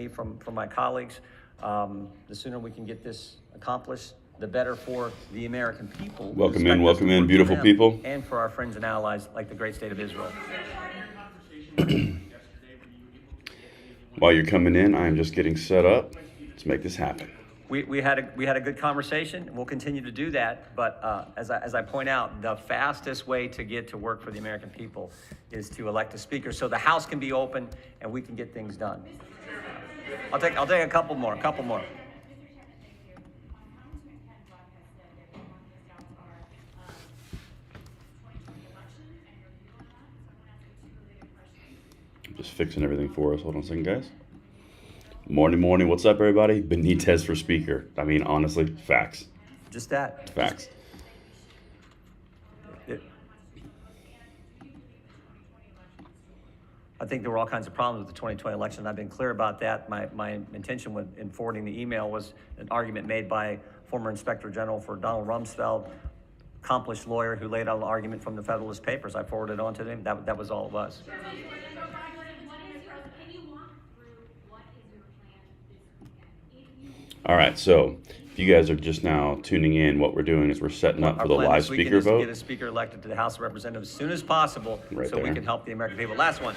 me from my colleagues. The sooner we can get this accomplished, the better for the American people. Welcome in, beautiful people. And for our friends and allies like the great state of Israel. While you're coming in, I am just getting set up. Let's make this happen. We had a good conversation, and we'll continue to do that. But as I point out, the fastest way to get to work for the American people is to elect a speaker, so the House can be open and we can get things done. I'll take a couple more. I'm just fixing everything for us. Hold on a second, guys. Morning. What's up, everybody? Benitez for speaker. I mean, honestly, facts. Just that. Facts. I think there were all kinds of problems with the 2020 election. I've been clear about that. My intention in forwarding the email was an argument made by former Inspector General for Donald Rumsfeld, accomplished lawyer who laid out an argument from the Federalist Papers. I forwarded it on to them. That was all it was. All right, so if you guys are just now tuning in, what we're doing is we're setting up for the live speaker vote. Get a speaker elected to the House of Representatives as soon as possible, right so there. we can help the American people. Last one.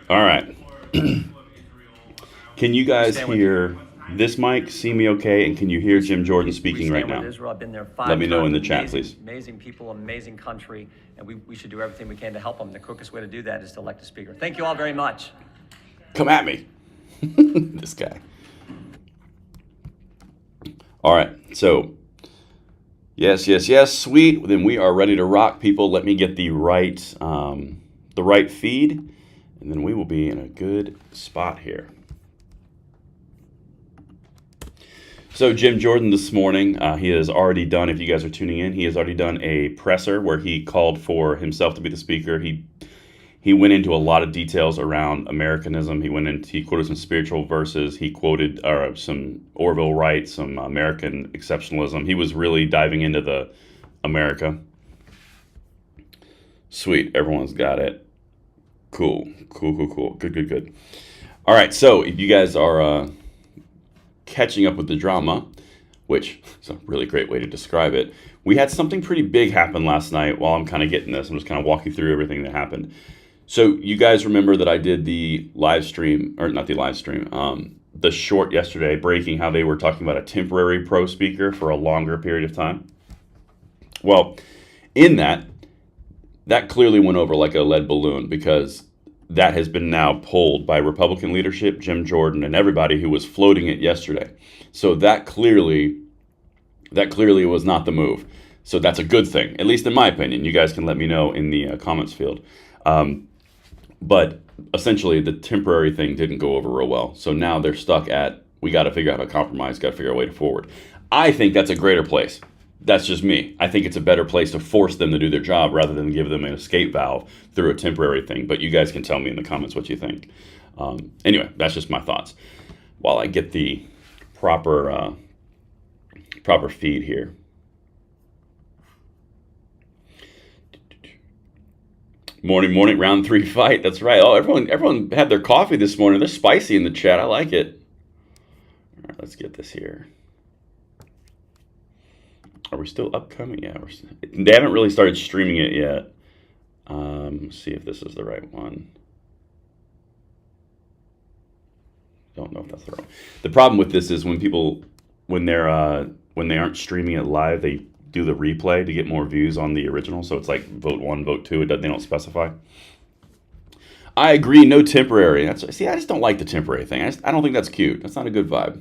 All right. Can you guys hear this mic? See me okay? And can you hear Jim Jordan speaking right now? Israel. I've been there 5 Let me know in the times. chat, please. Amazing people, amazing country, and we should do everything we can to help them. The quickest way to do that is to elect a speaker. Thank you all very much. Come at me. This guy. All right, so yes, sweet. Then we are ready to rock, people. Let me get the right feed, and then we will be in a good spot here. So Jim Jordan this morning, he has already done, if you guys are tuning in, he has already done a presser where he called for himself to be the speaker. He went into a lot of details around Americanism. He quoted some spiritual verses. He quoted some Orville Wright, some American exceptionalism. He was really diving into the America. Sweet, everyone's got it. Cool. Good. All right, so if you guys are catching up with the drama, which is a really great way to describe it, we had something pretty big happen last night. While I'm kind of getting this, I'm just kind of walking through everything that happened. So you guys remember that I did the live stream, or not the live stream, the short yesterday breaking how they were talking about a temporary pro speaker for a longer period of time? Well, in that clearly went over like a lead balloon, because that has been now pulled by Republican leadership, Jim Jordan, and everybody who was floating it yesterday. So that clearly was not the move. So that's a good thing, at least in my opinion. You guys can let me know in the comments field. But essentially, the temporary thing didn't go over real well. So now they're stuck at, we got to figure out a compromise, got to figure out a way forward. I think that's a greater place. That's just me. I think it's a better place to force them to do their job rather than give them an escape valve through a temporary thing. But you guys can tell me in the comments what you think. Anyway, that's just my thoughts. While I get the proper feed here. Morning, round 3 fight. That's right. Oh, everyone had their coffee this morning. They're spicy in the chat. I like it. All right, let's get this here. Are we still upcoming? Yeah, they haven't really started streaming it yet. Let's see if this is the right one. Don't know if that's the right one. The problem with this is when they aren't streaming it live, they do the replay to get more views on the original. So it's like vote 1, vote 2. They don't specify. I agree, no temporary. I just don't like the temporary thing. I don't think that's cute. That's not a good vibe.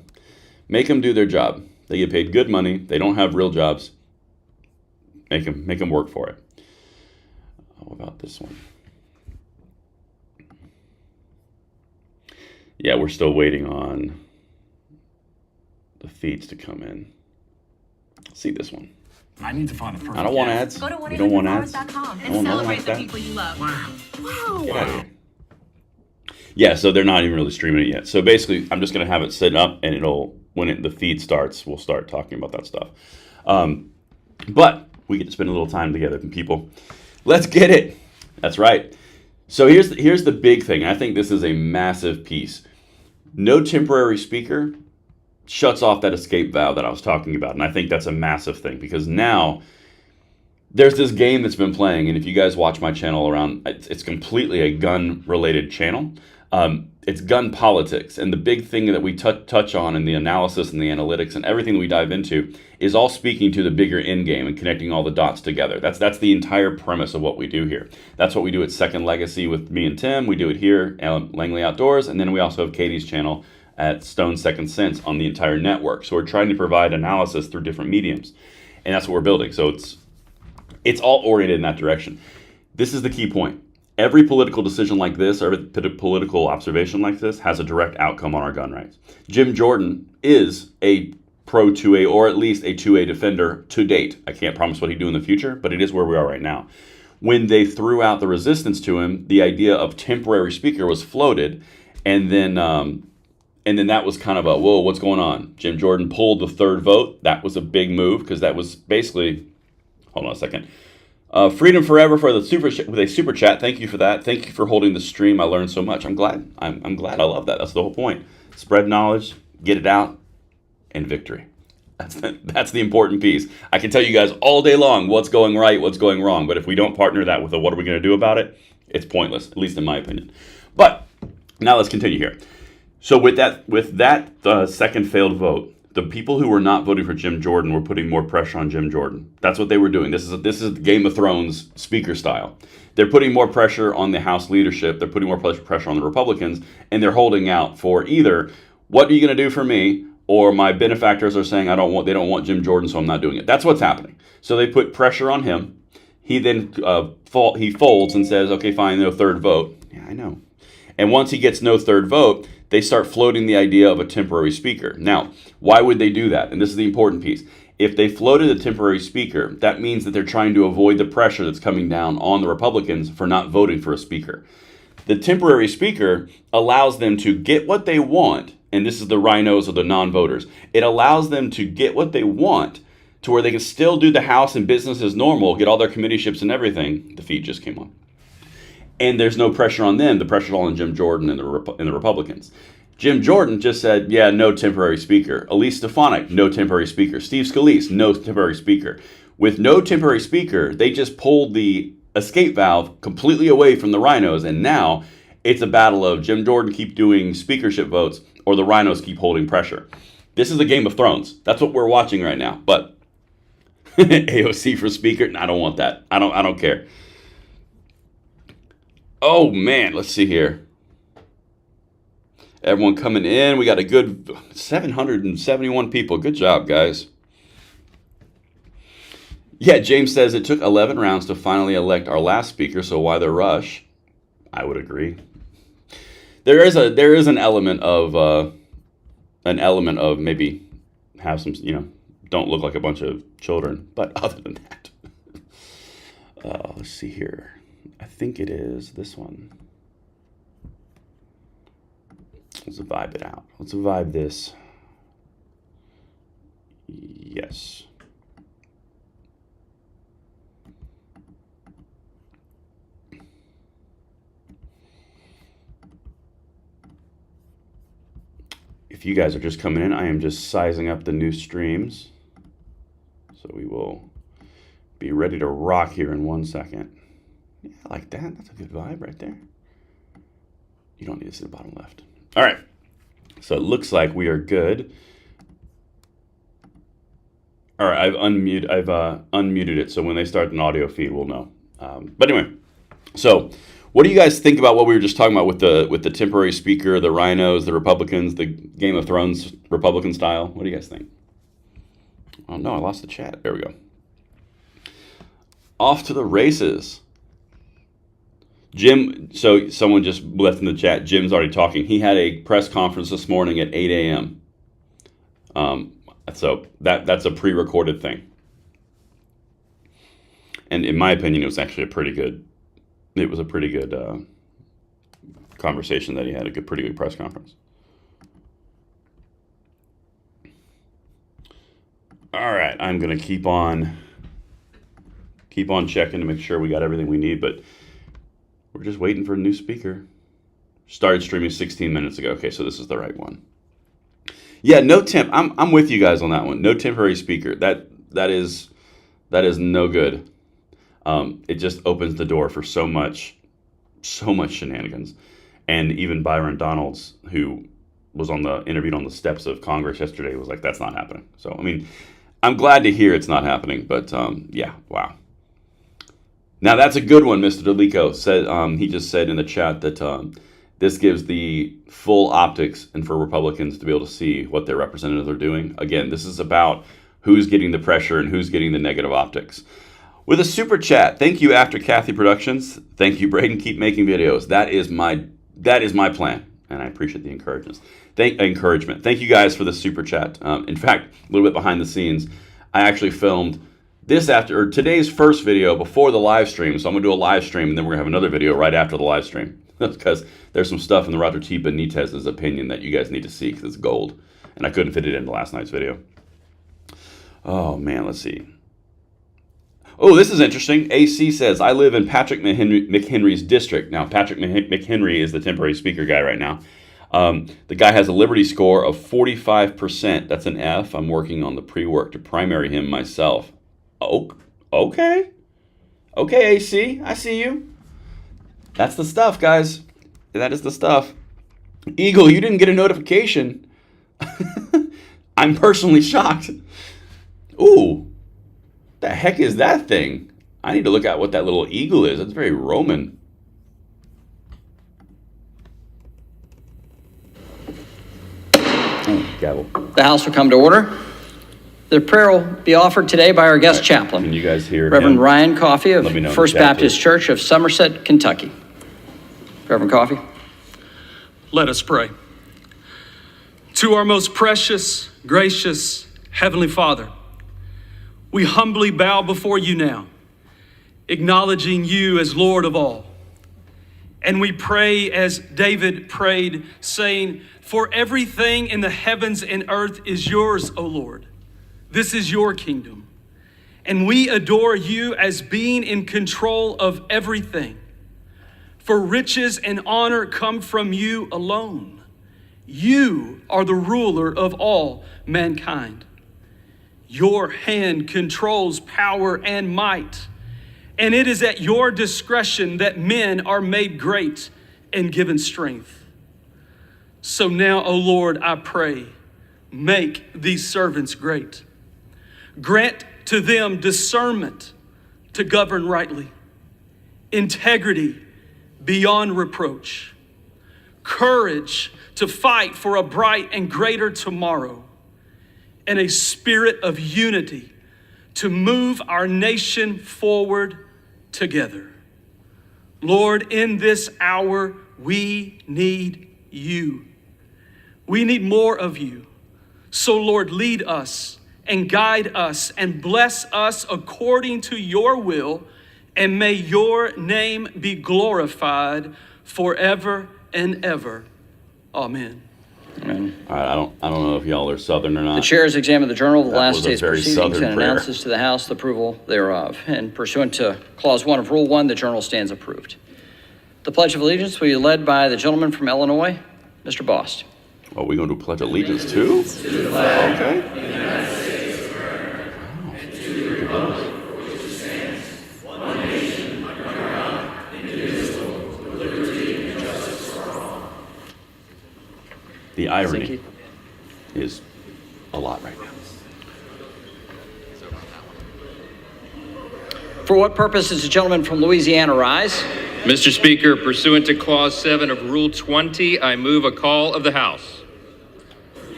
Make them do their job. They get paid good money. They don't have real jobs. Make them work for it. How about this one? Yeah, we're still waiting on the feeds to come in. See this one. I need to find a perfect. I don't want ads. Go to You don't want ads. 1-800-Flowers.com I don't and celebrate like the that. people you love. Wow. Get out of here. Yeah, so they're not even really streaming it yet. So basically, I'm just going to have it set up, and when the feed starts, we'll start talking about that stuff. But we get to spend a little time together, people. Let's get it. That's right. So here's the big thing. I think this is a massive piece. No temporary speaker shuts off that escape valve that I was talking about. And I think that's a massive thing, because now there's this game that's been playing. And if you guys watch my channel around, it's completely a gun related channel. It's gun politics. And the big thing that we touch on in the analysis and the analytics and everything that we dive into is all speaking to the bigger end game and connecting all the dots together. That's the entire premise of what we do here. That's what we do at Second Legacy with me and Tim. We do it here at Langley Outdoors. And then we also have Katie's channel at Stone Second Sense on the entire network. So we're trying to provide analysis through different mediums. And that's what we're building. So it's all oriented in that direction. This is the key point. Every political decision like this, or every political observation like this, has a direct outcome on our gun rights. Jim Jordan is a pro 2A, or at least a 2A defender to date. I can't promise what he'd do in the future, but it is where we are right now. When they threw out the resistance to him, the idea of temporary speaker was floated, and then that was kind of a, whoa, what's going on? Jim Jordan pulled the third vote. That was a big move, because that was basically, hold on a second. Freedom Forever for the with a super chat. Thank you for that. Thank you for holding the stream. I learned so much. I'm glad. I'm glad. I love that. That's the whole point. Spread knowledge, get it out, and victory. That's the important piece. I can tell you guys all day long what's going right, what's going wrong. But if we don't partner that with a what are we going to do about it, it's pointless, at least in my opinion. But now let's continue here. So with that second failed vote, the people who were not voting for Jim Jordan were putting more pressure on Jim Jordan. That's what they were doing. This is Game of Thrones speaker style. They're putting more pressure on the House leadership. They're putting more pressure on the Republicans, and they're holding out for either, what are you going to do for me? Or my benefactors are saying they don't want Jim Jordan, so I'm not doing it. That's what's happening. So they put pressure on him. He then he folds and says, okay, fine, no third vote. Yeah, I know. And once he gets no third vote, they start floating the idea of a temporary speaker. Now, why would they do that? And this is the important piece. If they floated a temporary speaker, that means that they're trying to avoid the pressure that's coming down on the Republicans for not voting for a speaker. The temporary speaker allows them to get what they want, and this is the rhinos or the non-voters. It allows them to get what they want to where they can still do the House and business as normal, get all their committeeships and everything. The feed just came on. And there's no pressure on them. The pressure's all on Jim Jordan and the Republicans. Jim Jordan just said, yeah, no temporary speaker. Elise Stefanik, no temporary speaker. Steve Scalise, no temporary speaker. With no temporary speaker, they just pulled the escape valve completely away from the rhinos. And now it's a battle of Jim Jordan keep doing speakership votes or the rhinos keep holding pressure. This is a Game of Thrones. That's what we're watching right now. But AOC for speaker, I don't want that. I don't care. Oh, man, let's see here. Everyone coming in. We got a good 771 people. Good job, guys. Yeah, James says it took 11 rounds to finally elect our last speaker, so why the rush? I would agree. There is an element of maybe have some, don't look like a bunch of children. But other than that, let's see here. I think it is this one. Let's vibe it out. Let's vibe this. Yes. If you guys are just coming in, I am just sizing up the new streams. So we will be ready to rock here in 1 second. Yeah, I like that. That's a good vibe right there. You don't need to see the bottom left. All right. So it looks like we are good. All right, I've unmuted it, so when they start an audio feed, we'll know. But anyway, so what do you guys think about what we were just talking about with the temporary speaker, the rhinos, the Republicans, the Game of Thrones Republican style? What do you guys think? Oh no, I lost the chat. There we go. Off to the races. Jim, so someone just left in the chat. Jim's already talking. He had a press conference this morning at 8 a.m. So that's a pre-recorded thing. And in my opinion, it was actually a pretty good conversation that he had, pretty good press conference. All right, I'm going to keep on checking to make sure we got everything we need, but we're just waiting for a new speaker. Started streaming 16 minutes ago. Okay, so this is the right one. Yeah, no temp. I'm with you guys on that one. No temporary speaker. That is no good. It just opens the door for so much shenanigans. And even Byron Donalds, who was interviewed on the steps of Congress yesterday, was like, that's not happening. So, I mean, I'm glad to hear it's not happening, but yeah, wow. Now that's a good one, Mr. Delico said. He just said in the chat that this gives the full optics and for Republicans to be able to see what their representatives are doing. Again, this is about who's getting the pressure and who's getting the negative optics. With a super chat, thank you, After Kathy Productions. Thank you, Braden. Keep making videos. That is my plan, and I appreciate the encouragement. Thank you guys for the super chat. In fact, a little bit behind the scenes, I actually filmed today's first video before the live stream. So I'm gonna do a live stream, and then we're gonna have another video right after the live stream. That's because there's some stuff in the Roger T. Benitez's opinion that you guys need to see because it's gold, and I couldn't fit it into last night's video. Oh man, let's see. Oh, this is interesting. AC says, I live in Patrick McHenry's district. Now, Patrick McHenry is the temporary speaker guy right now. The guy has a Liberty score of 45%. That's an F. I'm working on the pre-work to primary him myself. Oh, okay. Okay, AC, I see you. That's the stuff, guys. That is the stuff. Eagle, you didn't get a notification. I'm personally shocked. Ooh. The heck is that thing? I need to look at what that little eagle is. It's very Roman. Oh, gavel. The House will come to order. The prayer will be offered today by our guest chaplain. Can you guys hear Reverend him? Ryan Coffey of Let me know in First the chat, Baptist please. Church of Somerset, Kentucky. Reverend Coffey. Let us pray. To our most precious, gracious Heavenly Father, we humbly bow before you now, acknowledging you as Lord of all. And we pray as David prayed, saying, for everything in the heavens and earth is yours, O Lord. This is your kingdom. And we adore you as being in control of everything. For riches and honor come from you alone. You are the ruler of all mankind. Your hand controls power and might, and it is at your discretion that men are made great and given strength. So now, O Lord, I pray, make these servants great. Grant to them discernment to govern rightly, integrity beyond reproach, courage to fight for a bright and greater tomorrow, and a spirit of unity to move our nation forward together. Lord, in this hour, we need you. We need more of you. So Lord, lead us and guide us and bless us according to your will, and may your name be glorified forever and ever. Amen. Amen. All right, I don't know if y'all are Southern or not. The chair has examined the journal of the That last was a day's very proceedings Southern and prayer. announces to the House the approval thereof. And pursuant to Clause 1 of Rule 1, the journal stands approved. The Pledge of Allegiance will be led by the gentleman from Illinois, Mr. Bost. Oh, we going to pledge allegiance too? Okay. The irony is a lot right now. For what purpose does the gentleman from Louisiana rise? Mr. Speaker, pursuant to Clause 7 of Rule 20, I move a call of the House.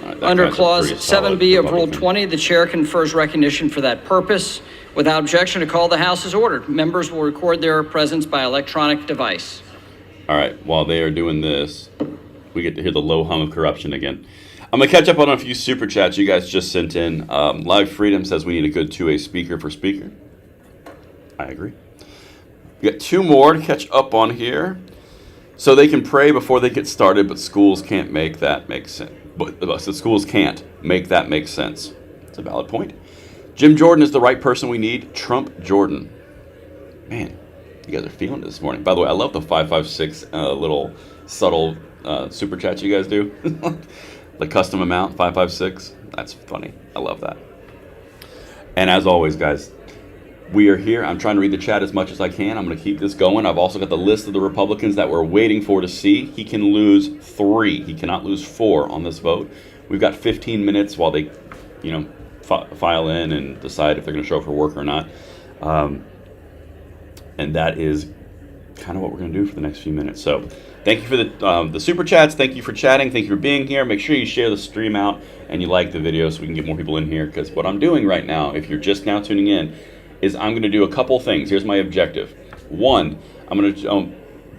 All right, that Under guy's a Clause pretty solid 7B of Rule Republican. 20, the chair confers recognition for that purpose. Without objection, a call of the House is ordered. Members will record their presence by electronic device. All right, while they are doing this, we get to hear the low hum of corruption again. I'm going to catch up on a few super chats you guys just sent in. Live Freedom says we need a good 2A speaker for speaker. I agree. We got two more to catch up on here. So they can pray before they get started, but schools can't make that make sense. But the schools can't make that make sense. It's a valid point. Jim Jordan is the right person we need. Trump Jordan. Man, You guys are feeling it this morning. By the way, I love the 556 little subtle super chat you guys do. The custom amount, 556. That's funny. I love that. And as always, guys, we are here. I'm trying to read the chat as much as I can. I'm going to keep this going. I've also got the list of the Republicans that we're waiting for to see. He can lose 3. He cannot lose 4 on this vote. We've got 15 minutes while they, file in and decide if they're going to show up for work or not. And that is kind of what we're going to do for the next few minutes. So thank you for the super chats. Thank you for chatting. Thank you for being here. Make sure you share the stream out and you like the video so we can get more people in here. Because what I'm doing right now, if you're just now tuning in, is I'm going to do a couple things. Here's my objective. 1, I'm going to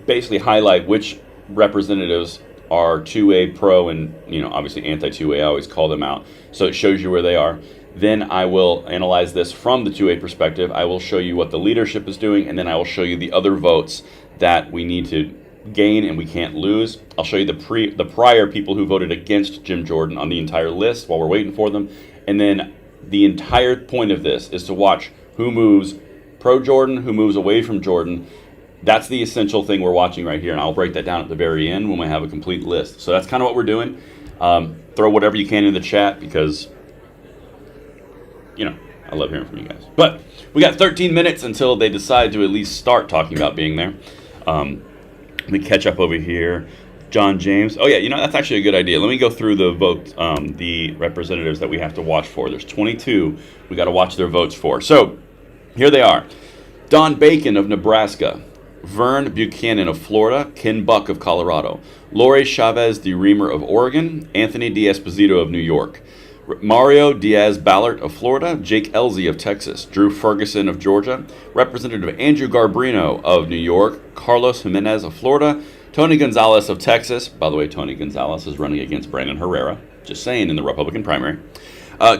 basically highlight which representatives are 2A pro and obviously anti-2A. I always call them out. So it shows you where they are. Then I will analyze this from the 2A perspective. I will show you what the leadership is doing, and then I will show you the other votes that we need to gain and we can't lose. I'll show you the prior people who voted against Jim Jordan on the entire list while we're waiting for them. And then the entire point of this is to watch who moves pro-Jordan, who moves away from Jordan. That's the essential thing we're watching right here, and I'll break that down at the very end when we have a complete list. So that's kind of what we're doing. Throw whatever you can in the chat because I love hearing from you guys. But we got 13 minutes until they decide to at least start talking about being there. Let me catch up over here. John James. Oh, yeah, that's actually a good idea. Let me go through the vote, the representatives that we have to watch for. There's 22 we got to watch their votes for. So here they are. Don Bacon of Nebraska. Vern Buchanan of Florida. Ken Buck of Colorado. Lori Chavez de Reamer of Oregon. Anthony D'Esposito of New York. Mario Diaz-Balart of Florida, Jake Elzy of Texas, Drew Ferguson of Georgia, Representative Andrew Garbrino of New York, Carlos Jimenez of Florida, Tony Gonzalez of Texas. By the way, Tony Gonzalez is running against Brandon Herrera, just saying, in the Republican primary.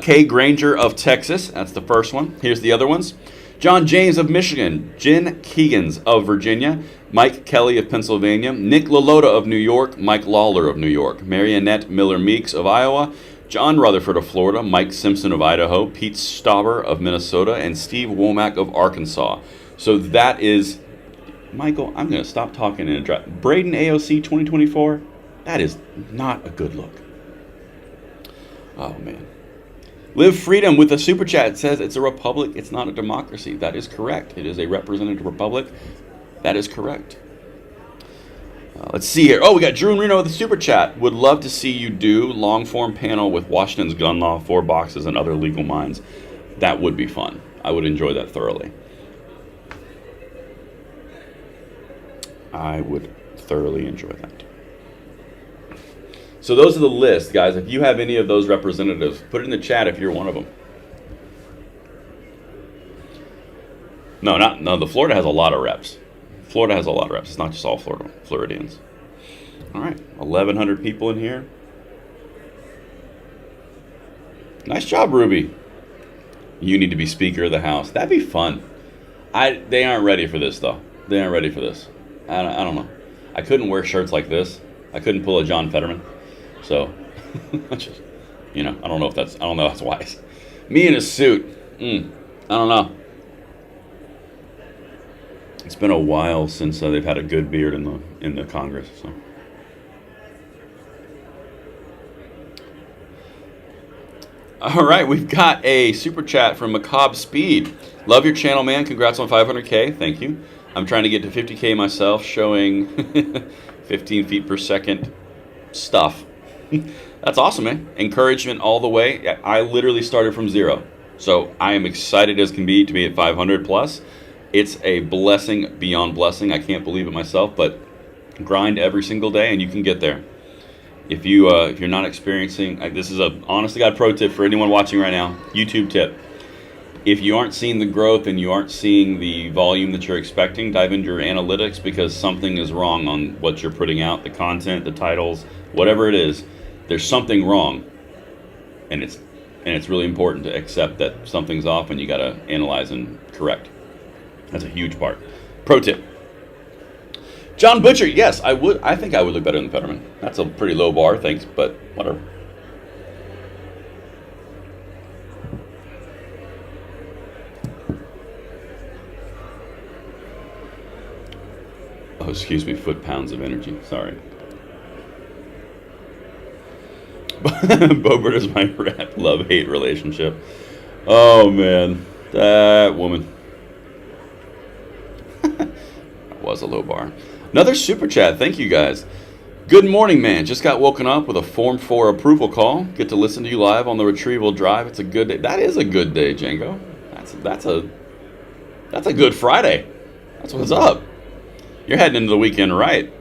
Kay Granger of Texas, that's the first one. Here's the other ones. John James of Michigan, Jen Keegans of Virginia, Mike Kelly of Pennsylvania, Nick LaLota of New York, Mike Lawler of New York, Mariannette Miller-Meeks of Iowa, John Rutherford of Florida, Mike Simpson of Idaho, Pete Stauber of Minnesota, and Steve Womack of Arkansas. So that is, Michael, I'm going to stop talking and drop. Braden AOC 2024, that is not a good look. Oh, man. Live Freedom with a super chat says it's a republic, it's not a democracy. That is correct. It is a representative republic. That is correct. Let's see here. Oh, we got Drew and Reno with the super chat. Would love to see you do long form panel with Washington's gun law, 4 boxes, and other legal minds. That would be fun. I would enjoy that thoroughly. I would thoroughly enjoy that. So those are the lists, guys. If you have any of those representatives, put it in the chat if you're one of them. No, the Florida has a lot of reps. Florida has a lot of reps. It's not just all Floridians. All right, 1,100 people in here. Nice job, Ruby. You need to be Speaker of the House. That'd be fun. They aren't ready for this, though. They aren't ready for this. I don't know. I couldn't wear shirts like this. I couldn't pull a John Fetterman. So, just, I don't know if that's wise. Me in a suit. I don't know. It's been a while since they've had a good beard in the Congress. So. All right, we've got a super chat from Macabre Speed. Love your channel, man. Congrats on 500K. Thank you. I'm trying to get to 50K myself, showing 15 feet per second stuff. That's awesome, man. Encouragement all the way. I literally started from 0. So I am excited as can be to be at 500 plus. It's a blessing beyond blessing. I can't believe it myself, but grind every single day and you can get there. If you're not experiencing, this is a honest to God pro tip for anyone watching right now, YouTube tip. If you aren't seeing the growth and you aren't seeing the volume that you're expecting, dive into your analytics because something is wrong on what you're putting out, the content, the titles, whatever it is. There's something wrong, and it's really important to accept that something's off and you got to analyze and correct. That's a huge part. Pro tip. John Butcher, yes, I would. I think I would look better than Fetterman. That's a pretty low bar, thanks, but whatever. excuse me, foot-pounds of energy. Sorry. Bobert is my rap love-hate relationship. Oh, man. That woman. That was a low bar. Another super chat. Thank you, guys. Good morning, man. Just got woken up with a Form 4 approval call. Get to listen to you live on the retrieval drive. It's a good day. That is a good day, Django. That's a good Friday. That's what's up. You're heading into the weekend right.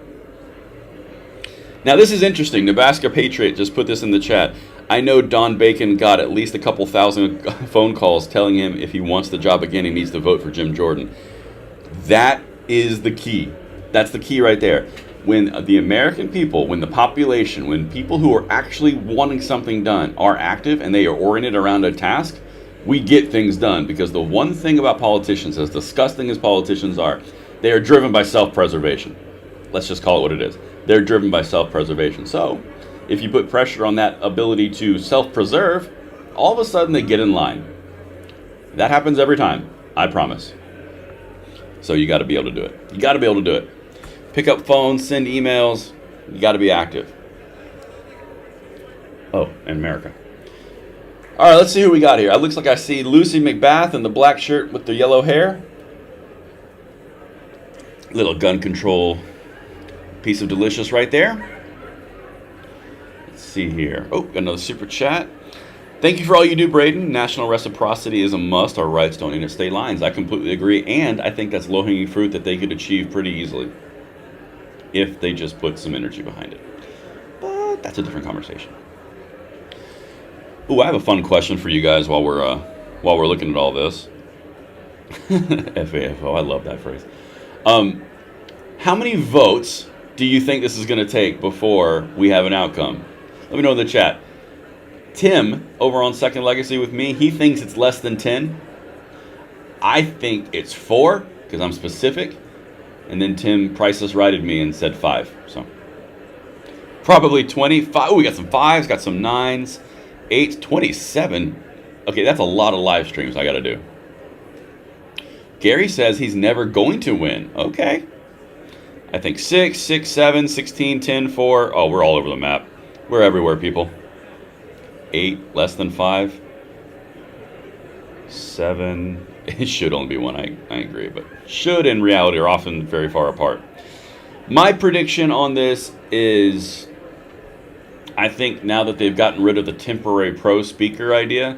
Now, this is interesting. Nebraska Patriot just put this in the chat. I know Don Bacon got at least a couple thousand phone calls telling him if he wants the job again, he needs to vote for Jim Jordan. That is the key. That's the key right there. When the American people, when the population, when people who are actually wanting something done are active and they are oriented around a task, we get things done. Because the one thing about politicians, as disgusting as politicians are, they are driven by self-preservation. Let's just call it what it is. They're driven by self-preservation. So, if you put pressure on that ability to self-preserve, all of a sudden they get in line. That happens every time, I promise. So you got to be able to do it. You got to be able to do it. Pick up phones, send emails. You got to be active. Oh, in America. All right, let's see who we got here. It looks like I see Lucy McBath in the black shirt with the yellow hair. Little gun control piece of delicious right there. Let's see here. Oh, got another super chat. Thank you for all you do, Braden. National reciprocity is a must. Our rights don't need to state lines. I completely agree, and I think that's low-hanging fruit that they could achieve pretty easily if they just put some energy behind it. But that's a different conversation. Ooh, I have a fun question for you guys while we're looking at all this. FAFO, I love that phrase. How many votes do you think this is going to take before we have an outcome? Let me know in the chat. Tim, over on Second Legacy with me, he thinks it's less than 10. I think it's 4, because I'm specific. And then Tim priceless righted me and said 5. So probably 25. Oh, we got some 5s, got some 9s, 8s, 27. Okay, that's a lot of live streams I got to do. Gary says he's never going to win. Okay. I think 6, 6, 7, 16, 10, 4. Oh, we're all over the map. We're everywhere, people. 8, less than 5. 7. It should only be 1. I agree, but should in reality are often very far apart. My prediction on this is, I think now that they've gotten rid of the temporary pro speaker idea,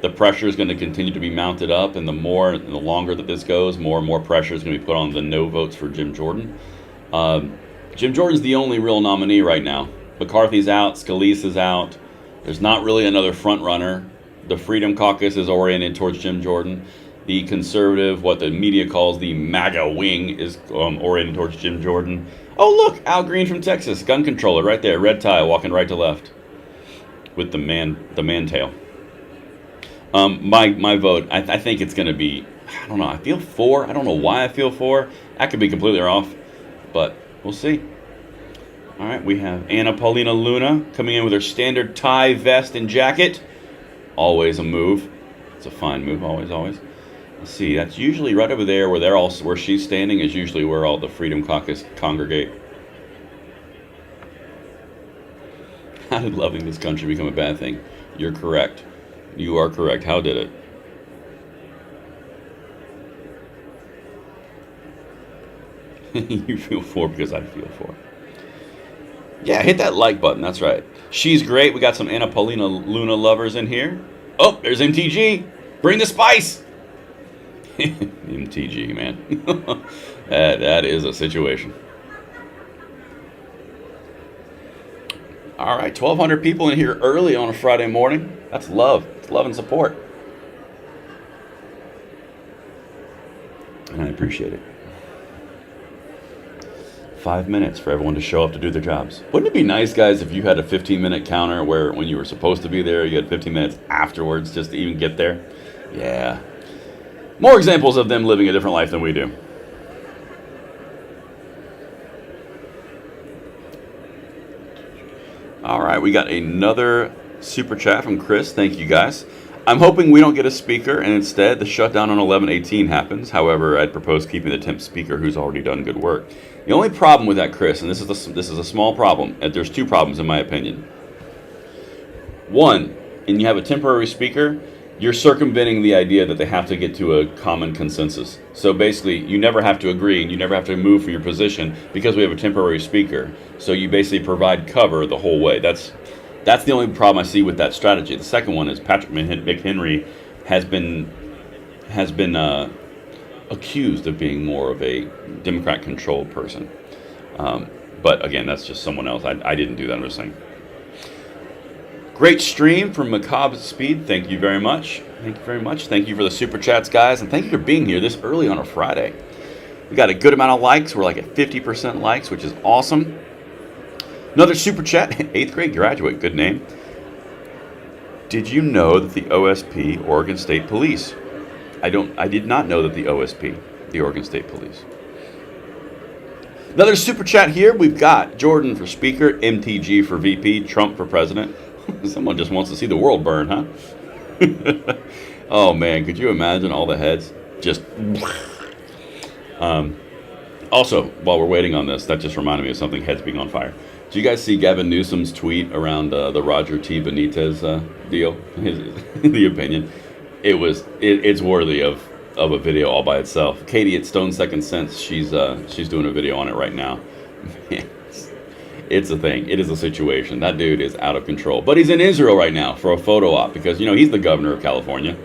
the pressure is going to continue to be mounted up, and the longer that this goes, more and more pressure is going to be put on the no votes for Jim Jordan. Jim Jordan's the only real nominee right now. McCarthy's out, Scalise is out. There's not really another front runner. The Freedom Caucus is oriented towards Jim Jordan. The conservative, what the media calls the MAGA wing, is oriented towards Jim Jordan. Oh, look, Al Green from Texas, gun controller right there, red tie, walking right to left with the man tail. My vote, I think it's going to be, I don't know, I feel 4. I don't know why I feel 4. That could be completely off, but we'll see. All right, we have Anna Paulina Luna coming in with her standard tie, vest, and jacket. Always a move. It's a fine move, always. Let's see, that's usually right over there where she's standing is usually where all the Freedom Caucus congregate. How did loving this country become a bad thing? You're correct. You are correct. How did it? You feel 4 because I feel 4. Yeah, hit that like button. That's right. She's great. We got some Anna Paulina Luna lovers in here. Oh, there's MTG. Bring the spice. MTG, man. that is a situation. All right, 1,200 people in here early on a Friday morning. That's love. It's love and support. And I appreciate it. 5 minutes for everyone to show up to do their jobs. Wouldn't it be nice, guys, if you had a 15-minute counter where when you were supposed to be there, you had 15 minutes afterwards just to even get there? Yeah. More examples of them living a different life than we do. All right, we got another super chat from Chris. Thank you, guys. I'm hoping we don't get a speaker, and instead the shutdown on 11/18 happens. However, I'd propose keeping the temp speaker who's already done good work. The only problem with that, Chris, and this is a small problem, and there's two problems in my opinion. One, and you have a temporary speaker, you're circumventing the idea that they have to get to a common consensus. So basically, you never have to agree, and you never have to move from your position because we have a temporary speaker. So you basically provide cover the whole way. That's the only problem I see with that strategy. The second one is Patrick McHenry has been accused of being more of a Democrat-controlled person. But again, that's just someone else. I didn't do that. I'm just saying. Great stream from Macabre Speed. Thank you very much. Thank you very much. Thank you for the super chats, guys, and thank you for being here this early on a Friday. We got a good amount of likes. We're like at 50% likes, which is awesome. Another super chat. 8th grade graduate. Good name. Did you know that the OSP, Oregon State Police? I did not know that the OSP, the Oregon State Police. Another super chat here. We've got Jordan for speaker, MTG for VP, Trump for president. Someone just wants to see the world burn, huh? Oh man, could you imagine all the heads? Just also, while we're waiting on this, that just reminded me of something, heads being on fire. Did you guys see Gavin Newsom's tweet around the Roger T. Benitez deal? The opinion. It's worthy of a video all by itself. Katie at Stone Second Sense, she's doing a video on it right now. Man, it's a thing. It is a situation. That dude is out of control. But he's in Israel right now for a photo op because, you know, he's the governor of California.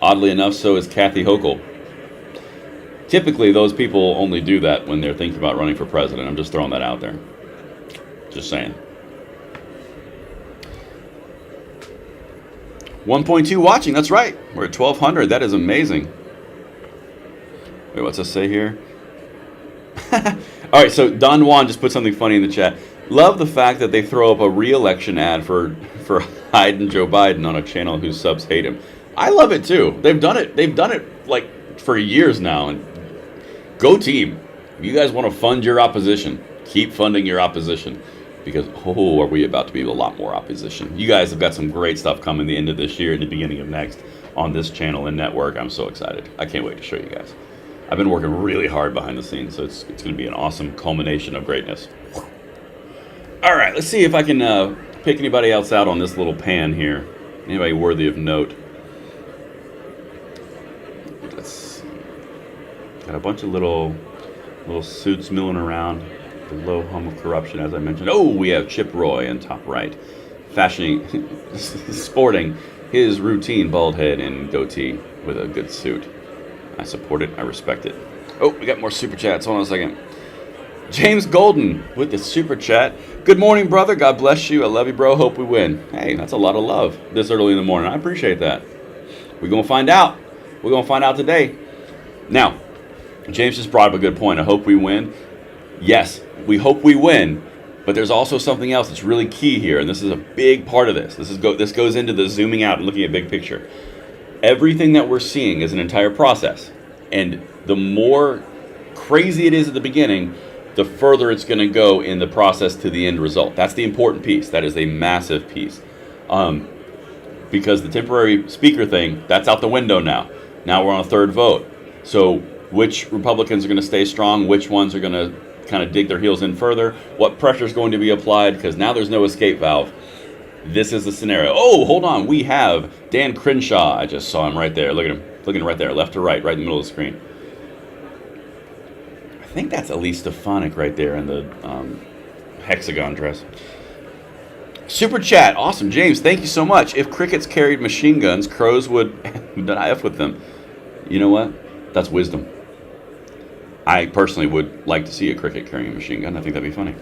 Oddly enough, so is Kathy Hochul. Typically, those people only do that when they're thinking about running for president. I'm just throwing that out there. Just saying. 1.2 watching. That's right. We're at 1,200. That is amazing. Wait, what's it say here? All right, so Don Juan just put something funny in the chat. Love the fact that they throw up a re-election ad for Hyde and Joe Biden on a channel whose subs hate him. I love it too. They've done it. They've done it like for years now. And go team. If you guys want to fund your opposition, keep funding your opposition. Because, are we about to be a lot more opposition. You guys have got some great stuff coming the end of this year and the beginning of next on this channel and network. I'm so excited. I can't wait to show you guys. I've been working really hard behind the scenes, so it's going to be an awesome culmination of greatness. All right, let's see if I can pick anybody else out on this little pan here. Anybody worthy of note? Let's see. Got a bunch of little suits milling around. The low hum of corruption, as I mentioned. Oh, we have Chip Roy in top right, sporting his routine bald head and goatee with a good suit. I support it. I respect it. Oh, we got more super chats. Hold on a second. James Golden with the super chat. Good morning, brother. God bless you. I love you, bro. Hope we win. Hey, that's a lot of love this early in the morning. I appreciate that. We're going to find out. We're going to find out today. Now, James just brought up a good point. I hope we win. Yes, we hope we win. But there's also something else that's really key here, and this is a big part of this. This goes into the zooming out and looking at big picture. Everything that we're seeing is an entire process. And the more crazy it is at the beginning, the further it's going to go in the process to the end result. That's the important piece. That is a massive piece. Because the temporary speaker thing, that's out the window now. Now we're on a third vote. So which Republicans are going to stay strong? Which ones are going to kind of dig their heels in further? What pressure is going to be applied? Because now there's no escape valve. This is the scenario. Oh, hold on. We have Dan Crenshaw. I just saw him right there. Look at him. Looking right there, left to right in the middle of the screen. I think that's Elise Stefanik right there in the hexagon dress. Super chat. Awesome. James, thank you so much. If crickets carried machine guns, crows would not F with them. You know what? That's wisdom. I personally would like to see a cricket carrying a machine gun. I think that'd be funny.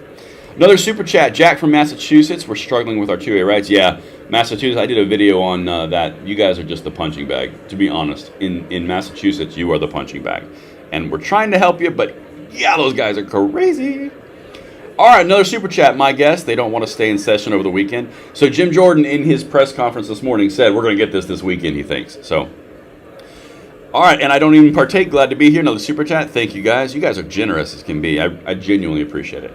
Another super chat. Jack from Massachusetts. We're struggling with our 2A rights. Yeah, Massachusetts. I did a video on that. You guys are just the punching bag, to be honest. In Massachusetts, you are the punching bag. And we're trying to help you, but yeah, those guys are crazy. All right, another super chat. My guess, they don't want to stay in session over the weekend. So Jim Jordan, in his press conference this morning, said we're going to get this weekend, he thinks. So, all right, and I don't even partake. Glad to be here. Another super chat. Thank you guys. You guys are generous as can be. I genuinely appreciate it.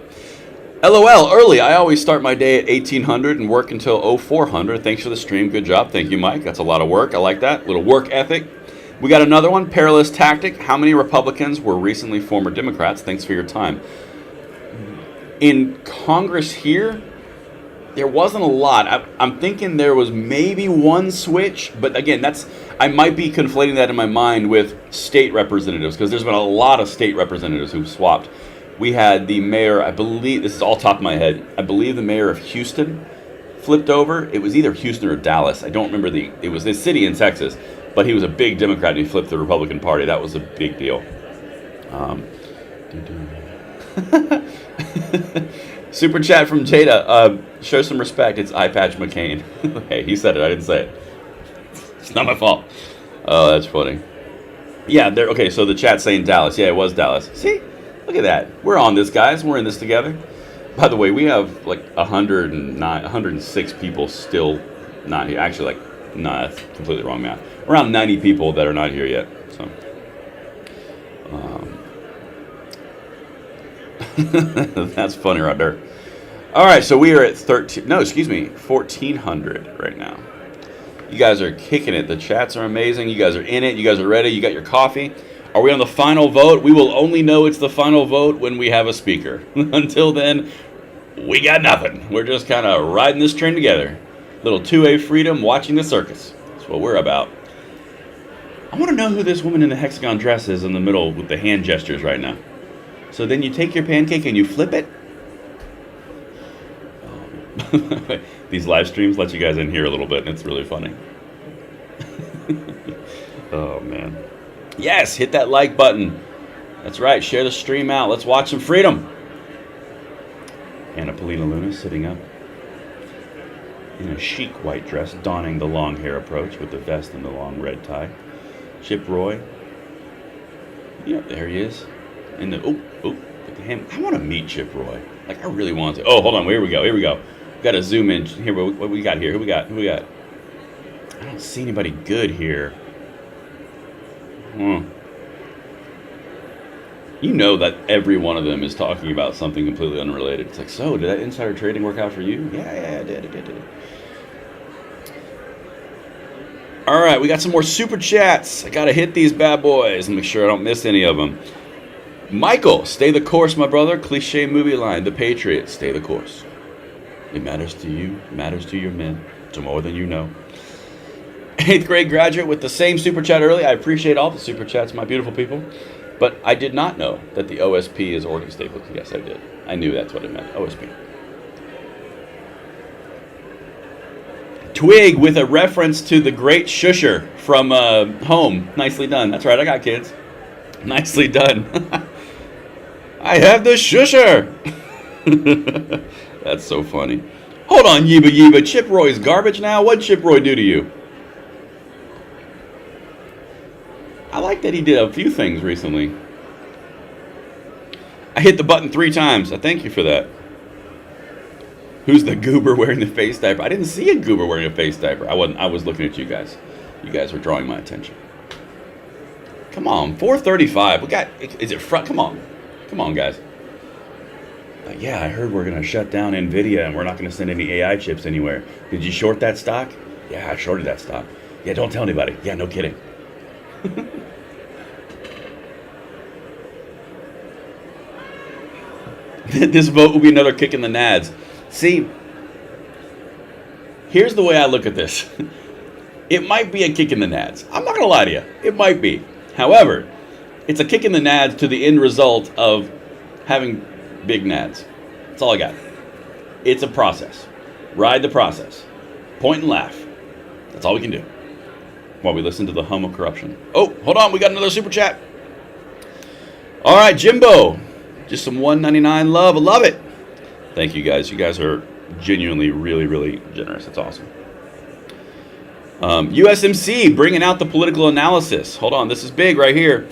LOL, early. I always start my day at 1800 and work until 0400. Thanks for the stream. Good job. Thank you, Mike. That's a lot of work. I like that. Little work ethic. We got another one. Perilous tactic. How many Republicans were recently former Democrats? Thanks for your time. In Congress here, there wasn't a lot. I'm thinking there was maybe one switch, but again, I might be conflating that in my mind with state representatives, because there's been a lot of state representatives who've swapped. We had the mayor, I believe, this is all top of my head, I believe the mayor of Houston flipped over. It was either Houston or Dallas. I don't remember it was this city in Texas, but he was a big Democrat and he flipped the Republican Party. That was a big deal. Super chat from Jada. Show some respect. It's Eye Patch McCain. Hey, he said it. I didn't say it. It's not my fault. Oh, that's funny. Yeah, okay, so the chat's saying Dallas. Yeah, it was Dallas. See? Look at that. We're on this, guys. We're in this together. By the way, we have like 106 people still not here. Actually, that's completely wrong math. Around 90 people that are not here yet. So, that's funny right there. All right, so we are at 1,400 right now. You guys are kicking it. The chats are amazing. You guys are in it. You guys are ready. You got your coffee. Are we on the final vote? We will only know it's the final vote when we have a speaker. Until then, we got nothing. We're just kind of riding this train together. Little two-way freedom, watching the circus. That's what we're about. I want to know who this woman in the hexagon dress is in the middle with the hand gestures right now. So then you take your pancake and you flip it? These live streams let you guys in here a little bit, and it's really funny. Oh, man. Yes, hit that like button. That's right, share the stream out. Let's watch some freedom. Anna Polina Luna sitting up in a chic white dress, donning the long hair approach with the vest and the long red tie. Chip Roy. Yeah, there he is. In the with the ham. I want to meet Chip Roy. Like, I really want to. Oh, hold on. Here we go. We got to zoom in. Here, what we got here? Who we got? I don't see anybody good here. You know that every one of them is talking about something completely unrelated. It's like, so, did that insider trading work out for you? Yeah, I did. All right, we got some more super chats. I got to hit these bad boys and make sure I don't miss any of them. Michael, stay the course, my brother. Cliche movie line, The Patriot, stay the course. It matters to you, matters to your men, to more than you know. 8th grade graduate with the same super chat early. I appreciate all the super chats, my beautiful people. But I did not know that the OSP is organ staples. Yes, I did. I knew that's what it meant, OSP. Twig with a reference to the great shusher from Home. Nicely done. That's right, I got kids. Nicely done. I have the shusher. That's so funny. Hold on, Yeba. Chip Roy's garbage now? What'd Chip Roy do to you? I like that he did a few things recently. I hit the button 3 times. I thank you for that. Who's the goober wearing the face diaper? I didn't see a goober wearing a face diaper. I was looking at you guys. You guys were drawing my attention. Come on, 435. We got. Is it front? Come on, guys. Yeah, I heard we're gonna shut down Nvidia and we're not gonna send any AI chips anywhere. Did you short that stock? Yeah, I shorted that stock. Yeah, don't tell anybody. Yeah, no kidding. This vote will be another kick in the nads. See, here's the way I look at this. It might be a kick in the nads. I'm not going to lie to you. It might be. However, it's a kick in the nads to the end result of having big nads. That's all I got. It's a process. Ride the process. Point and laugh. That's all we can do while we listen to the hum of corruption. Oh, hold on. We got another super chat. All right, Jimbo. Just some $1.99 love. I love it. Thank you, guys. You guys are genuinely really, really generous. It's awesome. USMC bringing out the political analysis. Hold on. This is big right here.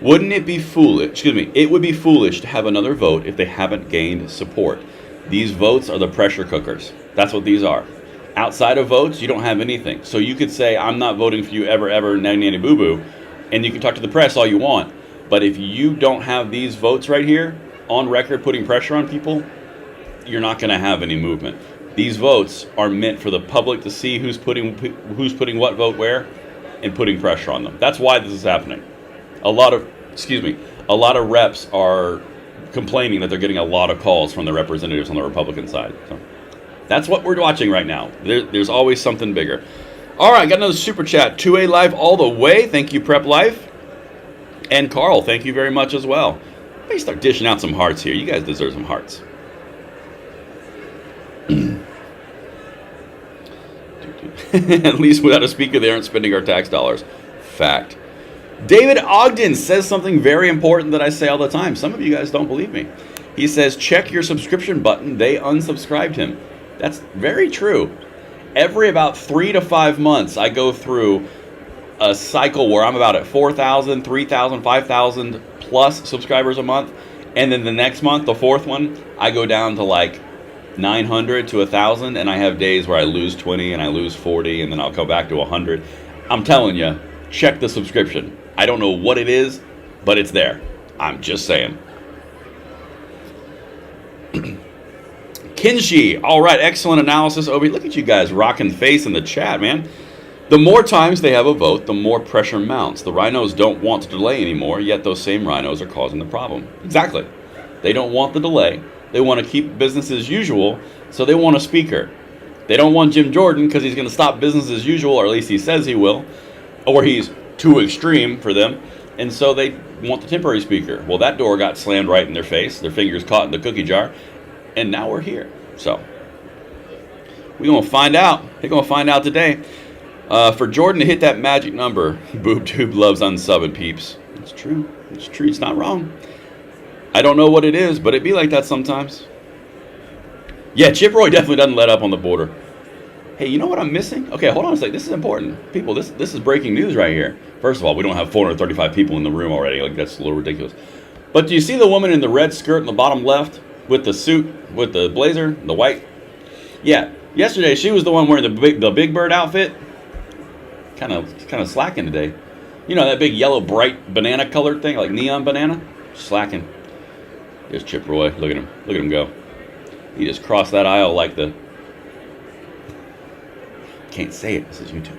Wouldn't it be foolish? It would be foolish to have another vote if they haven't gained support. These votes are the pressure cookers. That's what these are. Outside of votes, you don't have anything. So you could say, I'm not voting for you ever, nanny boo boo, and you can talk to the press all you want. But if you don't have these votes right here on record putting pressure on people, you're not going to have any movement. These votes are meant for the public to see who's putting what vote where and putting pressure on them. That's why this is happening. A lot of reps are complaining that they're getting a lot of calls from the representatives on the Republican side. So that's what we're watching right now. There's always something bigger. All right, got another super chat. 2A Live all the way. Thank you, Prep Life. And Carl, thank you very much as well. Let me start dishing out some hearts here. You guys deserve some hearts. At least without a speaker, they aren't spending our tax dollars. Fact. David Ogden says something very important that I say all the time. Some of you guys don't believe me. He says, check your subscription button. They unsubscribed him. That's very true. Every about 3 to 5 months, I go through a cycle where I'm about at 4,000, 3,000, 5,000 plus subscribers a month. And then the next month, the fourth one, I go down to like 900 to 1,000. And I have days where I lose 20 and I lose 40 and then I'll go back to 100. I'm telling you, check the subscription. I don't know what it is, but it's there. I'm just saying. Kinshi, all right, excellent analysis, Obi. Look at you guys rocking face in the chat, man. The more times they have a vote, the more pressure mounts. The rhinos don't want to delay anymore, yet those same rhinos are causing the problem. Exactly. They don't want the delay. They want to keep business as usual, so they want a speaker. They don't want Jim Jordan because he's going to stop business as usual, or at least he says he will, or he's too extreme for them, and so they want the temporary speaker. Well, that door got slammed right in their face. Their fingers caught in the cookie jar, and now we're here. So we're going to find out. They're going to find out today. For Jordan to hit that magic number, BoobTube loves unsubbing peeps. It's true. It's true. It's not wrong. I don't know what it is, but it be like that sometimes. Yeah, Chip Roy definitely doesn't let up on the border. Hey, you know what I'm missing? Okay, hold on a second. This is important. People, this is breaking news right here. First of all, we don't have 435 people in the room already. Like, that's a little ridiculous. But do you see the woman in the red skirt in the bottom left with the suit, with the blazer, the white? Yeah, yesterday she was the one wearing the Big Bird outfit. Kind of slacking today. You know, that big yellow, bright banana colored thing, like neon banana? Slacking. There's Chip Roy. Look at him. Look at him go. He just crossed that aisle like the... Can't say it. This is YouTube.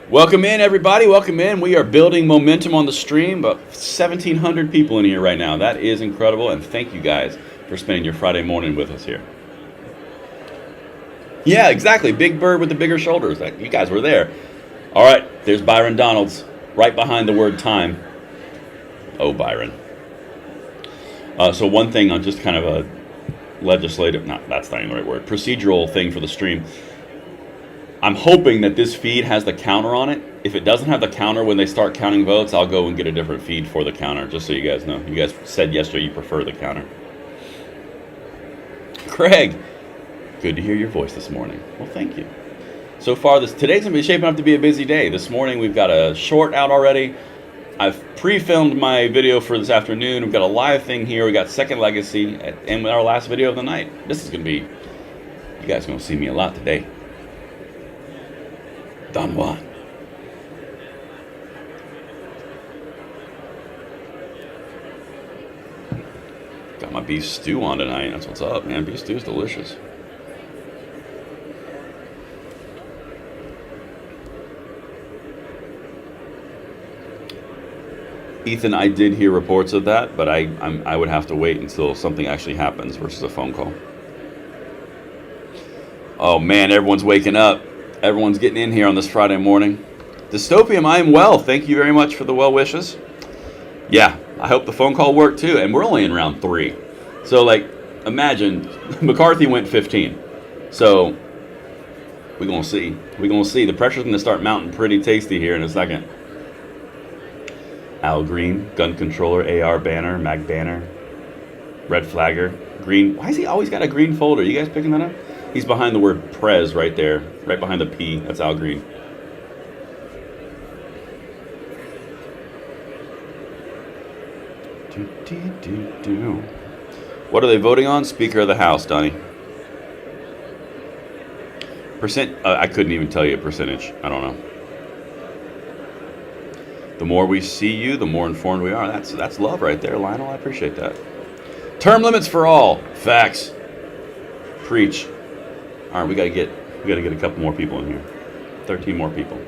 Welcome in, everybody. Welcome in. We are building momentum on the stream. About 1,700 people in here right now. That is incredible. And thank you guys for spending your Friday morning with us here. Yeah, exactly. Big Bird with the bigger shoulders. You guys were there. All right. There's Byron Donalds right behind the word time. Oh, Byron. So one thing on just kind of a legislative, that's not even the right word, procedural thing for the stream. I'm hoping that this feed has the counter on it. If it doesn't have the counter when they start counting votes, I'll go and get a different feed for the counter, just so you guys know. You guys said yesterday you prefer the counter. Craig, good to hear your voice this morning. Well, thank you. So far, today's going to be shaping up to be a busy day. This morning, we've got a short out already. I've pre-filmed my video for this afternoon. We've got a live thing here. We got Second Legacy and our last video of the night. This is going to be, you guys are going to see me a lot today. Don Juan. Got my beef stew on tonight. That's what's up, man. Beef stew is delicious. Ethan, I did hear reports of that, but I would have to wait until something actually happens versus a phone call. Oh man, everyone's waking up. Everyone's getting in here on this Friday morning. Dystopium, I am well. Thank you very much for the well wishes. Yeah, I hope the phone call worked too. And we're only in round 3. So like, imagine, McCarthy went 15. So, we're going to see. We're going to see. The pressure's going to start mounting pretty tasty here in a second. Al Green, gun controller, AR banner, mag banner, red flagger, green. Why has he always got a green folder? You guys picking that up? He's behind the word Prez right there, right behind the P. That's Al Green. What are they voting on? Speaker of the House, Donnie. Percent, I couldn't even tell you a percentage. I don't know. The more we see you, the more informed we are. That's love right there, Lionel. I appreciate that. Term limits for all. Facts. Preach. All right, we gotta get a couple more people in here. 13 more people.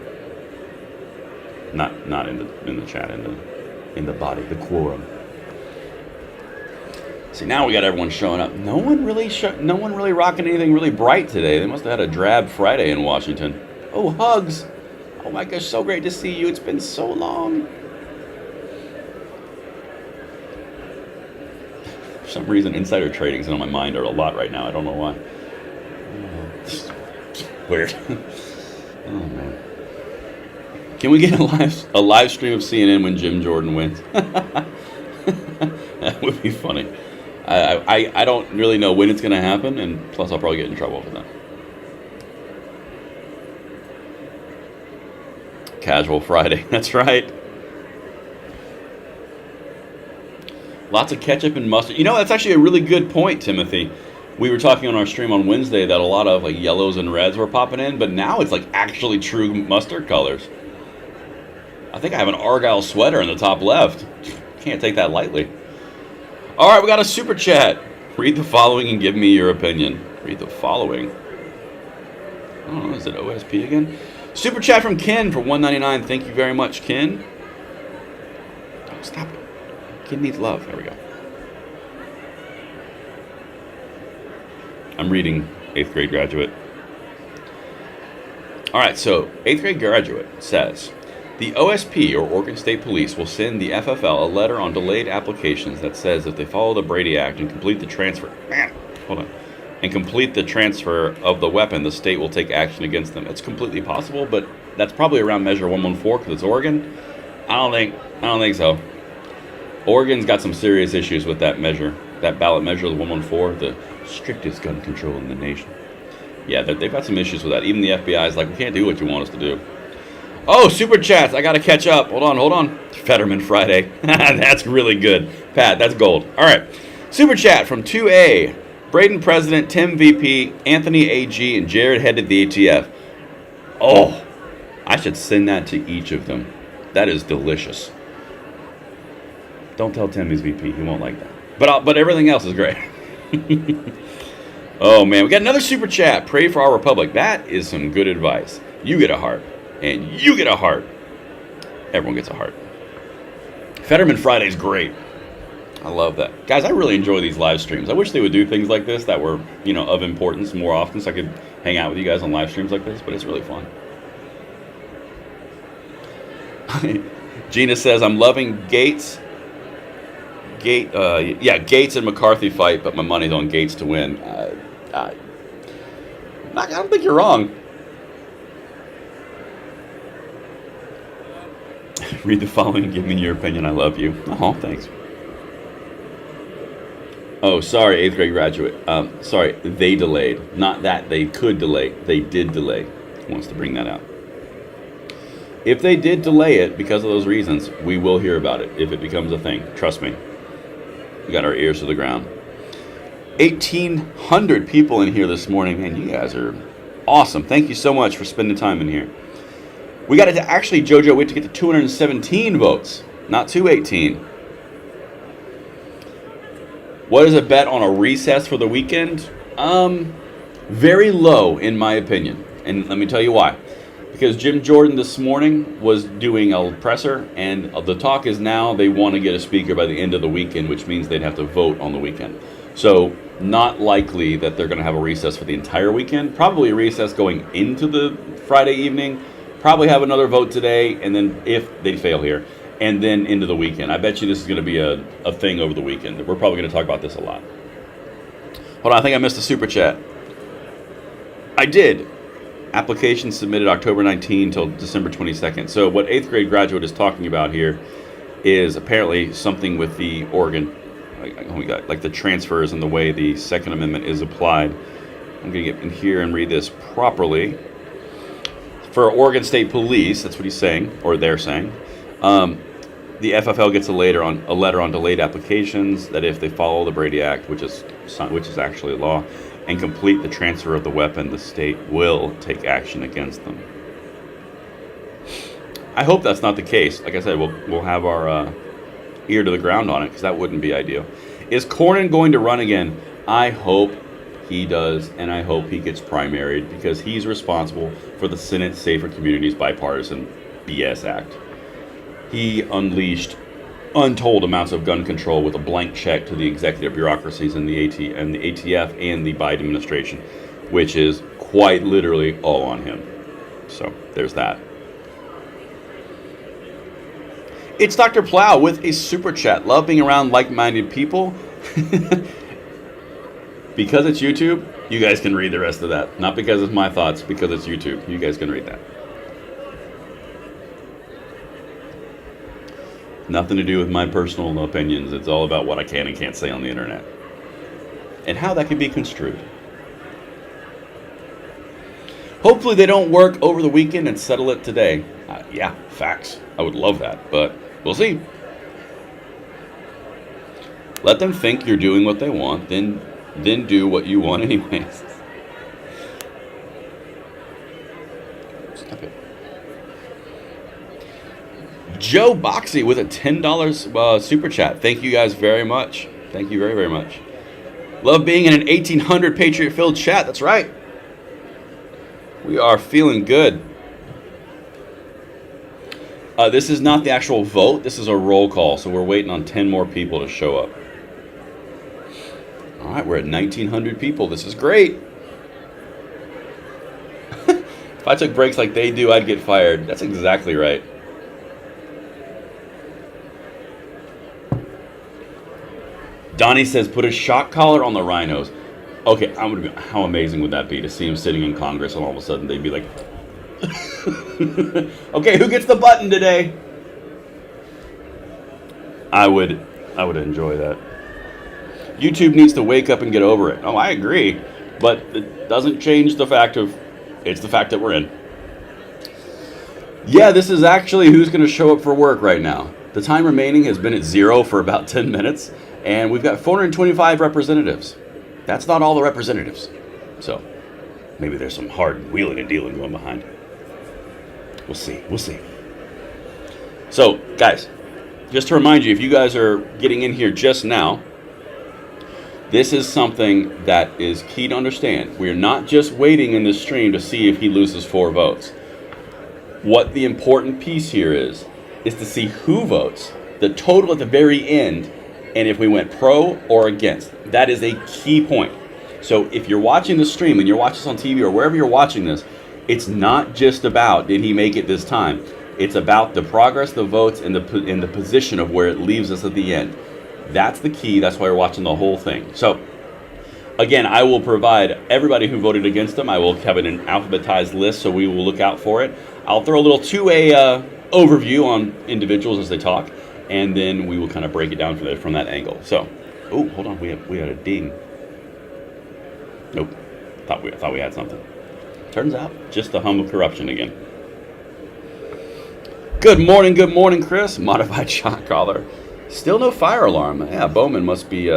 Not in the chat, in the body, the quorum. See, now we got everyone showing up. No one really rocking anything really bright today. They must have had a drab Friday in Washington. Oh, hugs. Oh my gosh, so great to see you. It's been so long. For some reason, insider trading's in on my mind a lot right now. I don't know why. Weird. Oh man. Can we get a live stream of CNN when Jim Jordan wins? That would be funny. I don't really know when it's going to happen, and plus I'll probably get in trouble for that. Casual Friday. That's right. Lots of ketchup and mustard. You know, that's actually a really good point, Timothy. We were talking on our stream on Wednesday that a lot of like yellows and reds were popping in, but now it's like actually true mustard colors. I think I have an Argyle sweater in the top left. Can't take that lightly. All right, we got a super chat. Read the following and give me your opinion. Read the following. I don't know, is it OSP again? Super chat from Ken for $1.99. Thank you very much, Ken. Don't stop it. Ken needs love. There we go. I'm reading 8th grade graduate. All right, so 8th grade graduate says, the OSP, or Oregon State Police, will send the FFL a letter on delayed applications that says if they follow the Brady Act and complete the transfer, and complete the transfer of the weapon, the state will take action against them. It's completely possible, but that's probably around Measure 114 because it's Oregon. I don't think so. Oregon's got some serious issues with that measure, that ballot measure, the 114, the strictest gun control in the nation. Yeah, they've got some issues with that. Even the FBI is like, we can't do what you want us to do. Oh, super chats. I got to catch up. Hold on. Fetterman Friday. That's really good. Pat, that's gold. All right. Super chat from 2A. Braden President, Tim VP, Anthony AG, and Jared headed the ATF. Oh, I should send that to each of them. That is delicious. Don't tell Tim he's VP. He won't like that. But everything else is great. Oh, man. We got another super chat. Pray for our republic. That is some good advice. You get a heart. And you get a heart. Everyone gets a heart. Fetterman Friday's great. I love that. Guys, I really enjoy these live streams. I wish they would do things like this that were, of importance more often so I could hang out with you guys on live streams like this, but it's really fun. Gina says, I'm loving Gates. Gates and McCarthy fight, but my money's on Gates to win. I don't think you're wrong. Read the following and give me your opinion. I love you. Oh, thanks. Oh, sorry, 8th grade graduate. Sorry, they delayed. Not that they could delay. They did delay. He wants to bring that out. If they did delay it because of those reasons, we will hear about it if it becomes a thing. Trust me. We got our ears to the ground. 1,800 people in here this morning. Man, you guys are awesome. Thank you so much for spending time in here. We got to actually, Jojo, we have to get to 217 votes, not 218. What is a bet on a recess for the weekend? Very low, in my opinion. And let me tell you why. Because Jim Jordan this morning was doing a presser, and the talk is now they want to get a speaker by the end of the weekend, which means they'd have to vote on the weekend. So not likely that they're going to have a recess for the entire weekend. Probably a recess going into the Friday evening. Probably have another vote today, and then if they fail here, and then into the weekend. I bet you this is going to be a thing over the weekend. We're probably going to talk about this a lot. Hold on, I think I missed a super chat. I did. Application submitted October 19 till December 22nd. So what 8th grade graduate is talking about here is apparently something with the Oregon, like the transfers and the way the Second Amendment is applied. I'm going to get in here and read this properly. For Oregon State Police, that's what he's saying, or they're saying. The FFL gets a letter on delayed applications that if they follow the Brady Act, which is actually law, and complete the transfer of the weapon, the state will take action against them. I hope that's not the case. Like I said, we'll have our ear to the ground on it because that wouldn't be ideal. Is Cornyn going to run again? I hope he does, and I hope he gets primaried because he's responsible for the Senate Safer Communities Bipartisan BS Act. He unleashed untold amounts of gun control with a blank check to the executive bureaucracies in the ATF and the Biden administration, which is quite literally all on him. So there's that. It's Dr. Plow with a super chat. Love being around like-minded people. Because it's YouTube, you guys can read the rest of that. Not because it's my thoughts, because it's YouTube. You guys can read that. Nothing to do with my personal opinions. It's all about what I can and can't say on the internet. And how that can be construed. Hopefully they don't work over the weekend and settle it today. Yeah, facts. I would love that, but we'll see. Let them think you're doing what they want, then do what you want anyways. Stop it. Joe Boxy with a $10 super chat. Thank you guys very much. Thank you very, very much. Love being in an 1800 Patriot-filled chat. That's right. We are feeling good. This is not the actual vote. This is a roll call, so we're waiting on 10 more people to show up. All right, we're at 1,900 people. This is great. If I took breaks like they do, I'd get fired. That's exactly right. Donnie says, put a shock collar on the rhinos. Okay, how amazing would that be to see him sitting in Congress and all of a sudden they'd be like, okay, who gets the button today? I would enjoy that. YouTube needs to wake up and get over it. Oh, I agree. But it doesn't change the fact it's the fact that we're in. Yeah, this is actually who's going to show up for work right now. The time remaining has been at 0 for about 10 minutes, and we've got 425 representatives. That's not all the representatives. So maybe there's some hard wheeling and dealing going behind. We'll see. We'll see. So, guys, just to remind you, if you guys are getting in here just now, this is something that is key to understand. We are not just waiting in this stream to see if he loses 4 votes. What the important piece here is to see who votes, the total at the very end, and if we went pro or against. That is a key point. So if you're watching the stream and you're watching this on TV or wherever you're watching this, it's not just about did he make it this time. It's about the progress, the votes, and the position of where it leaves us at the end. That's the key. That's why we're watching the whole thing. So, again, I will provide everybody who voted against them. I will have it in an alphabetized list, so we will look out for it. I'll throw a little two-way overview on individuals as they talk, and then we will kind of break it down from that angle. So, oh, hold on. We had a ding. Nope. Thought we had something. Turns out, just the hum of corruption again. Good morning, Chris. Modified shock collar. Still no fire alarm. Yeah, Bowman must be,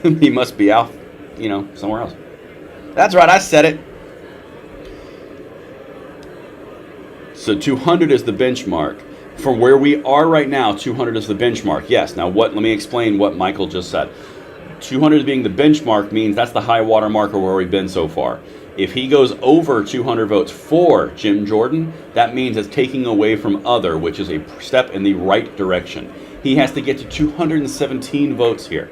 he must be out, somewhere else. That's right, I said it. So 200 is the benchmark. From where we are right now, 200 is the benchmark. Yes, now let me explain what Michael just said. 200 being the benchmark means that's the high water marker where we've been so far. If he goes over 200 votes for Jim Jordan, that means it's taking away from other, which is a step in the right direction. He has to get to 217 votes here.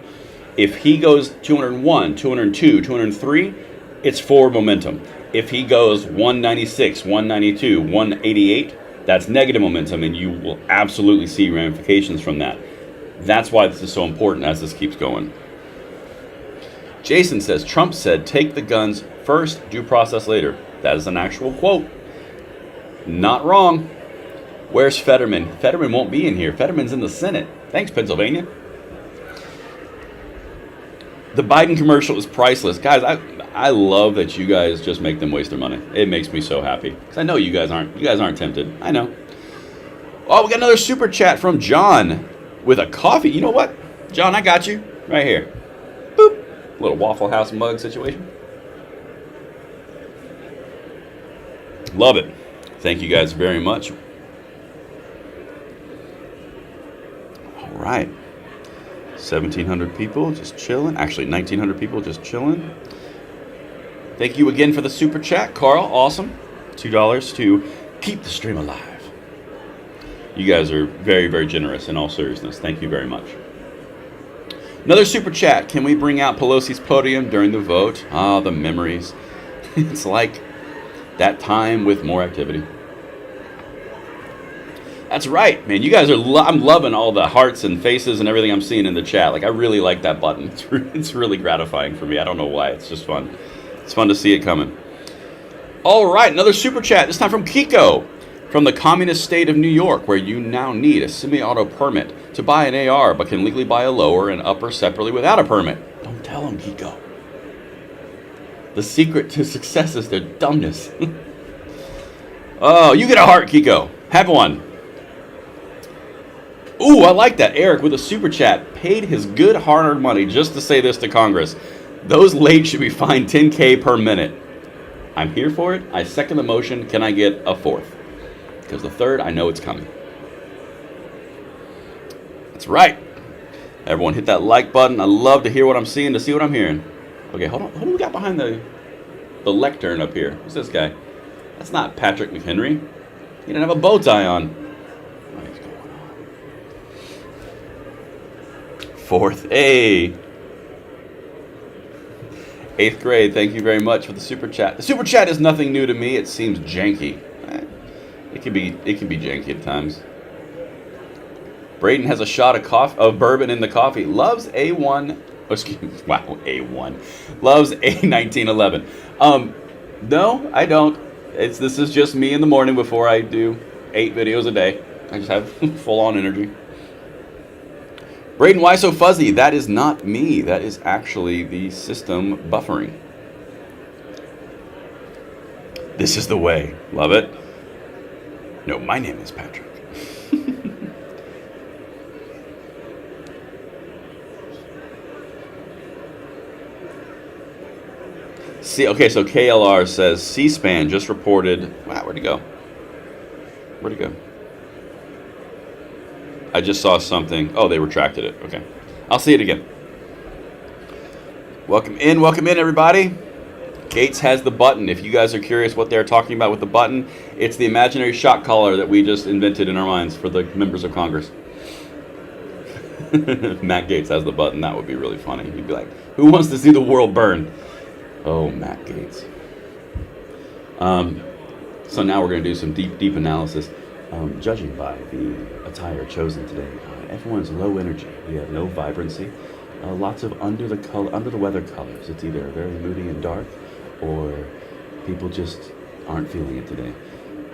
If he goes 201, 202, 203, it's forward momentum. If he goes 196, 192, 188, that's negative momentum, and you will absolutely see ramifications from that. That's why this is so important as this keeps going. Jason says, Trump said, take the guns first, due process later. That is an actual quote. Not wrong. Where's Fetterman? Fetterman won't be in here. Fetterman's in the Senate. Thanks, Pennsylvania. The Biden commercial is priceless. Guys, I love that you guys just make them waste their money. It makes me so happy. Because I know you guys aren't tempted. I know. Oh, we got another super chat from John with a coffee. You know what? John, I got you. Right here. Boop. Little Waffle House mug situation. Love it. Thank you guys very much. All right. 1,700 people just chilling. Actually, 1,900 people just chilling. Thank you again for the super chat, Carl. Awesome. $2 to keep the stream alive. You guys are very, very generous in all seriousness. Thank you very much. Another super chat. Can we bring out Pelosi's podium during the vote? Ah, the memories. It's like that time with more activity. That's right, man. You guys are, I'm loving all the hearts and faces and everything I'm seeing in the chat. Like, I really like that button. It's really gratifying for me. I don't know why. It's just fun. It's fun to see it coming. All right, another super chat. This time from Kiko. From the communist state of New York, where you now need a semi-auto permit to buy an AR, but can legally buy a lower and upper separately without a permit. Don't tell them, Kiko. The secret to success is their dumbness. Oh, you get a heart, Kiko. Have one. Ooh, I like that. Eric with a super chat paid his good hard-earned money just to say this to Congress. Those late should be fined $10K per minute. I'm here for it. I second the motion. Can I get a fourth? Because the third, I know it's coming. That's right. Everyone hit that like button. I love to hear what I'm seeing, to see what I'm hearing. Okay, hold on. Who do we got behind the lectern up here? Who's this guy? That's not Patrick McHenry. He didn't have a bow tie on. What is going on? Fourth A. 8th grade, thank you very much for the super chat. The super chat is nothing new to me. It seems janky. It can be janky at times. Braden has a shot of bourbon in the coffee. Loves A1. Oh, excuse me. Wow, A1. Loves A1911. No, I don't. This is just me in the morning before I do 8 videos a day. I just have full-on energy. Braden, why so fuzzy? That is not me. That is actually the system buffering. This is the way. Love it. No, my name is Patrick. See, okay, so KLR says C-SPAN just reported. Wow, where'd he go? Where'd he go? I just saw something. Oh, they retracted it. Okay. I'll see it again. Welcome in, everybody. Gates has the button. If you guys are curious what they're talking about with the button, it's the imaginary shot collar that we just invented in our minds for the members of Congress. If Matt Gates has the button, that would be really funny. He'd be like, who wants to see the world burn? Oh, Matt Gates. So now we're going to do some deep analysis. Judging by the attire chosen today, everyone's low energy. We have no vibrancy. Lots of under the weather colors. It's either very moody and dark, or people just aren't feeling it today.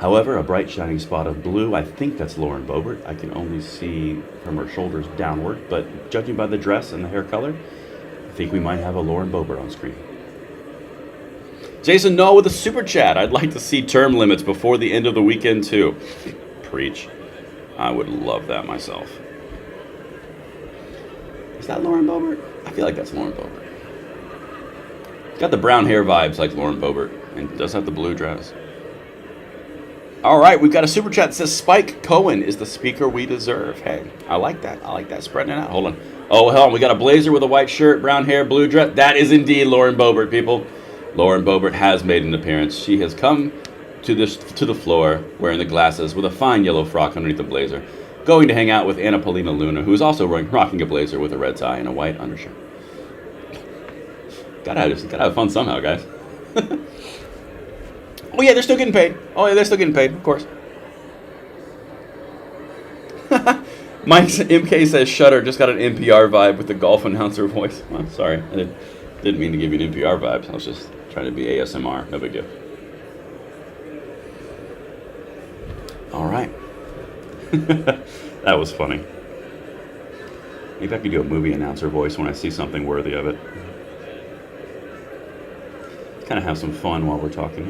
However, a bright shining spot of blue, I think that's Lauren Boebert. I can only see from her shoulders downward, but judging by the dress and the hair color, I think we might have a Lauren Boebert on screen. Jason Null with a super chat. I'd like to see term limits before the end of the weekend too. Preach. I would love that myself. Is that Lauren Boebert? I feel like that's Lauren Boebert. Got the brown hair vibes like Lauren Boebert, and does have the blue dress. All right, we've got a super chat that says Spike Cohen is the speaker we deserve. Hey, I like that. I like that. Spreading it out. Hold on. Oh, hell, we got a blazer with a white shirt, brown hair, blue dress. That is indeed Lauren Boebert, people. Lauren Boebert has made an appearance. She has come to the floor wearing the glasses with a fine yellow frock underneath the blazer, going to hang out with Anna Paulina Luna, who is also rocking a blazer with a red tie and a white undershirt. Gotta have fun somehow, guys. Oh yeah, they're still getting paid. Oh yeah, they're still getting paid, of course. Mike's MK says Shudder just got an NPR vibe with the golf announcer voice. Well, sorry, I didn't mean to give you an NPR vibes. I was just trying to be ASMR. No big deal. All right. That was funny. Maybe I could do a movie announcer voice when I see something worthy of it. Kind of have some fun while we're talking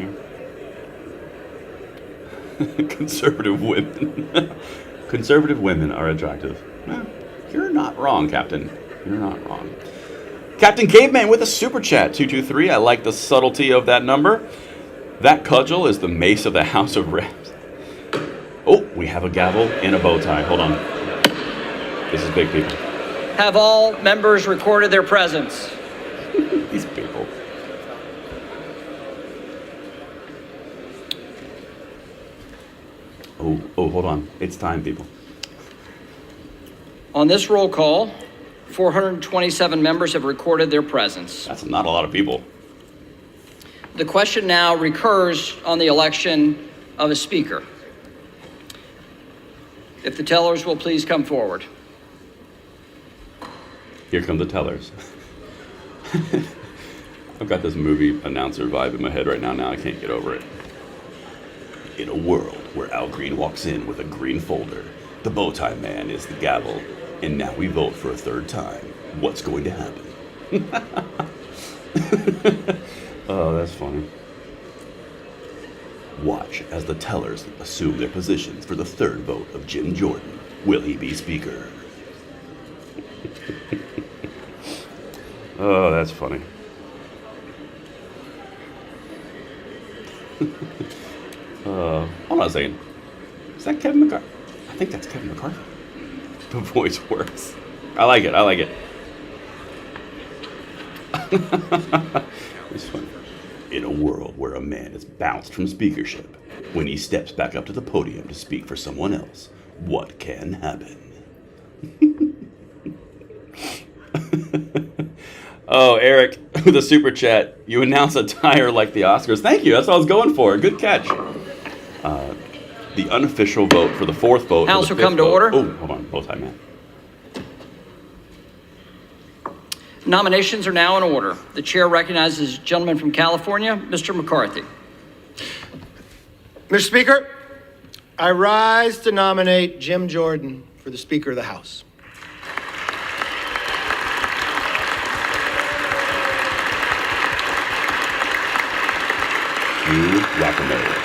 here. Conservative women. Conservative women are attractive. Well, you're not wrong, Captain. You're not wrong. Captain Caveman with a super chat, 223. I like the subtlety of that number. That cudgel is the mace of the House of Reps. Oh, we have a gavel and a bow tie. Hold on. This is big, people. Have all members recorded their presence? These people. Oh, hold on. It's time, people. On this roll call, 427 members have recorded their presence. That's not a lot of people. The question now recurs on the election of a speaker. If the tellers will please come forward. Here come the tellers. I've got this movie announcer vibe in my head right now. Now I can't get over it. In a world where Al Green walks in with a green folder, the bow tie man is the gavel, and now we vote for a third time. What's going to happen? Oh, that's funny. Watch as the tellers assume their positions for the third vote of Jim Jordan. Will he be speaker? Oh, that's funny. Hold on a second. Is that Kevin McCarthy? I think that's Kevin McCarthy. The voice works. I like it. I like it. It's funny. In a world where a man is bounced from speakership, when he steps back up to the podium to speak for someone else, what can happen? Oh, Eric, with a super chat, you announce a tire like the Oscars. Thank you. That's what I was going for. Good catch. The unofficial vote for the fourth vote. House will come to vote. order. Oh, hold on. Bow tie man. Nominations are now in order. The chair recognizes the gentleman from California, Mr. McCarthy. Mr. Speaker, I rise to nominate Jim Jordan for the Speaker of the House. You whack-a-mole.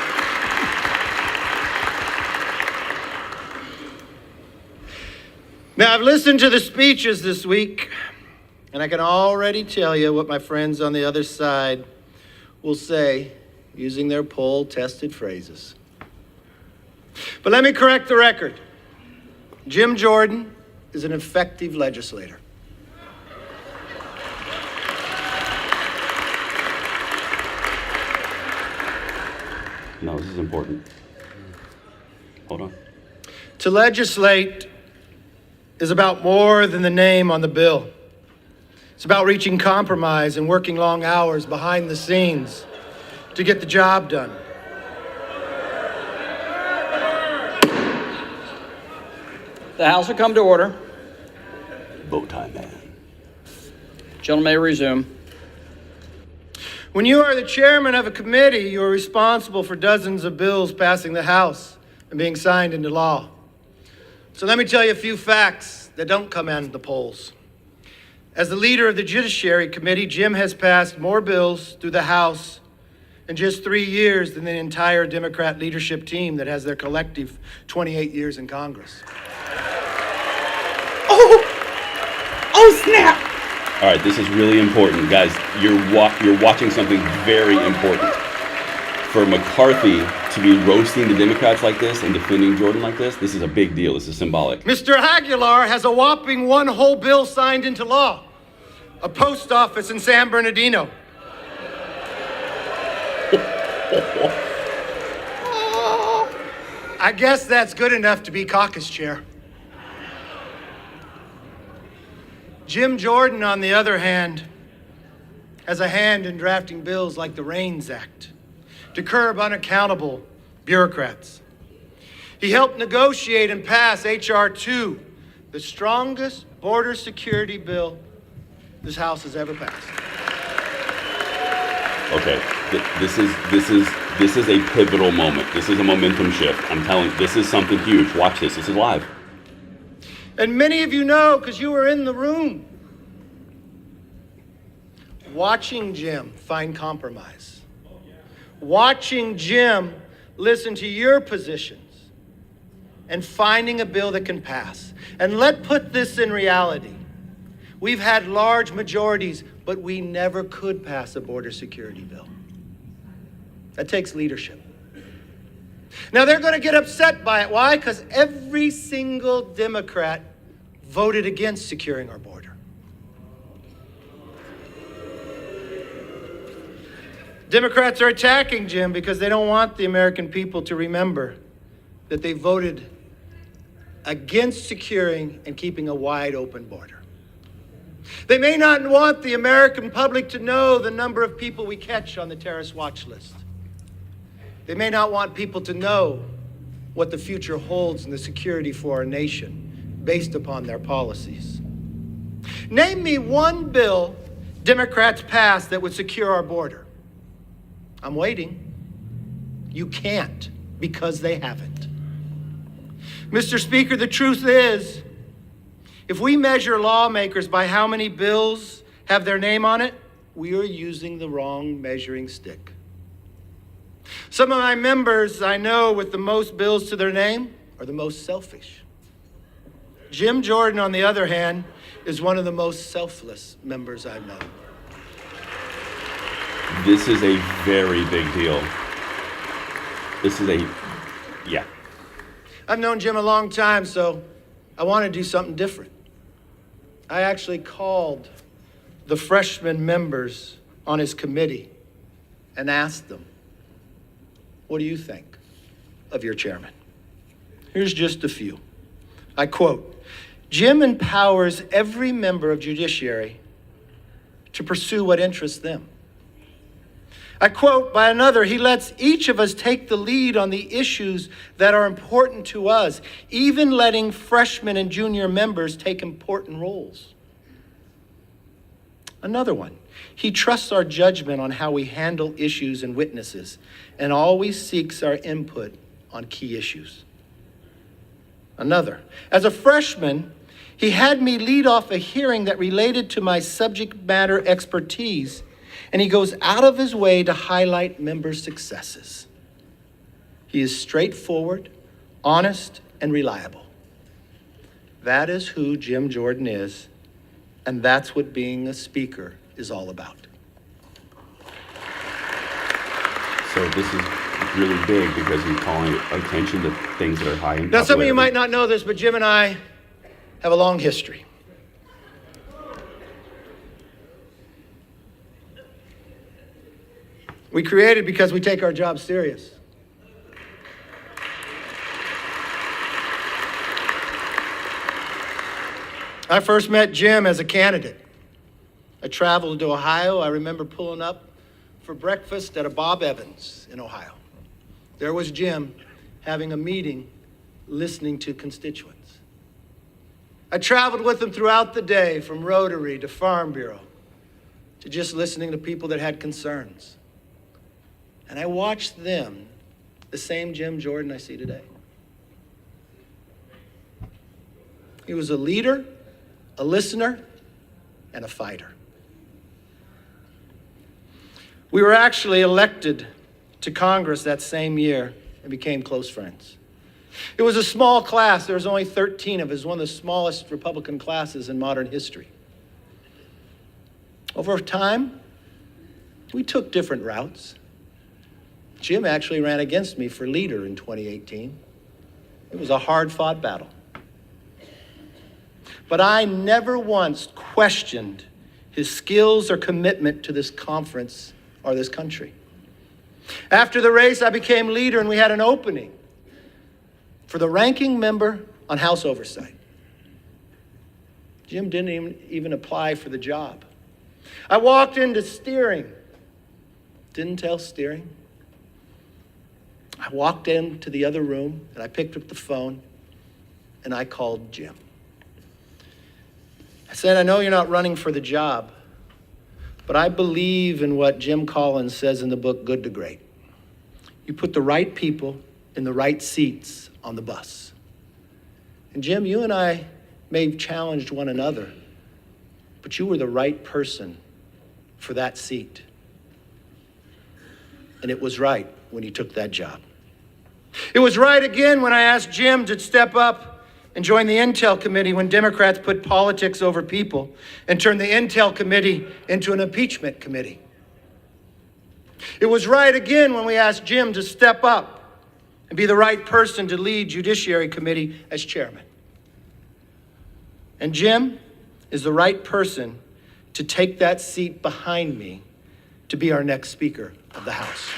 Now, I've listened to the speeches this week, and I can already tell you what my friends on the other side will say using their poll-tested phrases. But let me correct the record. Jim Jordan is an effective legislator. No, this is important. Hold on. To legislate is about more than the name on the bill. It's about reaching compromise and working long hours behind the scenes to get the job done. The House will come to order. Bow tie man. Gentleman may resume. When you are the chairman of a committee, you are responsible for dozens of bills passing the House and being signed into law. So let me tell you a few facts that don't come out of the polls. As the leader of the Judiciary Committee, Jim has passed more bills through the House in just 3 years than the entire Democrat leadership team that has their collective 28 years in Congress. Oh snap! All right, this is really important, guys. You're watching something very important. For McCarthy to be roasting the Democrats like this and defending Jordan like this is a big deal. This is symbolic. Mr. Aguilar has a whopping one whole bill signed into law. A post office in San Bernardino. I guess that's good enough to be caucus chair. Jim Jordan, on the other hand, has a hand in drafting bills like the REINS Act to curb unaccountable bureaucrats. He helped negotiate and pass H.R. 2, the strongest border security bill this House has ever passed. Okay, this is a pivotal moment. This is a momentum shift. I'm telling you, this is something huge. Watch this. This is live. And many of you know because you were in the room. Watching Jim find compromise. Watching Jim listen to your positions and finding a bill that can pass. And let's put this in reality. We've had large majorities, but we never could pass a border security bill. That takes leadership. Now they're going to get upset by it. Why? Because every single Democrat voted against securing our border. Democrats are attacking Jim because they don't want the American people to remember that they voted against securing and keeping a wide open border. They may not want the American public to know the number of people we catch on the terrorist watch list. They may not want people to know what the future holds in the security for our nation based upon their policies. Name me one bill Democrats passed that would secure our border. I'm waiting. You can't, because they haven't. Mr. Speaker, the truth is, if we measure lawmakers by how many bills have their name on it, we are using the wrong measuring stick. Some of my members I know with the most bills to their name are the most selfish. Jim Jordan, on the other hand, is one of the most selfless members I know. This is a very big deal. Yeah. I've known Jim a long time, so I want to do something different. I actually called the freshman members on his committee and asked them, what do you think of your chairman? Here's just a few. I quote, Jim empowers every member of judiciary to pursue what interests them. I quote by another, he lets each of us take the lead on the issues that are important to us, even letting freshmen and junior members take important roles. Another one, he trusts our judgment on how we handle issues and witnesses, and always seeks our input on key issues. Another, as a freshman, he had me lead off a hearing that related to my subject matter expertise, and he goes out of his way to highlight member successes. He is straightforward, honest, and reliable. That is who Jim Jordan is, and that's what being a speaker is all about. So this is really big because he's calling attention to things that are high in popularity. Now, some of you might not know this, but Jim and I have a long history. We created because we take our job serious. I first met Jim as a candidate. I traveled to Ohio. I remember pulling up for breakfast at a Bob Evans in Ohio. There was Jim having a meeting, listening to constituents. I traveled with him throughout the day, from Rotary to Farm Bureau, to just listening to people that had concerns. And I watched them, the same Jim Jordan I see today. He was a leader, a listener, and a fighter. We were actually elected to Congress that same year and became close friends. It was a small class. There was only 13 of us, one of the smallest Republican classes in modern history. Over time, we took different routes. Jim actually ran against me for leader in 2018. It was a hard-fought battle. But I never once questioned his skills or commitment to this conference or this country. After the race, I became leader, and we had an opening for the ranking member on House Oversight. Jim didn't even apply for the job. I walked into steering, didn't tell steering. I walked into the other room, and I picked up the phone, and I called Jim. I said, I know you're not running for the job, but I believe in what Jim Collins says in the book, Good to Great. You put the right people in the right seats on the bus. And Jim, you and I may have challenged one another, but you were the right person for that seat. And it was right when you took that job. It was right again when I asked Jim to step up and join the Intel Committee when Democrats put politics over people and turned the Intel Committee into an impeachment committee. It was right again when we asked Jim to step up and be the right person to lead Judiciary Committee as chairman. And Jim is the right person to take that seat behind me to be our next Speaker of the House.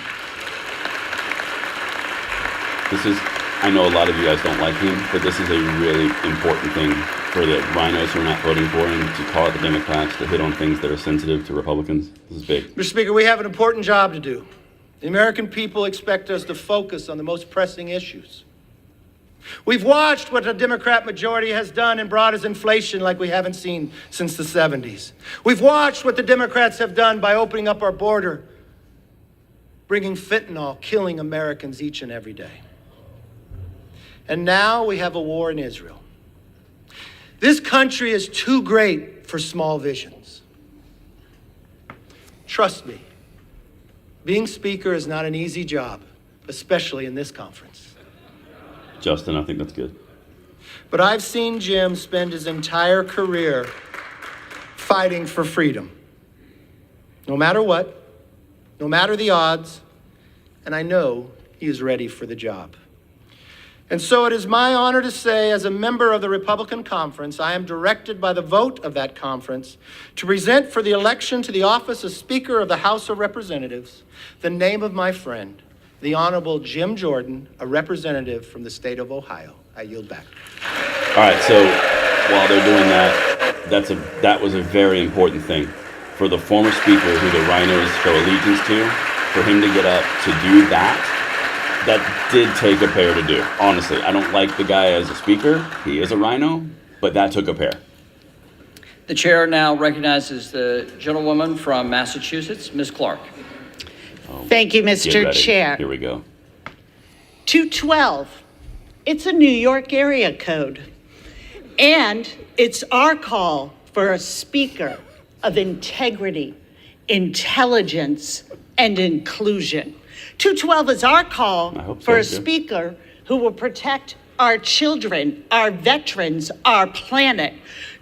I know a lot of you guys don't like him, but this is a really important thing for the rhinos who are not voting for him, to call out the Democrats, to hit on things that are sensitive to Republicans. This is big. Mr. Speaker, we have an important job to do. The American people expect us to focus on the most pressing issues. We've watched what the Democrat majority has done and brought us inflation like we haven't seen since the 70s. We've watched what the Democrats have done by opening up our border, bringing fentanyl, killing Americans each and every day. And now we have a war in Israel. This country is too great for small visions. Trust me, being Speaker is not an easy job, especially in this conference. Justin, I think that's good. But I've seen Jim spend his entire career fighting for freedom. No matter what, no matter the odds, and I know he is ready for the job. And so it is my honor to say, as a member of the Republican Conference, I am directed by the vote of that conference to present for the election to the office of Speaker of the House of Representatives the name of my friend, the Honorable Jim Jordan, a representative from the state of Ohio. I yield back. All right, so while they're doing that, that was a very important thing. For the former Speaker who the rhinos show allegiance to, for him to get up to do that did take a pair to do. Honestly, I don't like the guy as a Speaker. He is a rhino, but that took a pair. The chair now recognizes the gentlewoman from Massachusetts, Ms. Clark. Thank you, Get Mr. ready. Chair. Here we go. 212. It's a New York area code. And it's our call for a Speaker of integrity, intelligence, and inclusion. 212 is our call for a Speaker who will protect our children, our veterans, our planet.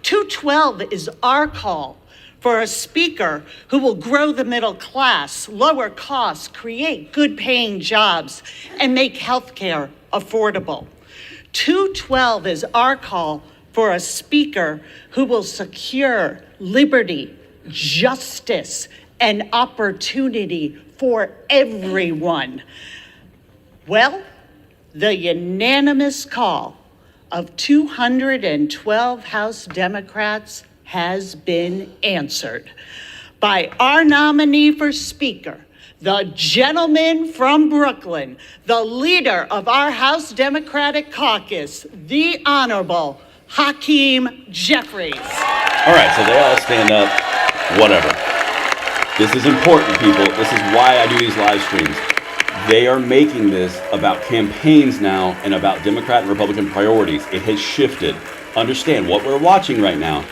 212 is our call for a Speaker who will grow the middle class, lower costs, create good-paying jobs, and make healthcare affordable. 212 is our call for a Speaker who will secure liberty, justice, and opportunity for everyone. Well, the unanimous call of 212 House Democrats has been answered by our nominee for Speaker, the gentleman from Brooklyn, the leader of our House Democratic Caucus, the Honorable Hakeem Jeffries. All right, so they all stand up, whatever. This is important, people. This is why I do these live streams. They are making this about campaigns now and about Democrat and Republican priorities. It has shifted. Understand what we're watching right now.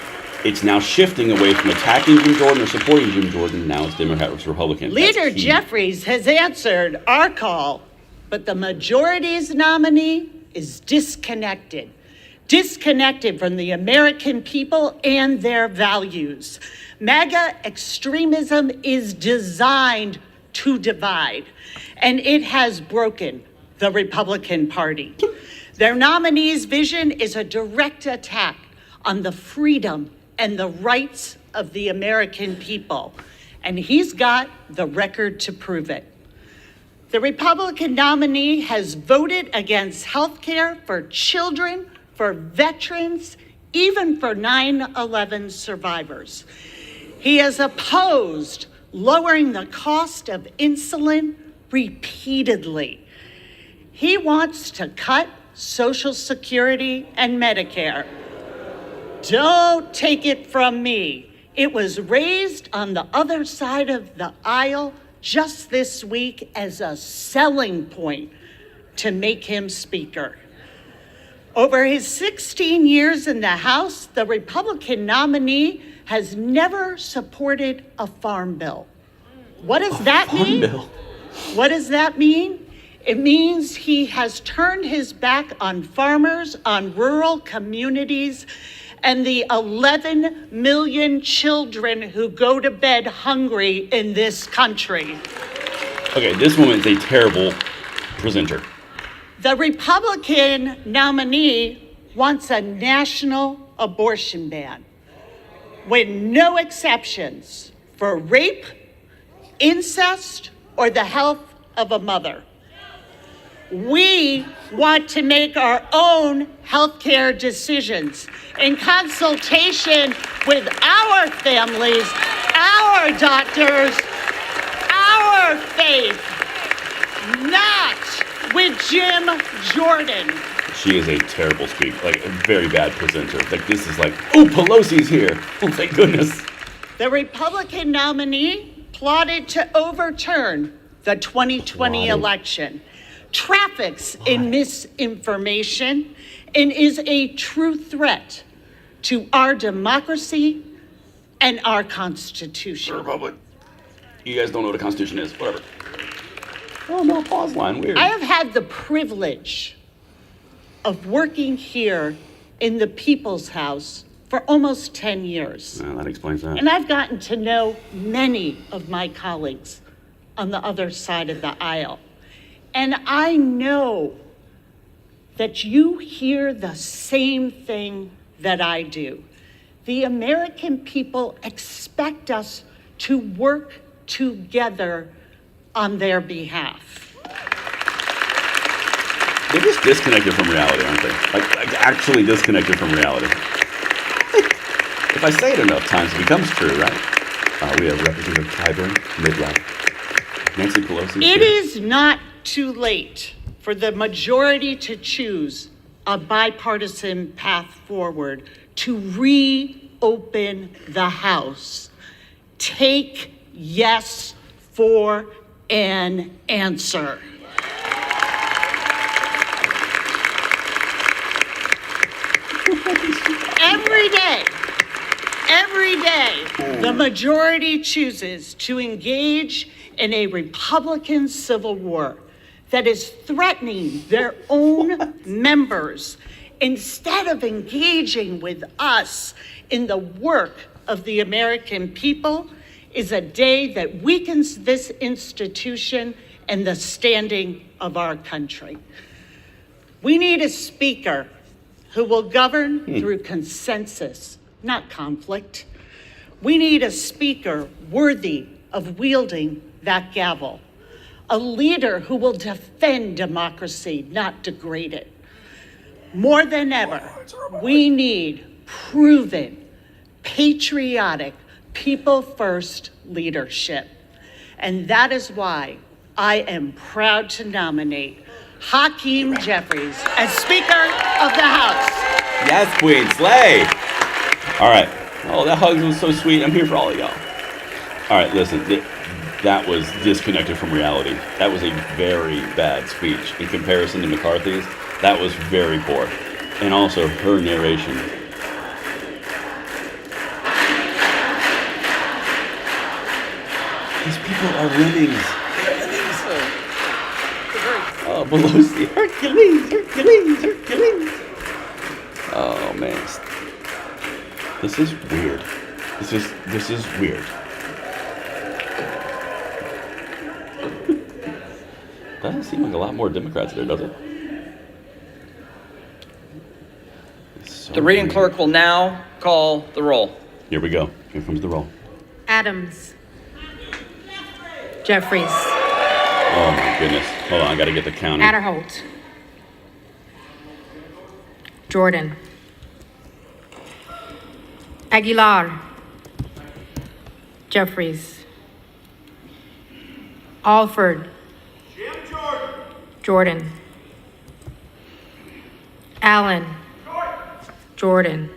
It's now shifting away from attacking Jim Jordan or supporting Jim Jordan. Now it's Democrat versus Republican. Leader Jeffries has answered our call, but the majority's nominee is disconnected from the American people and their values. MAGA extremism is designed to divide, and it has broken the Republican Party. Their nominee's vision is a direct attack on the freedom and the rights of the American people, and he's got the record to prove it. The Republican nominee has voted against health care for children, for veterans, even for 9/11 survivors. He has opposed lowering the cost of insulin repeatedly. He wants to cut Social Security and Medicare. Don't take it from me. It was raised on the other side of the aisle just this week as a selling point to make him Speaker. Over his 16 years in the House, the Republican nominee has never supported a farm bill. What does that mean? What does that mean? It means he has turned his back on farmers, on rural communities, and the 11 million children who go to bed hungry in this country. Okay, this woman's a terrible presenter. The Republican nominee wants a national abortion ban with no exceptions for rape, incest, or the health of a mother. We want to make our own healthcare decisions in consultation with our families, our doctors, our faith, not with Jim Jordan. She is a terrible speaker, like a very bad presenter. Like this is like, oh, Pelosi's here. Oh, thank goodness. The Republican nominee plotted to overturn the 2020 election, traffics in misinformation, and is a true threat to our democracy and our Constitution. Republic. You guys don't know what a Constitution is. Whatever. Oh, no pause line. Weird. I have had the privilege of working here in the People's House for almost 10 years. Well, that explains that. And I've gotten to know many of my colleagues on the other side of the aisle. And I know that you hear the same thing that I do. The American people expect us to work together on their behalf. They're just disconnected from reality, aren't they? Like actually disconnected from reality. If I say it enough times, it becomes true, right? We have Representative Clyburn, midlife. Nancy Pelosi. It is not too late for the majority to choose a bipartisan path forward to reopen the House. Take yes for an answer. Every day, the majority chooses to engage in a Republican civil war that is threatening their own members instead of engaging with us in the work of the American people is a day that weakens this institution and the standing of our country. We need a speaker who will govern through consensus, not conflict. We need a speaker worthy of wielding that gavel, a leader who will defend democracy, not degrade it. More than ever, we need proven, patriotic, people-first leadership. And that is why I am proud to nominate Hakeem Jeffries as Speaker of the House. Yes, Queen, slay! All right. Oh, that hug was so sweet. I'm here for all of y'all. All right, listen. That was disconnected from reality. That was a very bad speech in comparison to McCarthy's. That was very poor. And also her narration. These people are lemmings. They're lemmings. Oh, Pelosi. Hercules. Oh, man. This is weird. This is weird. Doesn't seem like a lot more Democrats there, does it? So The reading weird. clerk will now call the roll. Here we go. Here comes the roll. Adams. Jeffries. Oh my goodness. Hold on, I gotta get the counting. Adderholt. Jordan. Aguilar. Jeffries. Alford. Jordan. Allen. Jordan.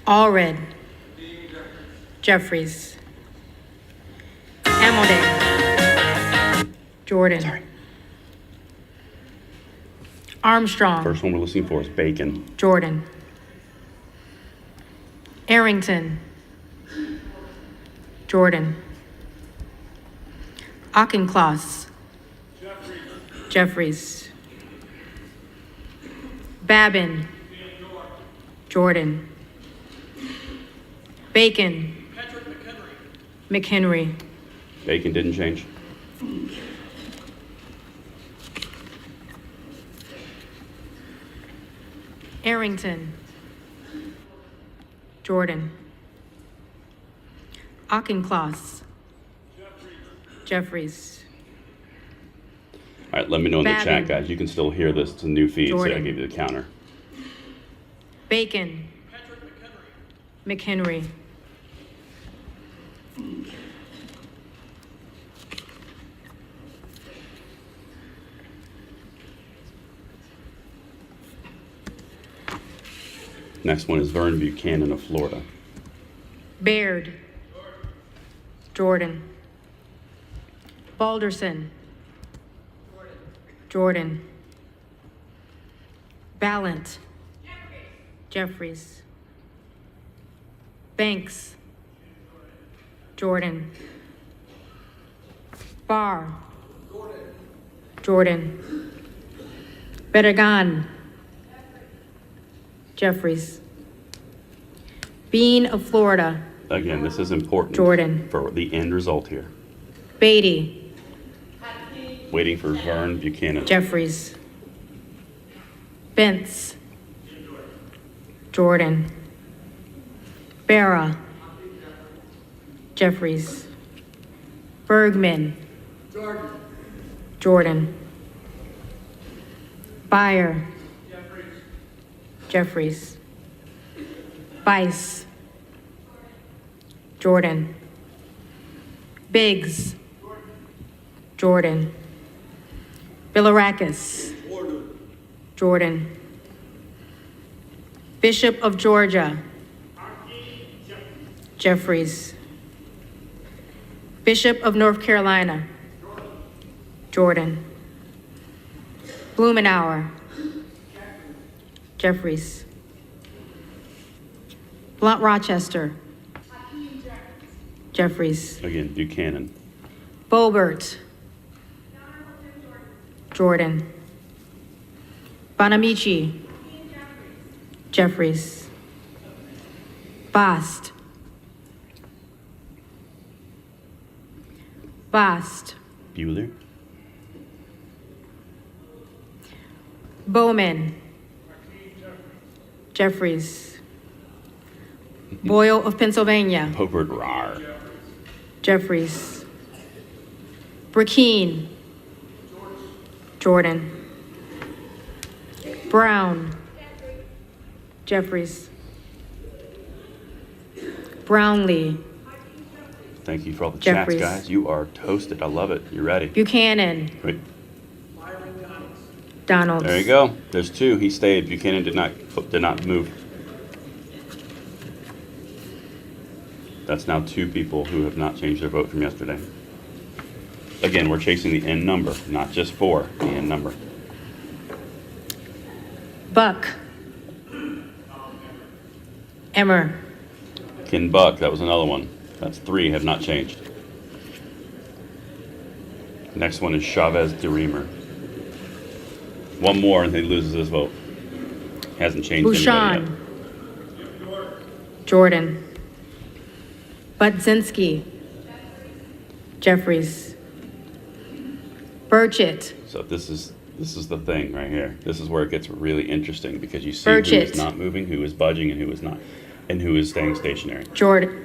Allred. Jeffries. Amodei. Jordan. Armstrong. First one we're listening for is Bacon. Jordan. Arrington. Jordan. Auchincloss. Jeffries. Babin. Jordan. Bacon. McHenry. Bacon didn't change. Arrington. Jordan. Auchincloss. Jeffries. All right, let me know in the chat, Babin. guys. You can still hear this. It's a new feed, so I Jordan. gave you the counter. Bacon. McHenry. Next one is Vern Buchanan of Florida. Baird. Jordan. Balderson. Jordan. Ballant. Jeffries. Banks. Jordan. Barr. Jordan. Bedegan. Jeffries. Bean of Florida. Again, this is important Jordan. for the end result here. Beatty. Waiting for Vern Buchanan. Jeffries. Bentz. Jordan. Barra. Jeffries. Bergman. Jordan. Beyer. Jeffries. Bice. Jordan. Biggs. Jordan. Bilirakis. Jordan. Bishop of Georgia. Jeffries. Bishop of North Carolina. Jordan. Blumenauer. Jeffries. Blunt Rochester. Jeffries. Again, Buchanan. Bobert. Jordan. Bonamici. Jeffries. Bast. Bast. Bueller. Bowman. Jeffries. Boyle of Pennsylvania. Hobart Rar. Jeffries. Burkeen. Jordan. Brown. Jeffries. Brownlee. Thank you for all the Jeffries. chats, guys. You are toasted. I love it. You ready? Buchanan. Wait. Donalds. There you go. There's two. He stayed. Buchanan did not move. That's now two people who have not changed their vote from yesterday. Again, we're chasing the end number, not just four, the end number. Buck. Emmer. Ken Buck, that was another one. That's three, have not changed. Next one is Chavez DeReamer. One more and he loses his vote. Hasn't changed anybody Bouchon. Jordan. Budzinski. Jeffries. Burchett. yet. So this is the thing right here. This is where it gets really interesting because you see Burchett. who is not moving, who is budging, and who is not, and who is staying stationary. Jordan.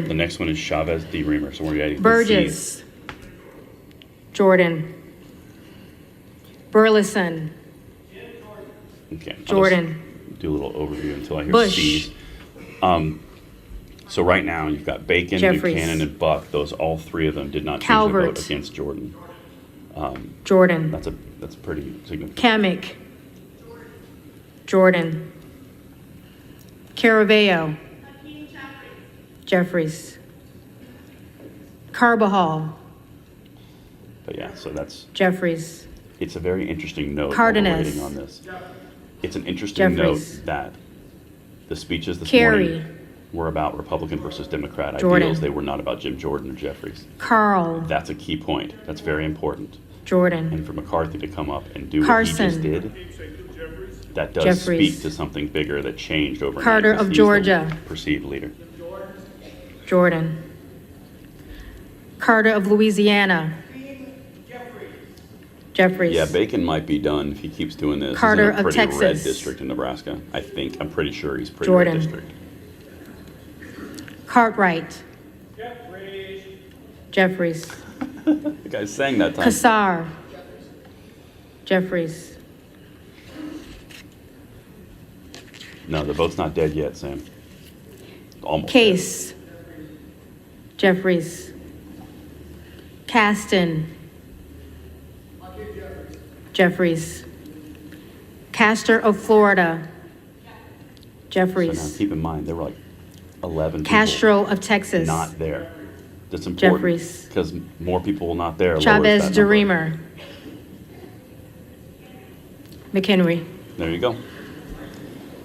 The next one is Chavez DeReamer. So we're getting Burgess. Jordan. Burleson. Okay. I'll Jordan. just do a little overview until I hear Bush. C's. So right now you've got Bacon, Jeffries. Buchanan, and Buck. Those all three of them did not change their Calvert. vote against Jordan. Jordan. That's pretty significant. Kamek. Jordan. Caraveo. Jeffries. Carbajal. But yeah, so Jeffries. it's a very interesting note. Cardenas. Waiting on this. It's an interesting Jeffries. note that the speeches this Kerry. morning were about Republican versus Democrat Jordan. ideals. They were not about Jim Jordan or Jeffries. Carl. That's a key point. That's very important. Jordan. And for McCarthy to come up and do Carson. what he just did, that does Jeffries. speak to something bigger that changed overnight. Carter 'cause of he's Georgia. the perceived leader. Jordan. Carter of Louisiana. Jeffries. Yeah, Bacon might be done if he keeps doing this. Carter he's in a of pretty red Texas. district in Nebraska. I'm pretty sure he's pretty Jordan. red district. Cartwright. Jeffries. The guy sang that time. Kassar. Jeffries. No, the vote's not dead yet, Sam. Almost. Case. Jeffries. Caston. Jeffries. Castor of Florida. Dead. So now Jeffries. keep in mind, there were like 11 people Castro of Texas. not there. That's important. Jeffries. Because more people not there. lowers Chavez that number. DeReamer. McHenry. There you go.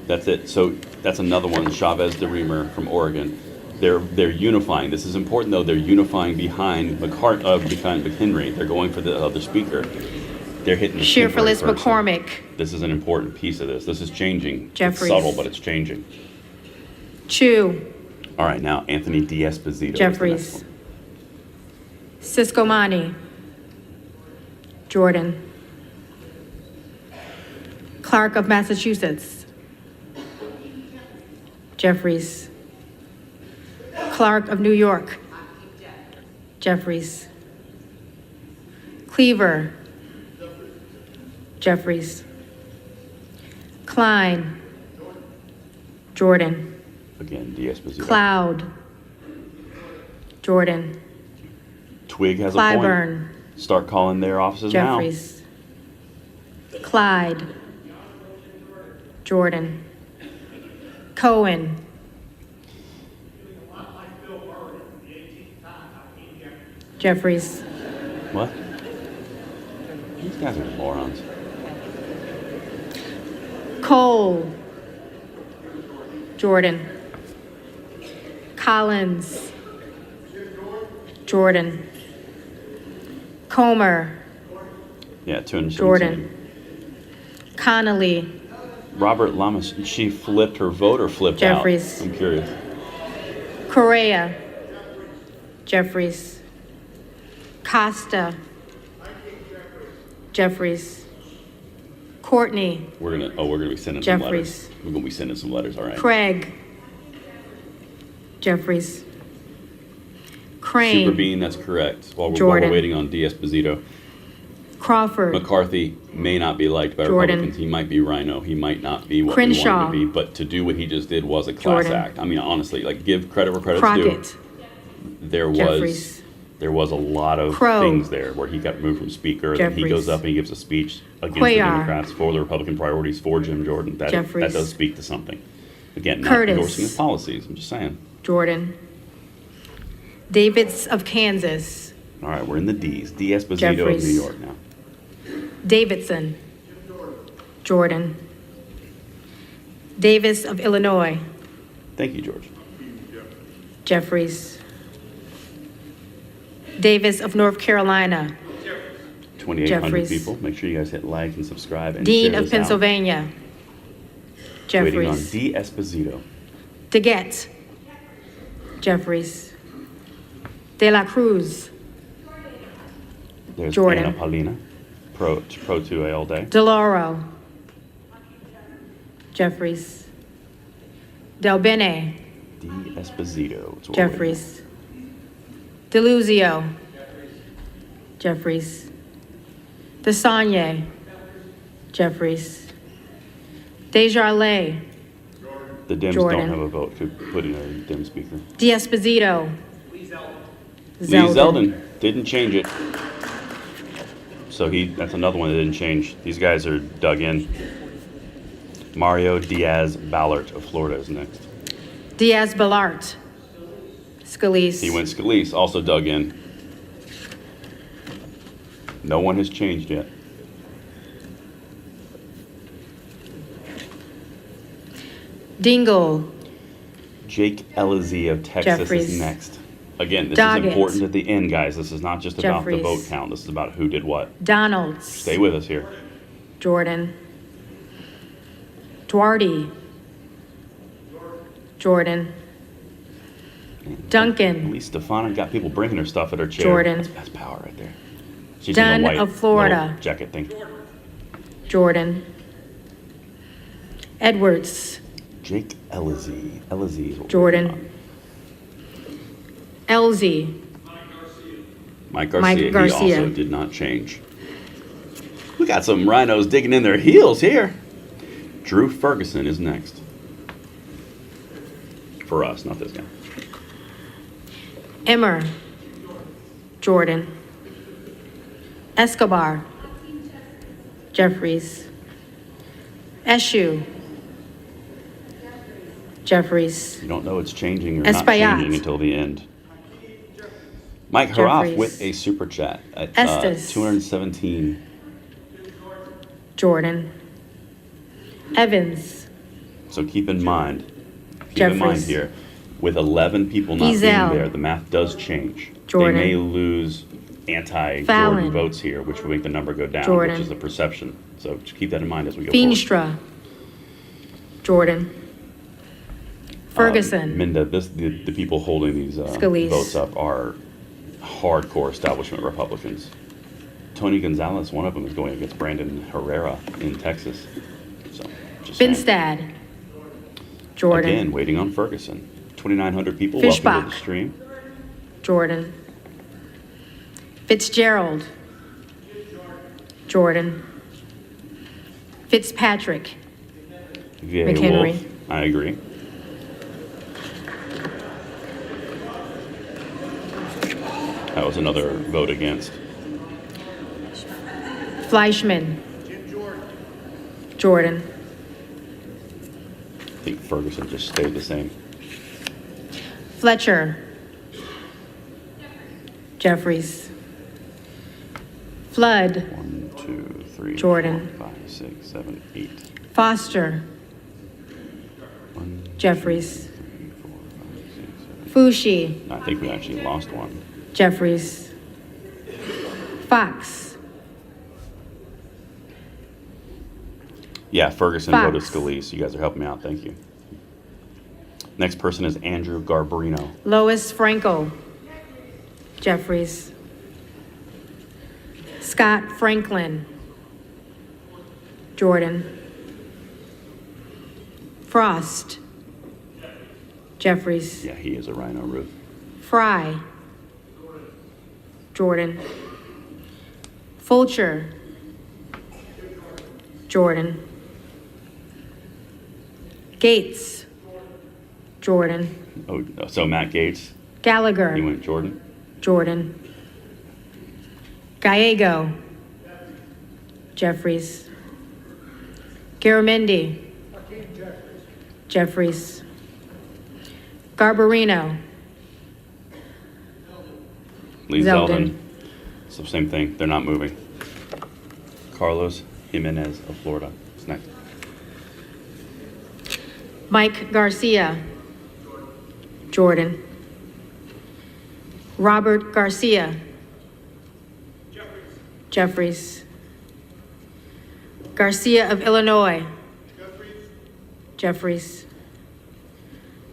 That's it. So that's another one, Chavez DeReamer from Oregon. They're unifying. This is important though. They're unifying behind behind McHenry. They're going for the other speaker. They're hitting the temporary Shearfullis person. McCormick. This is an important piece of this. This is changing. Jeffries. It's subtle, but it's changing. Chu. All right, now Anthony D'Esposito. Jeffries. Siscomani. Jordan. Clark of Massachusetts. Jeffries. Clark of New York. Jeffries. Cleaver. Jeffries. Klein. Jordan. Again, D'Esposito. Cloud. Jordan. Twig has a Clyburn. point. Start calling their offices now. Jeffries. Clyde. Jordan. Cohen. Jeffries. What? These guys are morons. Cole. Jordan. Collins. Jordan. Comer. Yeah, 217. Jordan. Connolly. Robert Lamas, she flipped her vote or flipped Jeffries. out? I'm curious. Correa. Jeffries. Costa. Jeffries. Courtney. We're gonna be sending some Jeffries. letters. We're gonna be sending some letters, all right. Craig. Jeffries. Crane. Super Bean, that's correct. While we're Jordan. waiting on D'Esposito. Crawford. McCarthy may not be liked by Jordan. Republicans. He might be Rhino. He might not be what we want Crenshaw. him to be. But to do what he just did was a class Jordan. act. I mean, honestly, like give credit where credit's Crockett. due. There Jeffries. was a lot of Crow. things there where he got removed from speaker. Then he Jeffries. goes up and he gives a speech against Cuellar. the Democrats for the Republican priorities for Jim Jordan. That Jeffries. does speak to something. Again, not Curtis. endorsing his policies. I'm just saying. Jordan. Davids of Kansas. All right, we're in the D's. D'Esposito of Jeffries. New York now. Davidson. Jordan. Davis of Illinois. Thank you, George. Jeffries. Davis of North Carolina. 2,800 Jeffries. people. Make sure you guys hit like and subscribe and Dean share of this out. Pennsylvania. Waiting on Jeffries. D'Esposito. DeGette. Jeffries. De La Cruz. There's Jordan. Anna Paulina. Pro 2A all day. DeLauro. Jeffries. Del Bene. D'Esposito. That's what we're waiting Jeffries. DeLuzio. Jeffries. DeSagne. Jeffries. Desjardins. on. The Dems Jordan. don't have a vote to put in a Dem speaker. D'Esposito. Lee Zeldin didn't change it. So that's another one that didn't change. These guys are dug in. Mario Diaz Ballard of Florida is next. Diaz Balart. Scalise. He went Scalise, also dug in. No one has changed yet. Dingle. Jake Elizee of Texas Jeffries. is next. Again, this Doggett. is important at the end, guys. This is not just about the Jeffries. vote count. This is about who did what. Donalds. Stay with us here. Jordan. Duarte. Jordan. At Duncan. least Stefana got people bringing her stuff at her chair. Jordan. That's power right there. She's Dunn in the white of Florida. little jacket thing. Jordan. Edwards. Jake Elizee. Elizee is what we're Jordan. waiting Elsie. Mike Garcia. Mike He Garcia. also did not change. We got some rhinos digging in their heels here. Drew Ferguson is next. For us, not this guy. Emmer. Jordan. Escobar. Jeffries. Eshu. Jeffries. You don't know it's changing or not Espaillat. changing until the end. Mike Haraff Jeffries. with a super chat at Estes. 217. Jordan. Evans. So keep in mind Jeffries. here, with 11 people not Ezel. being there, the math does change. Jordan. They may lose anti-Jordan Fallon. votes here, which will make the number go down, Jordan. which is the perception. So just keep that in mind as we go forward. Feenstra. Jordan. Ferguson. Minda, the people holding these Scalise. votes up are hardcore establishment Republicans. Tony Gonzalez, one of them, is going against Brandon Herrera in Texas. So, just saying. Finstad. Jordan. Again, waiting on Ferguson. 2,900 people. Welcome to Fishbach. the stream. Jordan. Fitzgerald. Jordan. Fitzpatrick. VA McHenry. Wolf. I agree. That was another vote against. Fleischman. Jordan. I think Ferguson just stayed the same. Fletcher. Jeffries. Flood. 1, 2, 3, Jordan. 4, 5, 6, 7, 8. Foster. 1, Jeffries. 3, 4, 5, 6, 7. Fushi. I think we actually lost one. Jeffries. Fox. Yeah, Ferguson Fox. voted Scalise. You guys are helping me out. Thank you. Next person is Andrew Garbarino. Lois Franco. Jeffries. Scott Franklin. Jordan. Frost. Jeffries. Yeah, he is a rhino, Ruth. Fry. Jordan. Fulcher. Jordan. Gates. Jordan. Oh, so Matt Gates, Gallagher. he went Jordan. Jordan. Gallego. Jeffries. Garamendi. Jeffries. Garbarino. Lee Zeldin. Zeldin. So same thing. They're not moving. Carlos Jimenez of Florida is next. Mike Garcia. Jordan. Robert Garcia. Jeffries. Garcia of Illinois. Jeffries.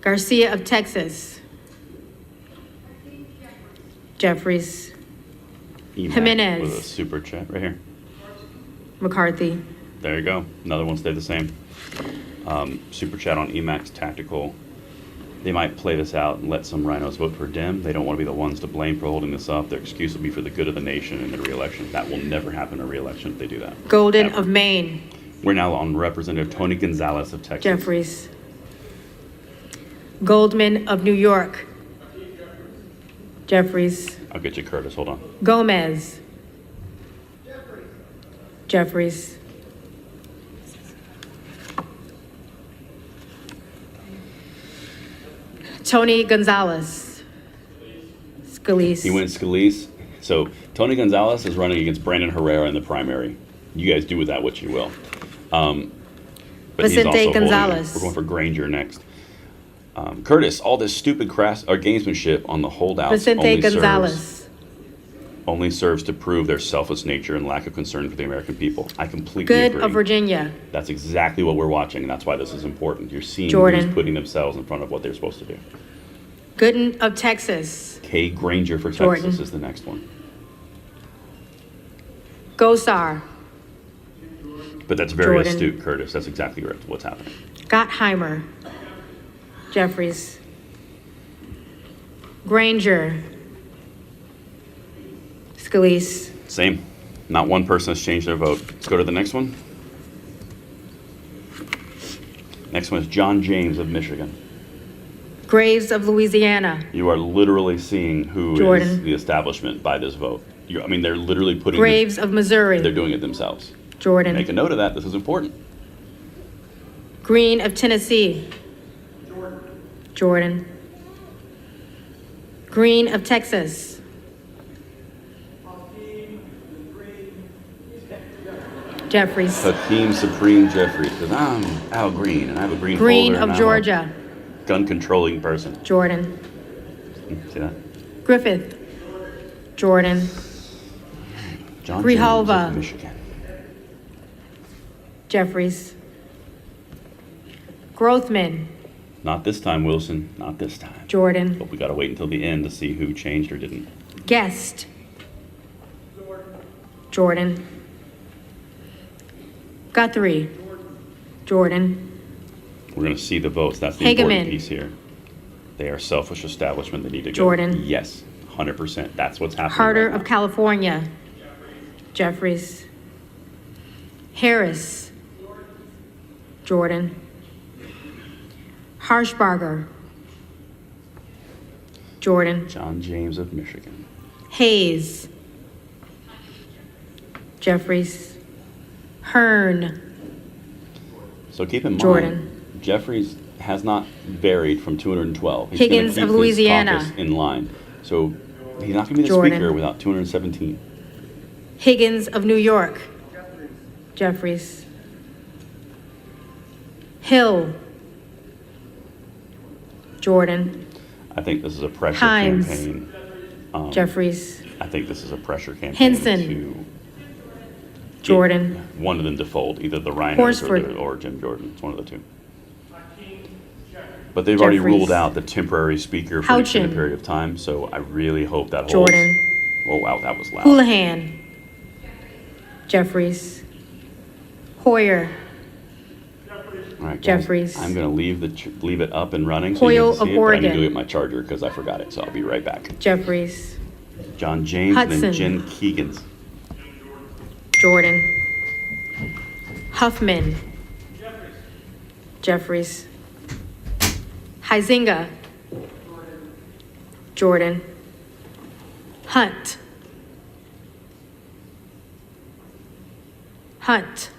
Garcia of Texas. Jeffries. Emac Jimenez. with a super chat right here. McCarthy. There you go. Another one stayed the same. Super chat on Emac's tactical. They might play this out and let some rhinos vote for Dem. They don't want to be the ones to blame for holding this up. Their excuse will be for the good of the nation in the re-election. That will never happen in a re-election if they do that. Golden Ever. of Maine. We're now on Representative Tony Gonzalez of Texas. Jeffries. Goldman of New York. Jeffries. I'll get you Curtis. Hold on. Gomez. Jeffries. Tony Gonzalez. Scalise. He went Scalise. So Tony Gonzalez is running against Brandon Herrera in the primary. You guys do with that what you will. But he's Vicente also holding it. Gonzalez. We're going for Granger next. Curtis, all this stupid gamesmanship on the holdouts Vicente Gonzalez. only serves to prove their selfless nature and lack of concern for the American people. I completely Good agree. of Virginia. That's exactly what we're watching, and that's why this is important. You're seeing Jordan. who's putting themselves in front of what they're supposed to do. Gooden of Texas. Kay Granger for Jordan. Texas is the next one. Gosar. But that's very Jordan. astute, Curtis. That's exactly what's happening. Gottheimer. Jeffries. Granger. Scalise. Same. Not one person has changed their vote. Let's go to the next one. Next one is John James of Michigan. Graves of Louisiana. You are literally seeing who is Jordan. the establishment by this vote. I mean, they're literally putting Graves of Missouri. they're doing it themselves. Jordan. Make a note of that. This is important. Green of Tennessee. Jordan. Green of Texas. Jeffries. Hakeem Supreme Jeffries, because I'm Al Green, and I have a green Green folder, and of I'm Georgia. a gun-controlling person. Jordan. See that? Griffith. Jordan. John Grijalva. James of Michigan. Jeffries. Grothman. Not this time, Wilson. Not this time. Jordan. But we got to wait until the end to see who changed or didn't. Guest. Jordan. Guthrie. Jordan. We're going to see the votes. That's the Hageman. important piece here. They are selfish establishment. They need to go. Jordan. Yes, 100%. That's what's happening. Harder right of now. California. Jeffries. Harris. Jordan. Harshbarger. Jordan. John James of Michigan. Hayes. Jeffries. Hearn. So keep in mind, Jordan. Jeffries has not varied from 212. He's Higgins gonna of keep his Louisiana. caucus in line. So he's not going to be the Jordan. speaker without 217. Higgins of New York. Jeffries. Hill. Jordan. I think this is a pressure Himes. campaign. Jeffries. I think this is a pressure campaign Henson. to get Jordan. one of them to fold, either the Rhinos Horsford. or Jim Jordan. It's one of the two. But they've already Jeffries. ruled out the temporary speaker for an extended Houchin. period of time, so I really hope that holds. Jordan. Oh, wow, that was loud. Houlihan. Jeffries. Hoyer. All right, guys, Jeffries. I'm going to leave it up and running so Hoyle you can of see it, but I need to Oregon. go get my charger because I forgot it, so I'll be right back. Jeffries. John James and then Hudson. Jen Keegans. Jordan. Huffman. Jeffries. Huizinga. Jordan. Hunt. Hunt.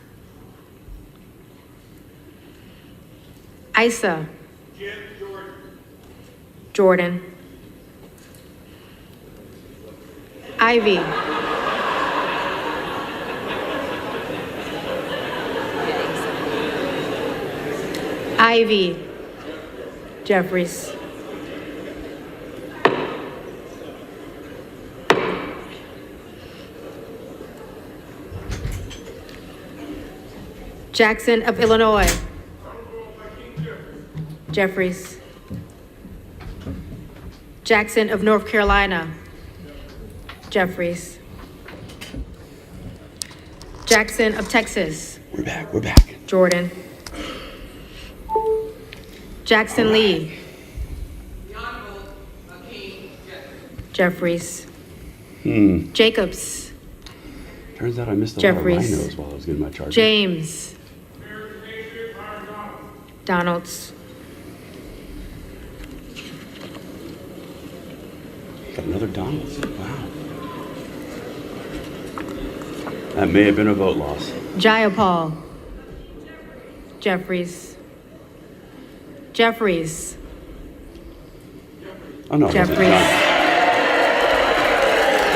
Isa. Jordan. Ivy. Ivy. Jeffries. Jackson of Illinois. Jeffries. Jackson of North Carolina. Jeffries. Jackson of Texas. We're back. We're back. Jordan. Jackson Lee. Jeffries. Jacobs. Turns out I missed a Jeffries. lot of rhinos while I was getting my charger. James. Donalds. Got another Donaldson. Wow. That may have been a vote loss. Jayapal. Jeffries. Jeffries. Oh no, it wasn't Jeffries. John.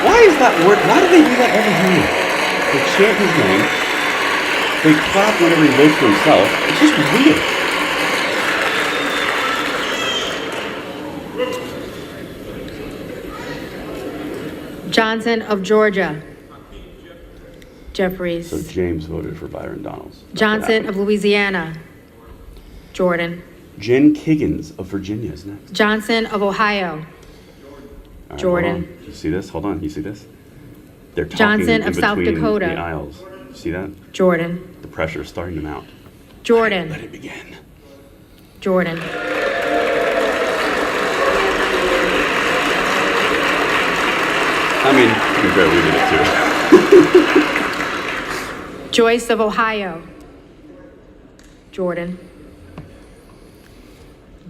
Why is that word? Why do they do that every time? They chant his name. They clap whenever he votes for himself. It's just weird. Johnson of Georgia. Jeffries. So James voted for Byron Donalds. That's what Johnson happened. of Louisiana. Jordan. Jen Kiggins of Virginia is next. Johnson of Ohio. All right, Jordan. hold on. You see this? Hold on. You see this? They're talking Johnson in of South between Dakota. the aisles. You see that? Jordan. The pressure is starting to mount. Let Jordan. it begin. Jordan. I mean, to be fair, we did it too. Joyce of Ohio. Jordan.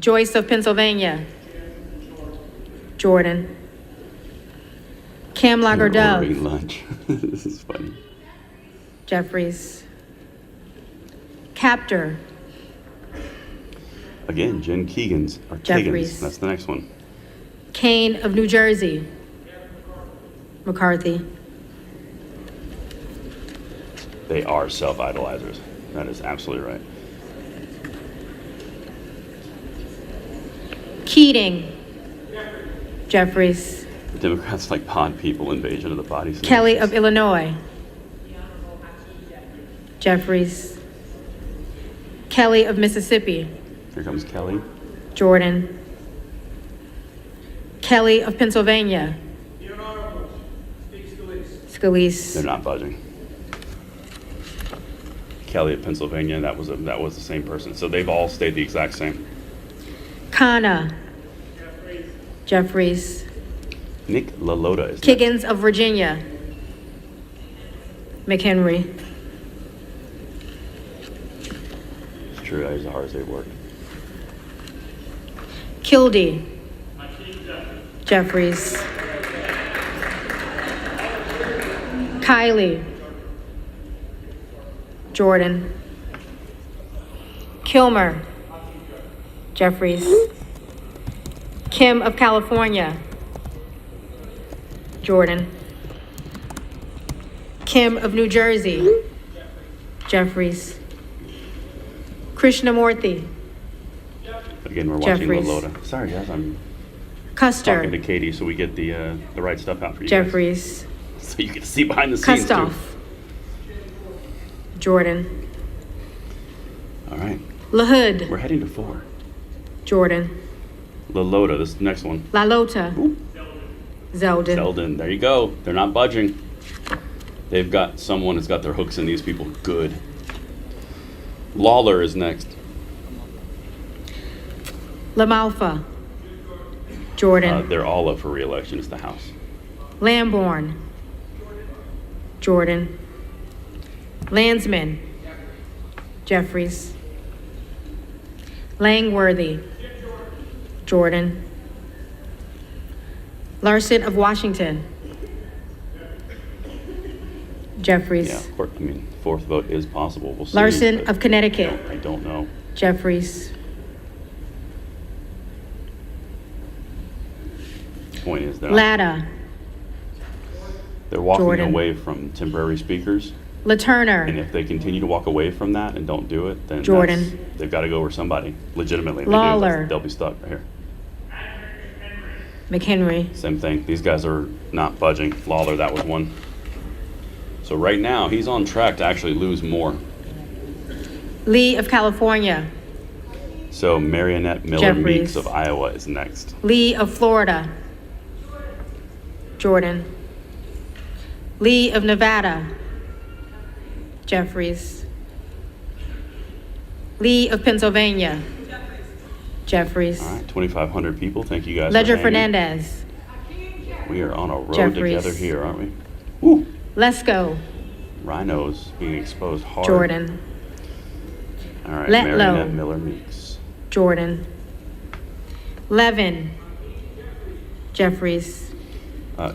Joyce of Pennsylvania. Jordan. Kim We're Lagardelle. ordering lunch. This is funny. Jeffries. Captor. Again, Jen Keegan's or Jeffries. Kagan's. That's the next one. Kane of New Jersey. McCarthy. They are self-idolizers. That is absolutely right. Keating. Jeffries. The Democrats like pod people, invasion of the bodies. Kelly of Illinois. Jeffries. Kelly of Mississippi. Here comes Kelly. Jordan. Kelly of Pennsylvania. Scalise. They're not budging. Kelly of Pennsylvania. That was the same person. So they've all stayed the exact same. Kana. Jeffries. Nick LaLota is next. Kiggins of Virginia. McHenry. It's true. That is as hard as they work. Kildee. Jeffries. Kylie. Jordan. Kilmer. Jeffries. Kim of California. Jordan. Kim of New Jersey. Jeffries. Krishnamurthy. Again, we're watching Jeffries. LaLota. Sorry, guys. I'm Custer. talking to Katie so we get the right stuff out for you guys. Jeffries. So you get to see behind the scenes Kustoff. too. Jordan. All right. LaHood. We're heading to 4. Jordan. LaLota, this next one. LaLota. Zeldin. Zeldin, there you go. They're not budging. They've got someone that's got their hooks in these people good. Lawler is next. LaMalfa. Jordan. They're all up for re-election. It's the House. Lamborn. Jordan. Landsman. Jeffries. Langworthy. Jordan. Larson of Washington. Jeffries. Yeah, of course. I mean, 4th vote is possible. We'll see. Larson but of Connecticut. I don't know. Jeffries. Point is that Latta. they're walking Jordan. away from temporary speakers, and LaTurner. if they continue to walk away from that and don't do it, then Jordan. they've got to go over somebody legitimately. If they Lawler. do, they'll be stuck right here. McHenry. Same thing. These guys are not budging. Lawler, that was one. So right now, he's on track to actually lose more. Lee of California. So Marionette Miller Jeffries. Meeks of Iowa is next. Lee of Florida. Jordan. Lee of Nevada. Jeffries. Lee of Pennsylvania. Jeffries. All right, 2,500 people. Thank you guys. Ledger for hanging. Fernandez. We are on a road Jeffries. together here, aren't we? Woo! Lesko. Rhinos being exposed hard. Jordan. All right, Letlow. Marionette Miller Meeks. Jordan. Levin. Jeffries.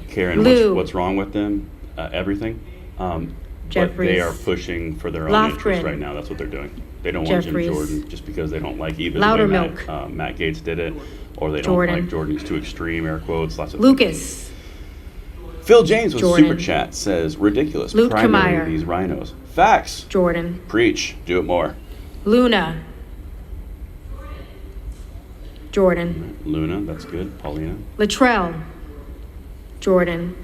Karen, Lou. what's wrong with them? Everything. But Jeffries. they are pushing for their own Lofgren. interests right now. That's what they're doing. They don't want Jim Jeffries. Jordan just because they don't like either the way Loudermilk. Matt Gaetz did it, or they don't Jordan. like Jordan. He's too extreme, air quotes, lots of Lucas. Phil James with Jordan. Super Chat says, ridiculous. Luke Primary Kmeyer. these rhinos. Facts. Jordan. Preach. Do it more. Luna. Jordan. Luna, that's good. Paulina. Latrell. Jordan.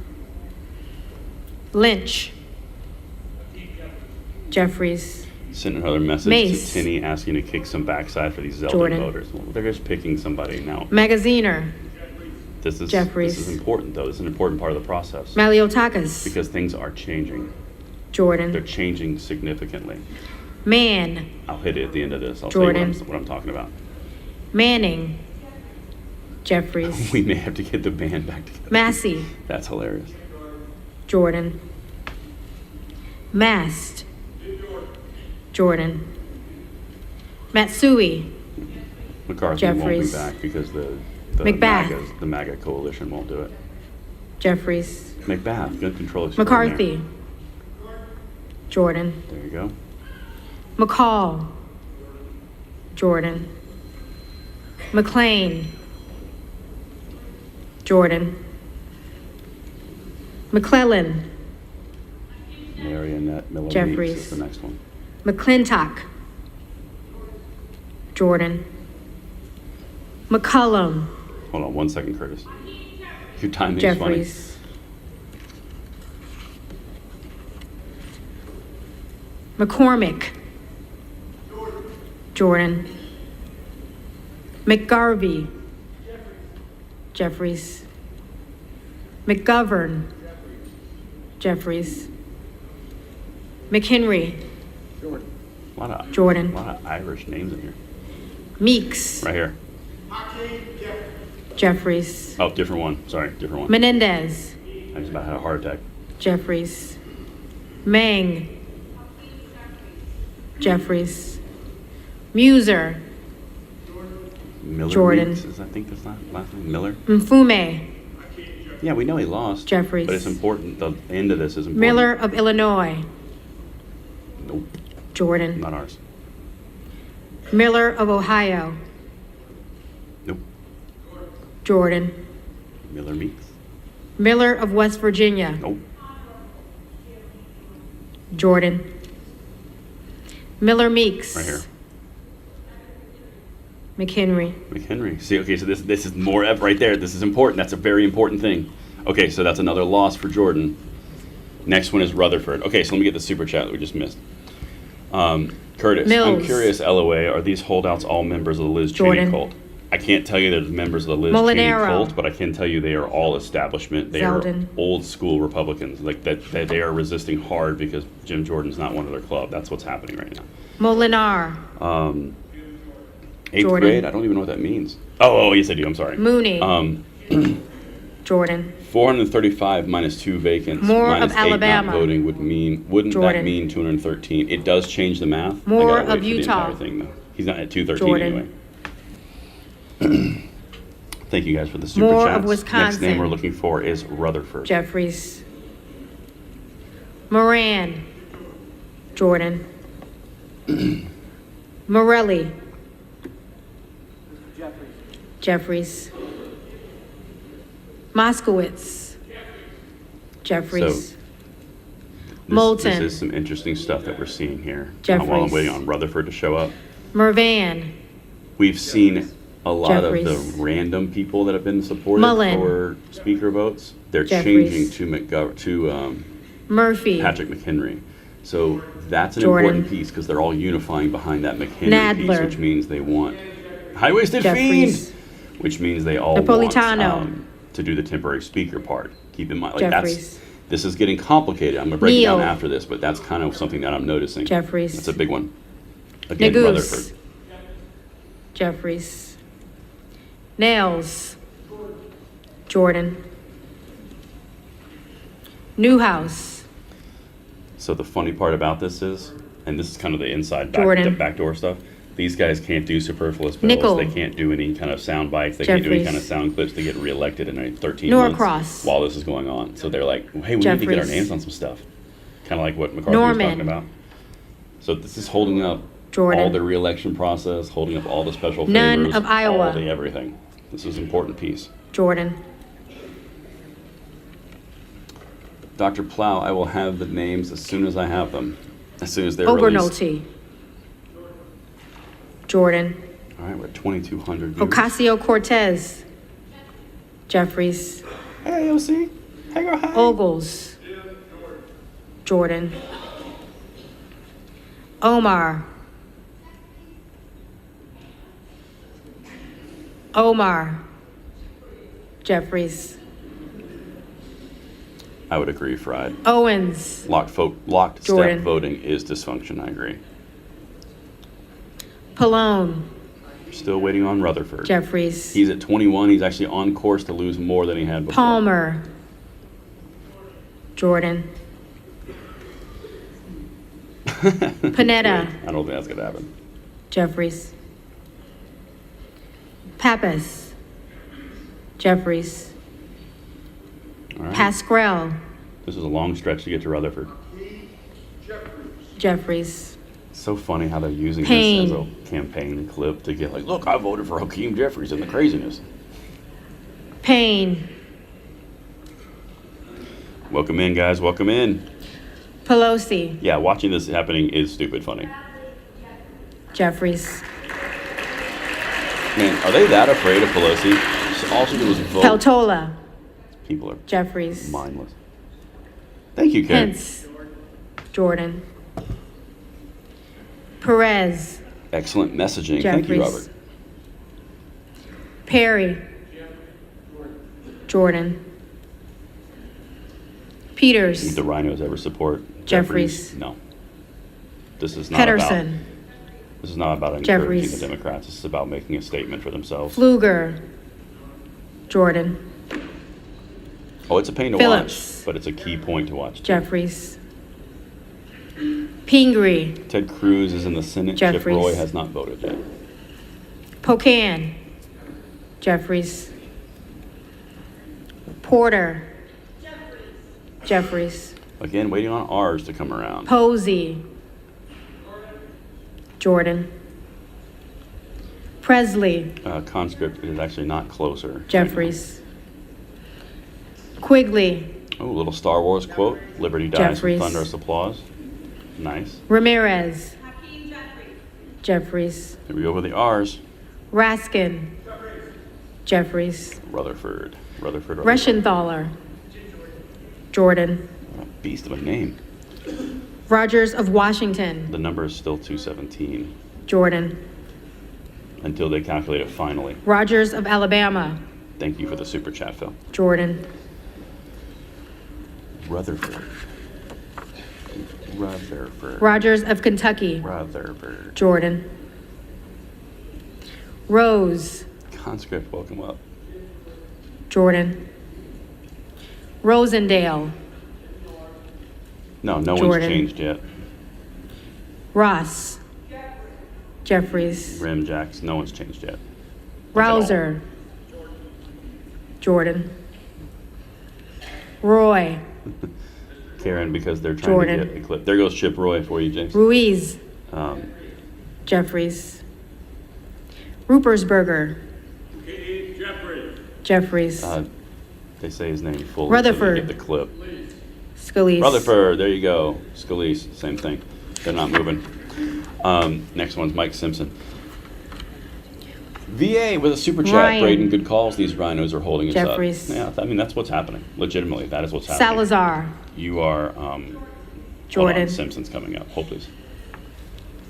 Lynch. Jeffries. Sent another message Mace. to Tinney asking to kick some backside for these Zeldin Jordan. voters. Well, they're just picking somebody now. Magaziner. This is Jeffries. important, though. This is an important part of the process Maliotakis. because things are changing. They're Jordan. changing significantly. Mann. I'll hit it at the end of this. I'll Jordan. tell you what I'm talking about. Manning. Jeffries. We may have to get the band back together. Massey. That's hilarious. Jordan. Mast, Jordan. Matsui, McCarthy won't be Jeffries. back because the Macbeth. the MAGA coalition won't do it. Jeffries. Macbeth, gun control extraordinaire. McCarthy, Jordan. There you go. McCall, Jordan. McLean, Jordan. McClellan, Marionette Miller Jeffries. Meeks is the next one. McClintock, Jordan. McCullum, Hold on 1 second, Curtis. Your timing's Jeffries. McCormick, Jordan. McGarvey, Jeffries. McGovern, Jeffries. McHenry, funny. Jordan. A lot of Irish names in here. Meeks, Right here. Jeffries. Oh, different one. Sorry, different one. Menendez, I just about had a heart attack. Jeffries. Meng, Jeffries. Muser, Miller Jordan. Meeks is, I think that's last name. Miller. Mfume, Yeah, we know he lost. Jeffries. But it's important. The end of this is important. Miller of Illinois, Nope, Jordan. not ours. Miller of Ohio, Nope. Jordan. Miller Meeks. Miller of West Virginia, Nope. Jordan. Miller Meeks. Right here. McHenry. McHenry. See, okay, so this is more F right there. This is important. That's a very important thing. Okay, so that's another loss for Jordan. Next one is Rutherford. Okay, so let me get the super chat that we just missed. Curtis, I'm Mills. curious, LOA, are these holdouts all members of the Liz Jordan. Cheney cult? I can't tell you there's members of the Liz Molinaro. Cheney cult, but I can tell you they are all establishment. They Zeldin. are old school Republicans. Like that they are resisting hard because Jim Jordan's not one of their club. That's what's happening right now. Molinar. Eighth Jordan. grade? I don't even know what that means. Oh, yes, I do. I'm sorry. Mooney. Jordan. 435 minus 2 vacants More minus of 8 Alabama. not voting wouldn't that Jordan. mean 213? It does change the math. More I gotta wait of for the Utah. entire thing, though. He's not at 213 Jordan. anyway. Thank you guys for the super More chats. of Wisconsin. Next name we're looking for is Rutherford. Jeffries. Moran. Jordan. Morelli. Jeffries. Moskowitz. Jeffries. This Moulton. is some interesting stuff that we're seeing here. Jeffries. While I'm waiting on Rutherford to show up. Mervan. We've seen a lot of Jeffries. the random people that have been supported Mullen. for speaker votes. They're Jeffries. changing to Murphy. Patrick McHenry. So that's an Jordan. important piece because they're all unifying behind that McHenry piece, Nadler. which means they want high-waisted Jeffries. fiend, which means they all Napolitano. want to do the temporary speaker part. Keep in mind, like Jeffries. this is getting complicated. I'm gonna break it down Neal. after this, but that's kind of something that I'm noticing. Jeffries. That's a big one. Again, Nagoose. Rutherford. Jeffries. Nails. Jordan. Newhouse. So the funny part about this is, and this is kind of the inside Jordan. the backdoor stuff. These guys can't do superfluous bills. Nickel. They can't do any kind of sound bites. They can't do any Jeffries. kind of sound clips to get reelected in 13 Norcross. months while this is going on. So they're like, hey, we need to get our Jeffries. names on some stuff. Kind of like what McCarthy was Norman. talking about. So this is holding up Jordan. all the reelection process, holding up all the special None favors, of Iowa. all the everything. This is an important piece. Jordan. Dr. Plow, I will have the names as soon as I have them, as soon as they're released. Obernolte. Jordan. All right, we're at 2,200 viewers. Ocasio-Cortez. Jeffries. Hey, OC. Hey, girl, hi. Ogles. Jordan. Omar. Jeffries. I would agree, Fried. Owens. Locked step Jordan. voting is dysfunction. I agree. Pallone. Still waiting on Rutherford. Jeffries. He's at 21. He's actually on course to lose more than he had before. Palmer. Jordan. Panetta. I don't think that's gonna happen. Jeffries. Pappas. Jeffries. All right. Pasquale. This is a long stretch to get to Rutherford. Jeffries. It's so funny how they're using Payne. this as a campaign clip to get like, look, I voted for Hakeem Jeffries and the craziness. Payne. Welcome in, guys. Welcome in. Pelosi. Yeah, watching this happening is stupid funny. Jeffries. Man, are they that afraid of Pelosi? All she did was vote. Peltola. People are Jeffries. mindless. Thank you, Karen. Pence. Jordan. Perez. Excellent messaging. Thank you, Jeffries. Robert. Perry. Jordan. Peters. Did the Rhinos ever support Jeffries. No. This is not Pedersen. about. This is not about encouraging Jeffries. the Democrats. This is about making a statement for themselves. Pfluger. Jordan. Oh, it's a pain to Phillips. watch, but it's a key point to watch. Too. Jeffries. Pingree. Ted Cruz is in the Senate. Chip Jeffries. Roy has not voted yet. Pocan. Jeffries. Porter. Jeffries. Again, waiting on ours to come around. Posey. Jordan. Presley. Conscript is actually not closer. Jeffries. Quigley. Oh, a little Star Wars quote. Liberty dies Jeffries. with thunderous applause. Nice. Ramirez. Jeffries. Here we go with the R's. Raskin. Jeffries. Rutherford. Rutherford. Reschenthaler. Jordan. What a beast of a name. Rogers of Washington. The number is still 217 Jordan. until they calculate it finally. Rogers of Alabama. Thank you for the super chat, Phil. Jordan. Rutherford. Rutherford. Rogers of Kentucky. Rutherford. Jordan. Rose. Conscript, welcome up. Jordan. Rosendale. No, no Jordan. one's changed yet. Ross. Jeffries. Rim Jacks, no one's changed yet. Like at all. Rouser. Jordan. Roy. Karen, because they're trying Jordan. to get a clip. There goes Chip Roy for you, James. Ruiz. Um, Jeffries. Rupersberger. Jeffries. they say his name full. Rutherford. Get the clip. Scalise. Rutherford, there you go. Scalise, same thing. They're not moving. Next one's Mike Simpson. VA with a super chat. Ryan. Braden, good calls. These rhinos are holding us Jeffries. up. Yeah, I mean, that's what's happening. Legitimately, that is what's happening. Salazar. You are, Jordan. hold on, Simpson's coming up. Hold, please.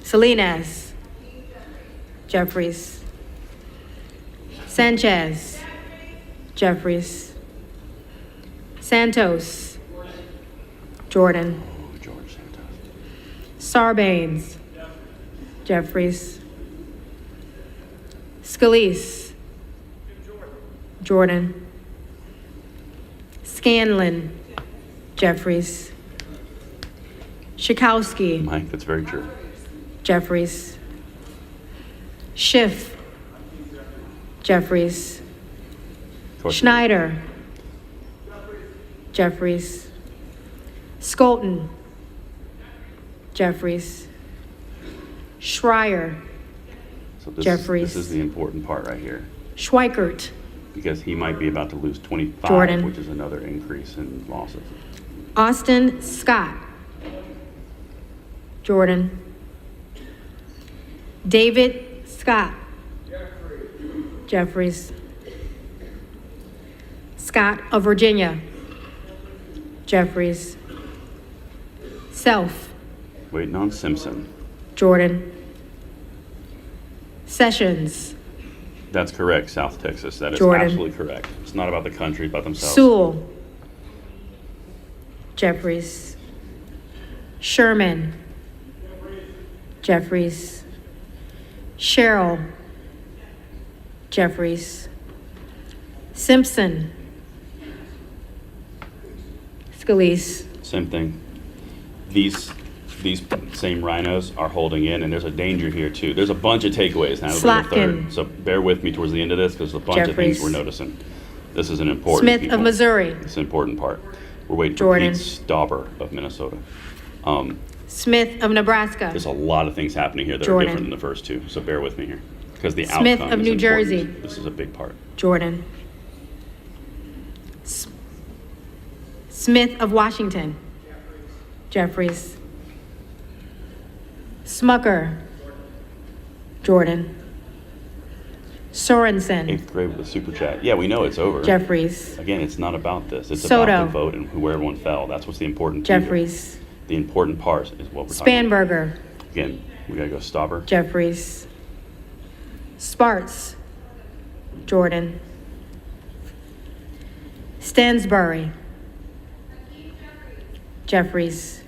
Salinas. Jeffries. Sanchez. Jeffries. Santos. Jordan. Oh, George Santos. Sarbanes. Jeffries. Scalise. Jordan. Scanlon. Jeffries. Schakowsky. Mike, that's very true. Jeffries. Schiff. Jeffries. Of course. Schneider. Jeffries. Skolton. Jeffries. Schreier. So this, Jeffries. This is the important part right here. Schweikert. Because he might be about to lose 25, Jordan. which is another increase in losses. Austin Scott. Jordan. David Scott. Jeffries. Scott of Virginia. Jeffries. Self. Waiting on Simpson. Jordan. Sessions. That's correct, South Texas. That is Jordan. absolutely correct. It's not about the country, it's about themselves. Sewell. Jeffries. Sherman. Jeffries. Sherrill. Jeffries. Simpson. Scalise. Same thing. These same rhinos are holding in, and there's a danger here too. There's a bunch of takeaways now. There'll be a third. Slotkin. So bear with me towards the end of this because there's a bunch of things Jeffries. we're noticing. This is an important Smith people. of Missouri. It's an important part. We're waiting Jordan. for Pete Stauber of Minnesota. Smith of Nebraska. There's a lot of things happening here that Jordan. are different than the first two. So bear with me here because the Smith outcome of is New important. Jersey. This is a big part. Jordan. Smith of Washington. Jeffries. Smucker. Jordan. Sorensen. 8th grade with a super chat. Yeah, we know it's over. Jeffries. Again, it's not about this. It's Soto. about the vote and where everyone fell. That's what's the important thing here. Jeffries. The important part is what we're talking about. Spanberger. Again, we gotta go Stauber. Jeffries. Sparts. Jordan. Stansbury. Jeffries.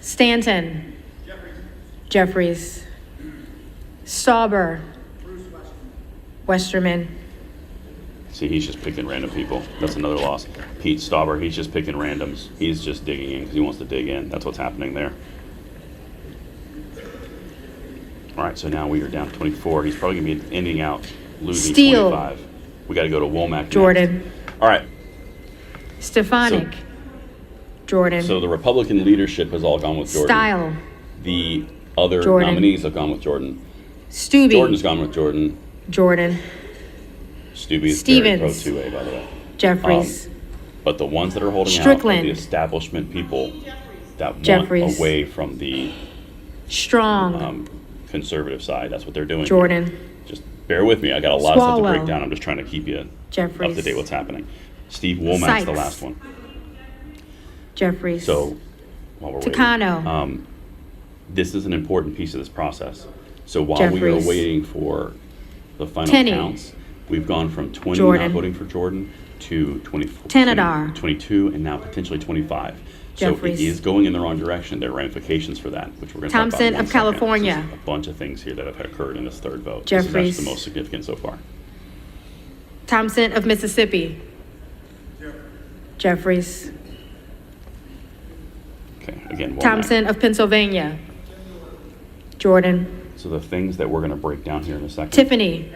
Stanton. Jeffries. Stauber. Westerman. See, he's just picking random people. That's another loss. Pete Stauber, he's just picking randoms. He's just digging in because he wants to dig in. That's what's happening there. All right, so now we are down to 24. He's probably going to be ending out losing Steele. 25. We got to go to Womack next. Jordan. All right, Stefanik. Jordan. so the Republican leadership has all gone with Jordan. Style. The other Jordan. nominees have gone with Jordan. Stubbe. Jordan's gone with Jordan. Jordan. Stubbe is very pro Stevens. 2A, by the way. Jeffries. But the ones that are holding out Strickland. are the establishment people that want Jeffries. away from the Strong. conservative side. That's what they're doing. Jordan. Here. Just bear with me. I got a lot of stuff to break Swalwell. down. I'm just trying to keep you Jeffries. up to date what's happening. Steve Womack's the Sykes. last one. Jeffries. So while we're Takano. waiting, this is an important piece of this process. So while we are Jeffries. waiting for the final Tenney. counts, we've gone from 20 Jordan. not voting for Jordan to 24, Tenadar. 22, and now potentially 25. Jeffries. So it is going in the wrong direction. There are ramifications for that, which we're going to talk about Thompson in one of second. California. There's a bunch of things here that have occurred in this third vote. Jeffries. This is actually the most significant so far. Thompson of Mississippi. Jeffries. Okay, again, Womack. Thompson of Pennsylvania. Jordan. So the things that we're going to break down here in a second. Tiffany.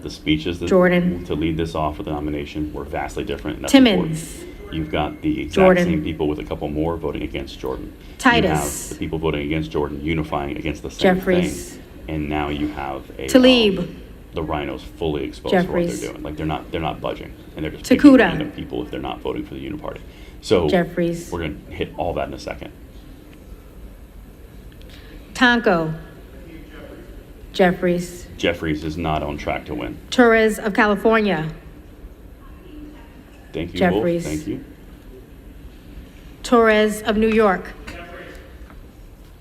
The speeches that Jordan. to lead this off with the nomination were vastly different. And that's Timmons. important. You've got the exact Jordan. same people with a couple more voting against Jordan. Titus. You have the people voting against Jordan unifying against the same Jeffries. thing. And now you have a Talib. the rhinos fully exposed for what Jeffries. they're doing. Like they're not budging, and they're just Takuda. picking random people if they're not voting for the Uniparty. So Jeffries. we're going to hit all that in a second. Tonko. Jeffries. Jeffries is not on track to win. Torres of California. Thank you, Jeffries. Wolf. Thank you. Torres of New York.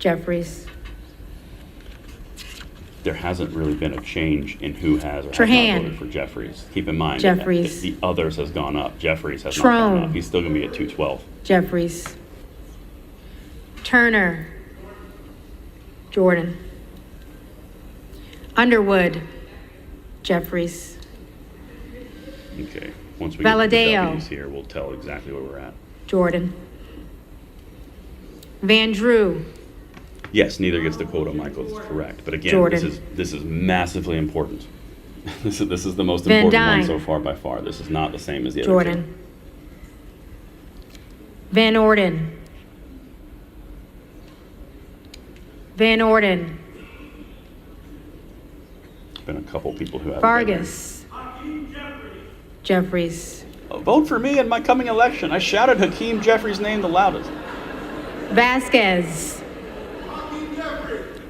Jeffries. There hasn't really been a change in who has or has Trahan. not voted for Jeffries. Keep in mind, Jeffries. the others has gone up. Jeffries has not Trone. gone up. He's still going to be at 212. Jeffries. Turner. Jordan. Underwood. Jeffries. Okay. Once we get to the Valadeo. W's here, we'll tell exactly where we're at. Jordan. Van Drew. Yes, neither gets the quota, Michael. That's correct. But again, Jordan. this is massively important. this is the most Van important one Dyne. so far by far. This is not the same as the other Jordan. Van Orden. Van Orden. two. Been a couple people who have Vargas. Jeffries. Vote for me in my coming election. I shouted Hakeem Jeffries' name the loudest. Vasquez.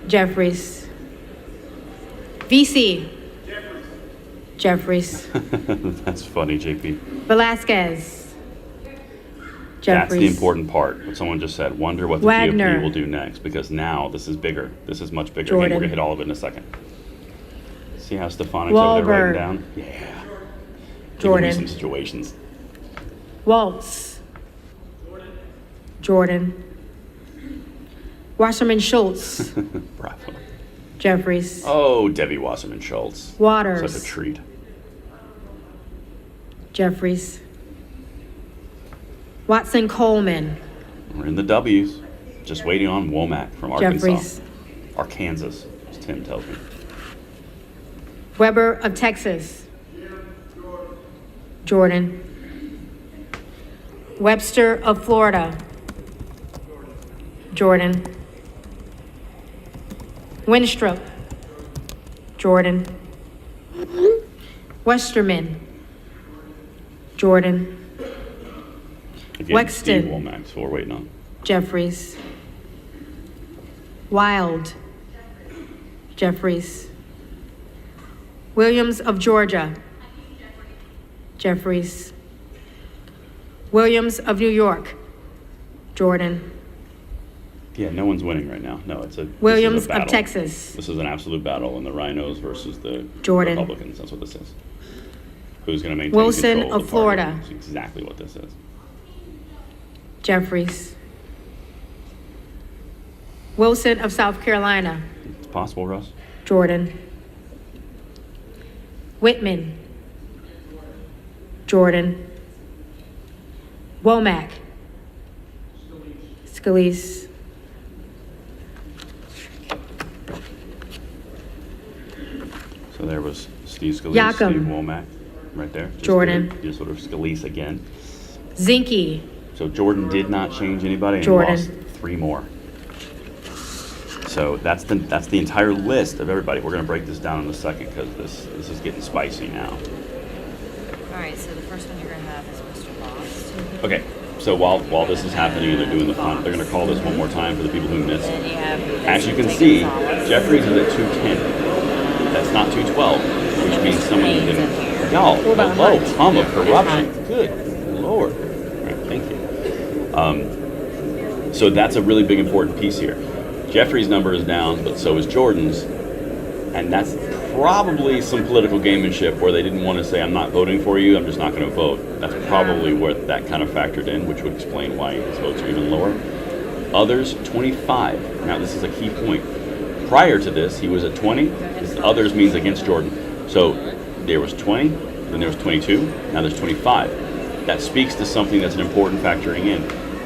Jeffries. VC. Jeffries. That's funny, JP. Velasquez. That's Jeffries. the important part. What someone just said. Wonder what the Wagner. GOP will do next, because now this is bigger. This is much bigger. Again, Jordan. we're gonna hit all of it in a second. See how Stefanik's over there writing Wahlberg. down? Yeah. Giving Jordan. me some situations. Waltz. Jordan. Wasserman Schultz. Bravo. Jeffries. Oh, Debbie Wasserman Schultz. Waters. Such a treat. Jeffries. Watson Coleman. We're in the W's. Just waiting on Womack from Arkansas. Jeffries. Arkansas, as Tim tells me. Weber of Texas. Jordan. Webster of Florida. Jordan. Winstrop. Jordan. Westerman. Jordan. Again, Wexton. Steve Womack, so we're waiting on. Jeffries. Wild. Jeffries. Williams of Georgia. Jeffries. Williams of New York. Jordan. Yeah, no one's winning right now. No, Williams this is a battle. of Texas. This is an absolute battle in the Rhinos versus the Jordan. Republicans. That's what this is. Who's going to maintain Wilson control of the party. Florida. That's exactly what this is. Jeffries. Wilson of South Carolina. It's possible, Russ. Jordan. Whitman. Jordan. Womack. Scalise. So there was Steve Scalise, Yakum. Steve Womack, right there. Jordan. Just sort of Scalise again. Zinke. So Jordan did not change anybody and Jordan. lost 3 more. So that's the entire list of everybody. We're going to break this down in a second because this is getting spicy now. All right, so the first one you're going to have is Mr. Lost. Okay. So while this is happening and they're doing the fun, they're going to call this one more time for the people who missed. Then you have As you can Vincent see, Gonzalez. Jeffries is at 210. That's not 212, which means someone Haynes didn't. in here. Y'all, What about hello, Hunt? hum of corruption. Hunt. Good Lord. All right, thank you. So that's a really big important piece here. Jeffries' number is down, but so is Jordan's. And that's probably some political gamemanship where they didn't want to say, I'm not voting for you, I'm just not going to vote. That's probably where that kind of factored in, which would explain why his votes are even lower. Others, 25. Now, this is a key point. Prior to this, he was at 20. This others means against Jordan. So there was 20, then there was 22, now there's 25. That speaks to something that's an important factoring in.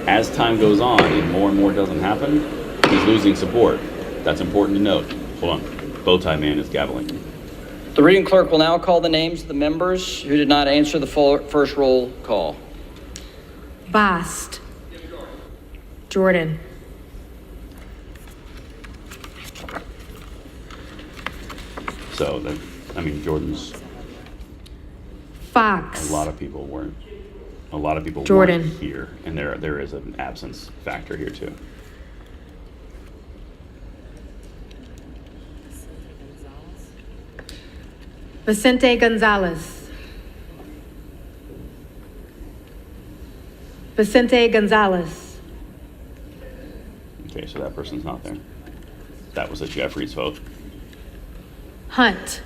As time goes on and more doesn't happen, he's losing support. That's important to note. Hold on. Bowtie Man is gaveling. The reading clerk will now call the names of the members who did not answer the first roll call. Bost. Jordan. So, Jordan's, Fox. a lot of people weren't Jordan. here, and there is an absence factor here too. Vicente Gonzalez. Vicente Gonzalez. Okay, so that person's not there. That was a Jeffries vote. Hunt.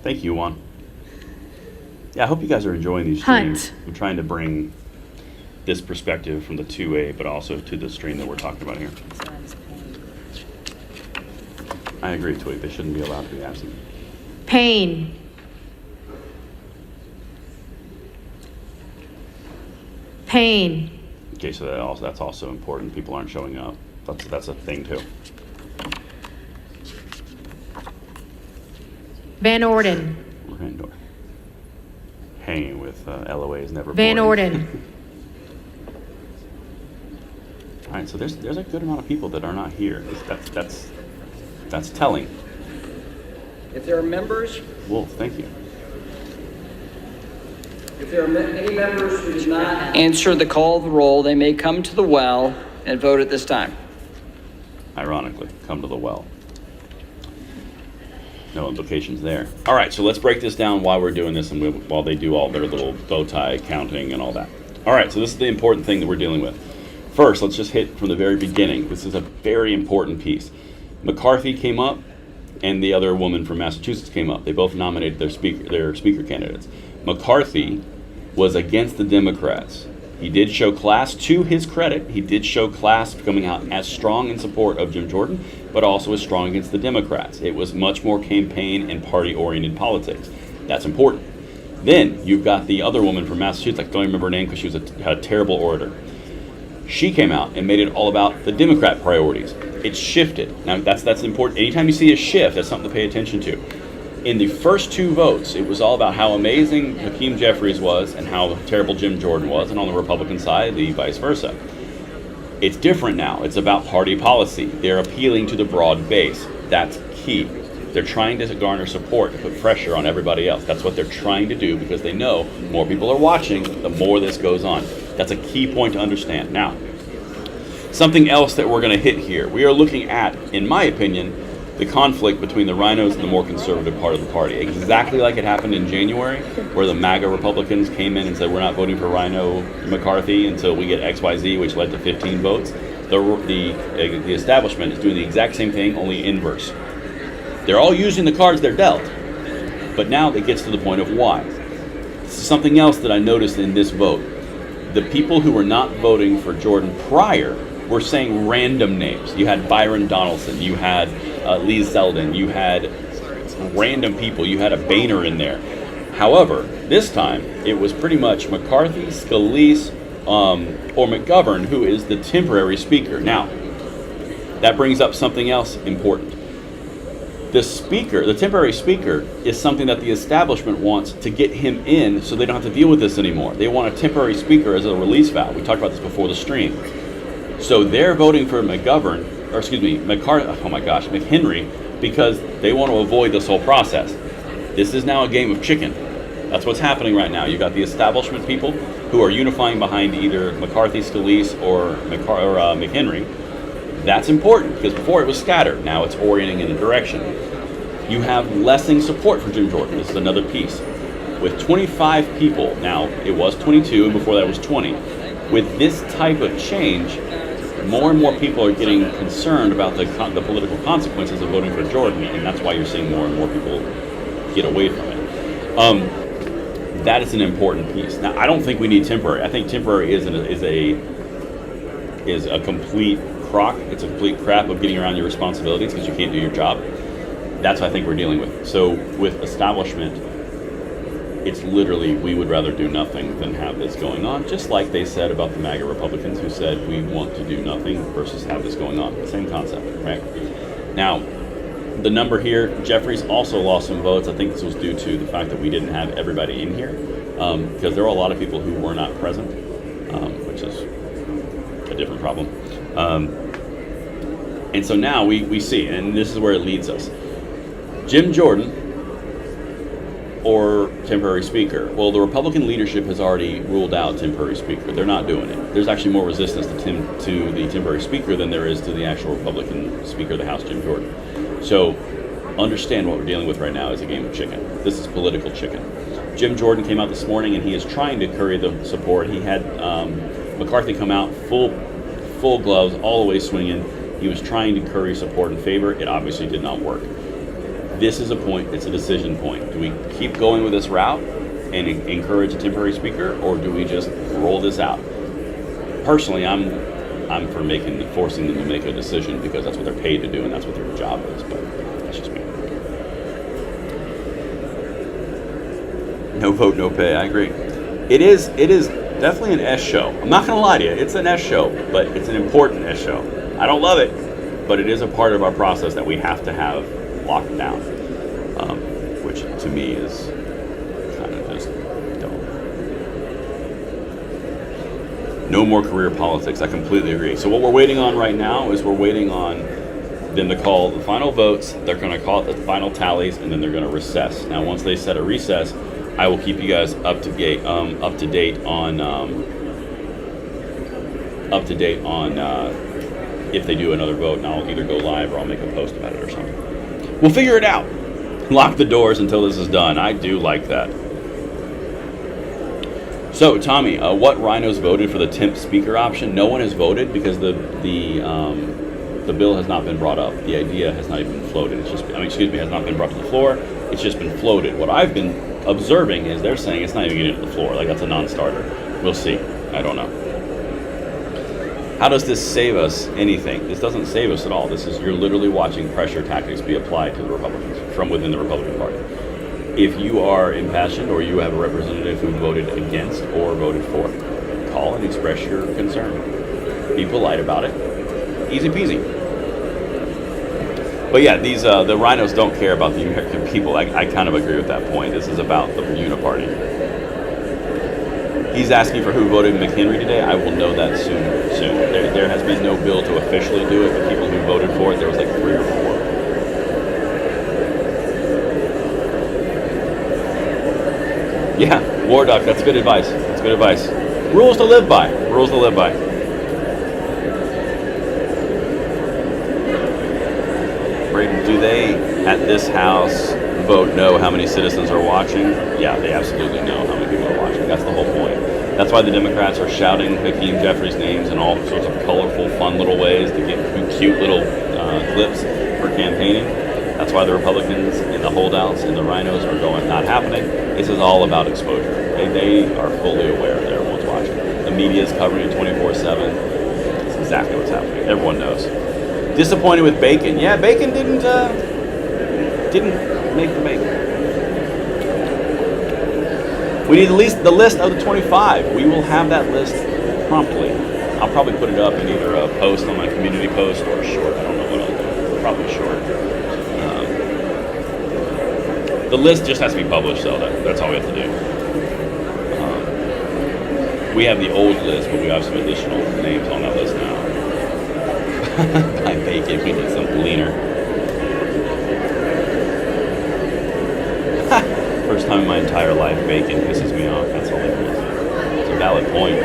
Thank you, Juan. Yeah, I hope you guys are enjoying these streams. Hunt. I'm trying to bring this perspective from the 2A, but also to the stream that we're talking about here. I agree, Twig. They shouldn't be allowed to be absent. Payne. Payne. Okay, so that's also important. People aren't showing up. That's a thing too. Van Orden. Randor. Hanging with LOA is never Van boring. Orden. All right, so there's a good amount of people that are not here. That's telling. If there are members, Well, thank you. if there are any members who did not answer the call of the roll, they may come to the well and vote at this time. Ironically, come to the well. No implications there. All right, so let's break this down while we're doing this and while they do all their little bow tie counting and all that. All right, so this is the important thing that we're dealing with. First, let's just hit from the very beginning. This is a very important piece. McCarthy came up, and the other woman from Massachusetts came up. They both nominated their speaker candidates. McCarthy was against the Democrats. He did show class, to his credit, he did show class coming out as strong in support of Jim Jordan, but also as strong against the Democrats. It was much more campaign and party-oriented politics. That's important. Then you've got the other woman from Massachusetts, I don't even remember her name because she was had a terrible orator. She came out and made it all about the Democrat priorities. It's shifted. Now that's important. Anytime you see a shift, that's something to pay attention to. In the first two votes, it was all about how amazing Hakeem Jeffries was and how terrible Jim Jordan was, and on the Republican side, the vice versa. It's different now. It's about party policy. They're appealing to the broad base. That's key. They're trying to garner support, to put pressure on everybody else. That's what they're trying to do because they know more people are watching, the more this goes on. That's a key point to understand. Now, something else that we're going to hit here. We are looking at, in my opinion, the conflict between the rhinos and the more conservative part of the party. Exactly like it happened in January, where the MAGA Republicans came in and said, we're not voting for Rhino McCarthy until we get XYZ, which led to 15 votes. The establishment is doing the exact same thing, only inverse. They're all using the cards they're dealt, but now it gets to the point of why. This is something else that I noticed in this vote. The people who were not voting for Jordan prior were saying random names. You had Byron Donaldson, you had Lee Zeldin, you had random people, you had a Boehner in there. However, this time it was pretty much McCarthy, Scalise, or McGovern, who is the temporary speaker. Now, that brings up something else important. The speaker, the temporary speaker, is something that the establishment wants to get him in so they don't have to deal with this anymore. They want a temporary speaker as a release valve. We talked about this before the stream. So they're voting for McHenry, because they want to avoid this whole process. This is now a game of chicken. That's what's happening right now. You've got the establishment people who are unifying behind either McCarthy, Scalise, or McHenry. That's important because before it was scattered. Now it's orienting in a direction. You have lessening support for Jim Jordan. This is another piece. With 25 people, now it was 22 and before that was 20. With this type of change, more and more people are getting concerned about the political consequences of voting for Jordan, and that's why you're seeing more and more people get away from it. That is an important piece. Now, I don't think we need temporary. I think temporary is a complete crock. It's a complete crap of getting around your responsibilities because you can't do your job. That's what I think we're dealing with. So with establishment, it's literally, we would rather do nothing than have this going on, just like they said about the MAGA Republicans who said we want to do nothing versus have this going on. Same concept, right? Now, the number here, Jeffries also lost some votes. I think this was due to the fact that we didn't have everybody in here, because there were a lot of people who were not present, which is a different problem. And so now we see, and this is where it leads us. Jim Jordan, or temporary speaker. Well, the Republican leadership has already ruled out temporary speaker. They're not doing it. There's actually more resistance to the temporary speaker than there is to the actual Republican Speaker of the House, Jim Jordan. So understand what we're dealing with right now is a game of chicken. This is political chicken. Jim Jordan came out this morning and he is trying to curry the support. He had McCarthy come out full gloves, all the way swinging. He was trying to curry support and favor. It obviously did not work. This is a point, it's a decision point. Do we keep going with this route and encourage a temporary speaker, or do we just roll this out? Personally, I'm for forcing them to make a decision because that's what they're paid to do and that's what their job is, but that's just me. No vote, no pay, I agree. It is definitely an S show. I'm not gonna lie to you, it's an S show, but it's an important S show. I don't love it, but it is a part of our process that we have to have locked down, which to me is kind of just dumb. No more career politics. I completely agree. So what we're waiting on right now is we're waiting on them to call the final votes. They're going to call it the final tallies, and then they're going to recess. Now, once they set a recess, I will keep you guys up to date on if they do another vote, and I'll either go live or I'll make a post about it or something. We'll figure it out. Lock the doors until this is done. I do like that. So, Tommy, what rhinos voted for the temp speaker option? No one has voted because the bill has not been brought up. The idea has not even been floated. Has not been brought to the floor. It's just been floated. What I've been observing is they're saying it's not even getting to the floor. Like, that's a non-starter. We'll see. I don't know. How does this save us anything? This doesn't save us at all. You're literally watching pressure tactics be applied to the Republicans from within the Republican Party. if you are impassioned or you have a representative who voted against or voted for, call and express your concern. Be polite about it. Easy peasy. But yeah, these the rhinos don't care about the American people. I kind of agree with that point. This is about the uniparty. He's asking for who voted McHenry today. I will know that soon. There has been no bill to officially do it, but people who voted for it, there was like 3 or 4. Yeah, War Duck, that's good advice. That's good advice. Rules to live by. Rules to live by. Braden, do they at this house vote know how many citizens are watching? Yeah, they absolutely know how many people are watching. That's the whole point. That's why the Democrats are shouting Hakeem Jeffries' names in all sorts of colorful, fun little ways to get cute little clips for campaigning. That's why the Republicans and the holdouts and the rhinos are going, not happening. This is all about exposure. They are fully aware that everyone's watching. The media is covering it 24/7. That's exactly what's happening. Everyone knows. Disappointed with Bacon. Yeah, Bacon didn't make the bacon. We need at least the list of the 25. We will have that list promptly. I'll probably put it up in either a post on my community post or a short. I don't know what I'll do. Probably short. The list just has to be published, though. That's all we have to do. We have the old list, but we have some additional names on that list now. Buy bacon, we need some leaner. First time in my entire life, bacon pisses me off. That's hilarious. It's a valid point.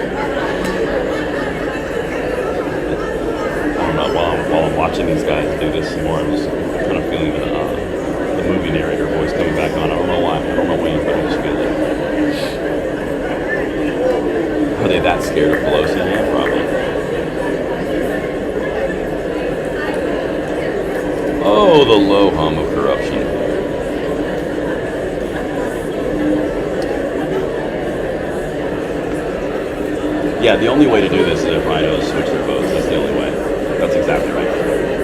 I don't know, while I'm watching these guys do this more, I'm just kind of feeling the movie narrator voice coming back on. I don't know why. I don't know when, but I just feel it. Are they that scared of Pelosi? Yeah, probably. Oh, the low hum of corruption. Yeah, the only way to do this is if rhinos switch their votes. That's the only way. That's exactly right.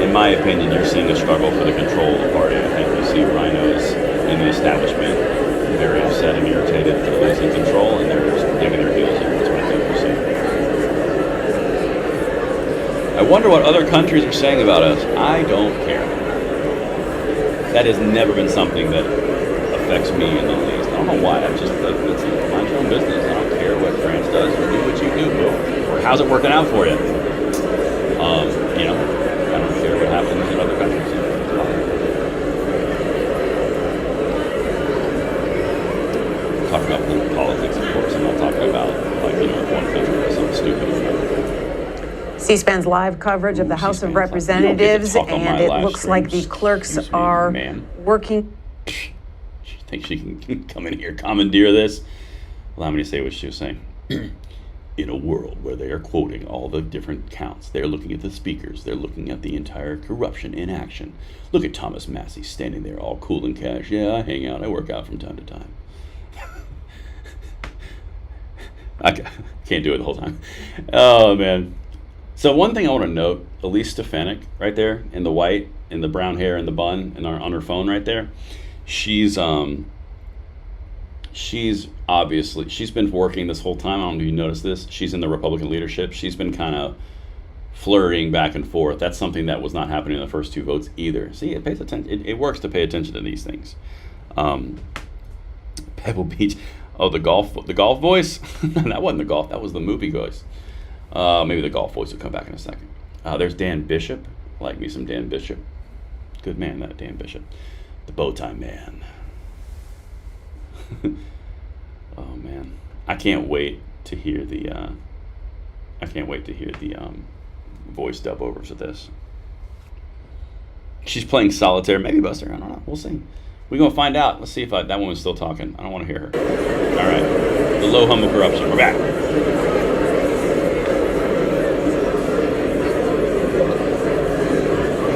In my opinion, you're seeing a struggle for the control of the party. I think you see rhinos in the establishment very upset and irritated for losing control, and they're just digging their heels in. That's what I think you see. I wonder what other countries are saying about us. I don't care. That has never been something that affects me in the least. I don't know why. I'm just like, listen, mind your own business. I don't care what France does. You do what you do, bro. Or how's it working out for you? You know, I don't care what happens in other countries. Talking about politics, of course. I'm not talking about, like, you know, if one country does something stupid. C-SPAN's live coverage of the House of Representatives, and it looks like the clerks are working. She thinks she can come in here, commandeer this? Allow me to say what she was saying. In a world where they are quoting all the different counts, they're looking at the speakers, they're looking at the entire corruption in action. Look at Thomas Massey standing there all cool and cash. Yeah, I hang out, I work out from time to time. I can't do it the whole time. Oh, man. So one thing I want to note, Elise Stefanik, right there, in the white, in the brown hair, in the bun, and on her phone right there, she's obviously, she's been working this whole time. I don't know if you noticed this. She's in the Republican leadership. She's been kind of flirting back and forth. That's something that was not happening in the first 2 votes either. See, it pays attention. It works to pay attention to these things. Pebble Beach. Oh, the golf voice? That wasn't the golf. That was the movie voice. Maybe the golf voice will come back in a second. There's Dan Bishop. I like me some Dan Bishop. Good man, that Dan Bishop. The Bowtie Man. Oh man, I can't wait to hear the voice dub overs of this. She's playing solitaire, maybe Buster. I don't know. We'll see. We're gonna find out. Let's see if that woman's still talking. I don't want to hear her. All right, the low hum of corruption. We're back.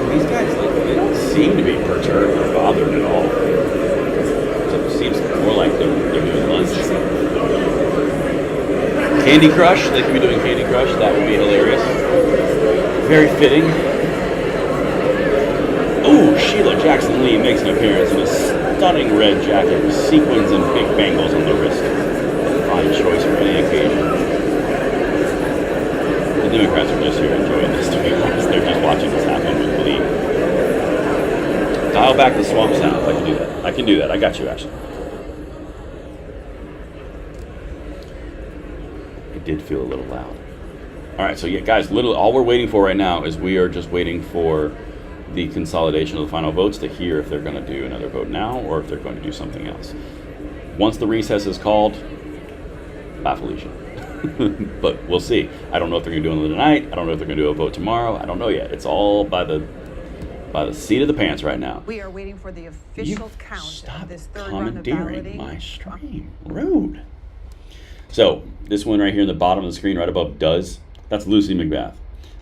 These guys, they don't seem to be perturbed or bothered at all. It seems more like they're doing lunch. Candy Crush, they could be doing Candy Crush. That would be hilarious. Very fitting. Ooh, Sheila Jackson Lee makes an appearance in a stunning red jacket with sequins and big bangles on the wrist. Fine choice for any occasion. The Democrats are just here enjoying this, to be honest. They're just watching this happen with glee. Dial back the swamp sounds. I can do that. I can do that. I got you, Ashley. It did feel a little loud. All right, so yeah, guys, all we're waiting for right now is we are just waiting for the consolidation of the final votes to hear if they're going to do another vote now or if they're going to do something else. Once the recess is called, bye, Felicia. But we'll see. I don't know if they're going to do another tonight. I don't know if they're going to do a vote tomorrow. I don't know yet. It's all by the seat of the pants right now. We are waiting for the official count of this third round of Commandeering balloting. my stream. Rude. So this one right here in the bottom of the screen, right above does, that's Lucy McBath.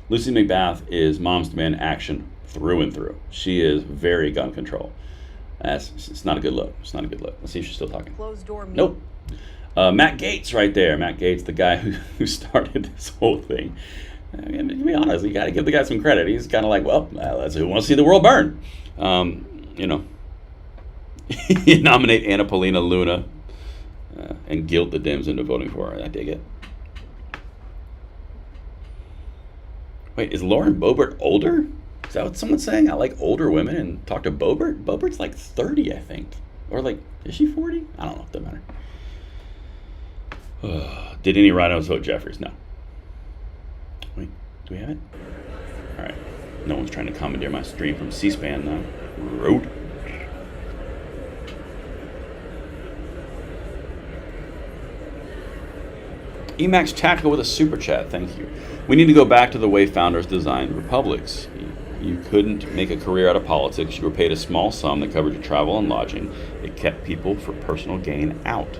Lucy McBath is Moms Demand Action through and through. She is very gun control. It's not a good look. It's not a good look. Let's see if she's still talking. Closed door meeting. Nope. Matt Gaetz right there. Matt Gaetz, the guy who started this whole thing. I mean, to be honest, you got to give the guy some credit. He's kind of like, well, who wants to see the world burn? You know, you nominate Anna Paulina Luna and guilt the Dems into voting for her. I dig it. Wait, is Lauren Boebert older? Is that what someone's saying? I like older women and talk to Boebert? Boebert's like 30, I think. Or like, is she 40? I don't know. It doesn't matter. Did any rhinos vote Jeffries? No. Wait, do we have it? All right. No one's trying to commandeer my stream from C-SPAN now. Rude. Emacs Tactical with a super chat, thank you. We need to go back to the way founders designed republics. You couldn't make a career out of politics. You were paid a small sum that covered your travel and lodging. It kept people for personal gain out.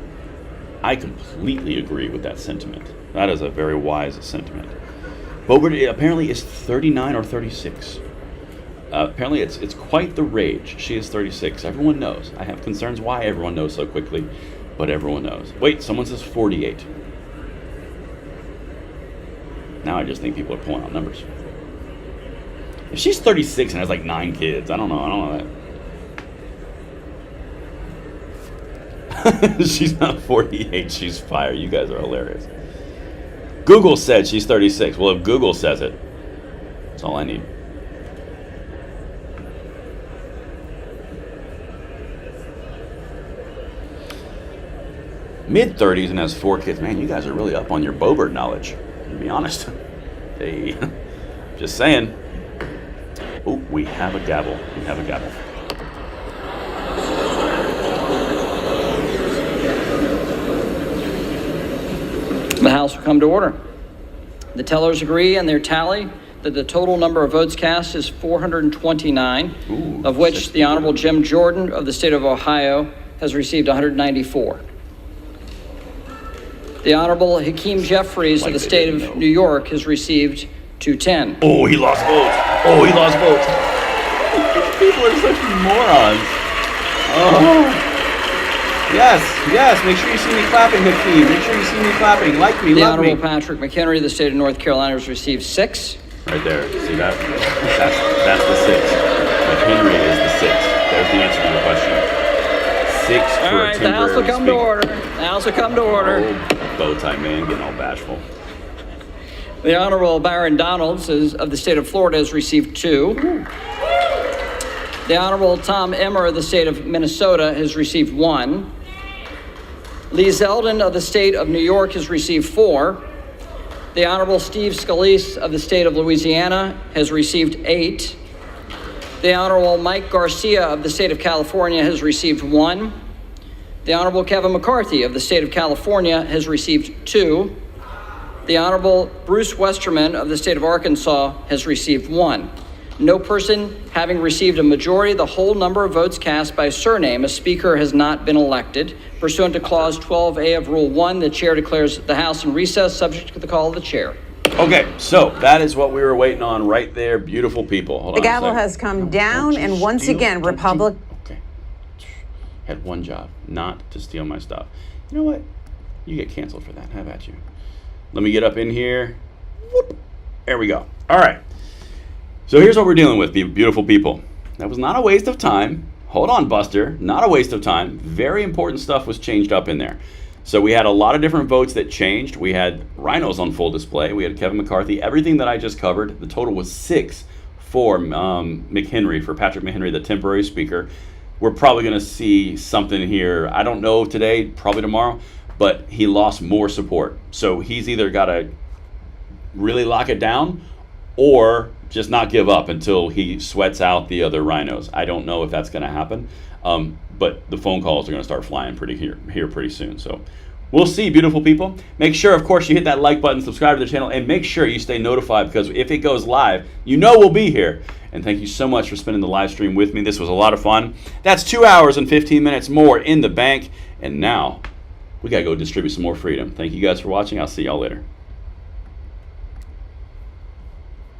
I completely agree with that sentiment. That is a very wise sentiment. Boebert apparently is 39 or 36. Apparently it's quite the rage. She is 36. Everyone knows. I have concerns why everyone knows so quickly, but everyone knows. Wait, someone says 48. Now I just think people are pulling out numbers. If she's 36 and has like 9 kids, I don't know that. She's not 48, she's fire. You guys are hilarious. Google said she's 36. Well, if Google says it, that's all I need. Mid-30s and has 4 kids. Man, you guys are really up on your Boebert knowledge, to be honest. Hey, just saying. Oh, we have a gavel. We have a gavel. The House will come to order. The tellers agree in their tally that the total number of votes cast is 429, of which the Honorable Jim Jordan of the state of Ohio has received 194. The Honorable Hakeem Jeffries of the state of New York has received 210. Oh, he lost votes. Oh, he lost votes. People are such morons. Oh. Yes. Make sure you see me clapping, Hakeem. Make sure you see me clapping. Like me, the love me. Honorable Patrick McHenry of the state of North Carolina has received 6. Right there. See that? That's the 6. McHenry is the 6. There's the answer to the question. 6 for all right, a temporary the House will come to speaker. order. The House will come to order. Oh, bow tie man getting all bashful. The Honorable Byron Donalds of the state of Florida has received 2. The Honorable Tom Emmer of the state of Minnesota has received 1. Lee Zeldin of the state of New York has received 4. The Honorable Steve Scalise of the state of Louisiana has received 8. The Honorable Mike Garcia of the state of California has received 1. The Honorable Kevin McCarthy of the state of California has received 2. The Honorable Bruce Westerman of the state of Arkansas has received 1. No person having received a majority of the whole number of votes cast by surname, a speaker has not been elected. Pursuant to Clause 12A of Rule 1, the chair declares the House in recess, subject to the call of the chair. Okay, so that is what we were waiting on right there. Beautiful people. Hold The on a gavel second. has come down, and once again, Republic. Okay. Had one job, not to steal my stuff. You know what? You get canceled for that. How about you? Let me get up in here. Whoop. There we go. All right. So here's what we're dealing with, beautiful people. That was not a waste of time. hold on, Buster, not a waste of time. Very important stuff was changed up in there. So we had a lot of different votes that changed. We had rhinos on full display. We had Kevin McCarthy. Everything that I just covered, the total was 6 for McHenry, for Patrick McHenry, the temporary speaker. We're probably going to see something here. I don't know today, probably tomorrow, but he lost more support. So he's either got to really lock it down or just not give up until he sweats out the other rhinos. I don't know if that's going to happen, but the phone calls are going to start flying here pretty soon. So we'll see, beautiful people. Make sure, of course, you hit that like button, subscribe to the channel, and make sure you stay notified, because if it goes live, you know we'll be here. And thank you so much for spending the live stream with me. This was a lot of fun. That's 2 hours and 15 minutes more in the bank. And now we got to go distribute some more freedom. Thank you guys for watching. I'll see y'all later.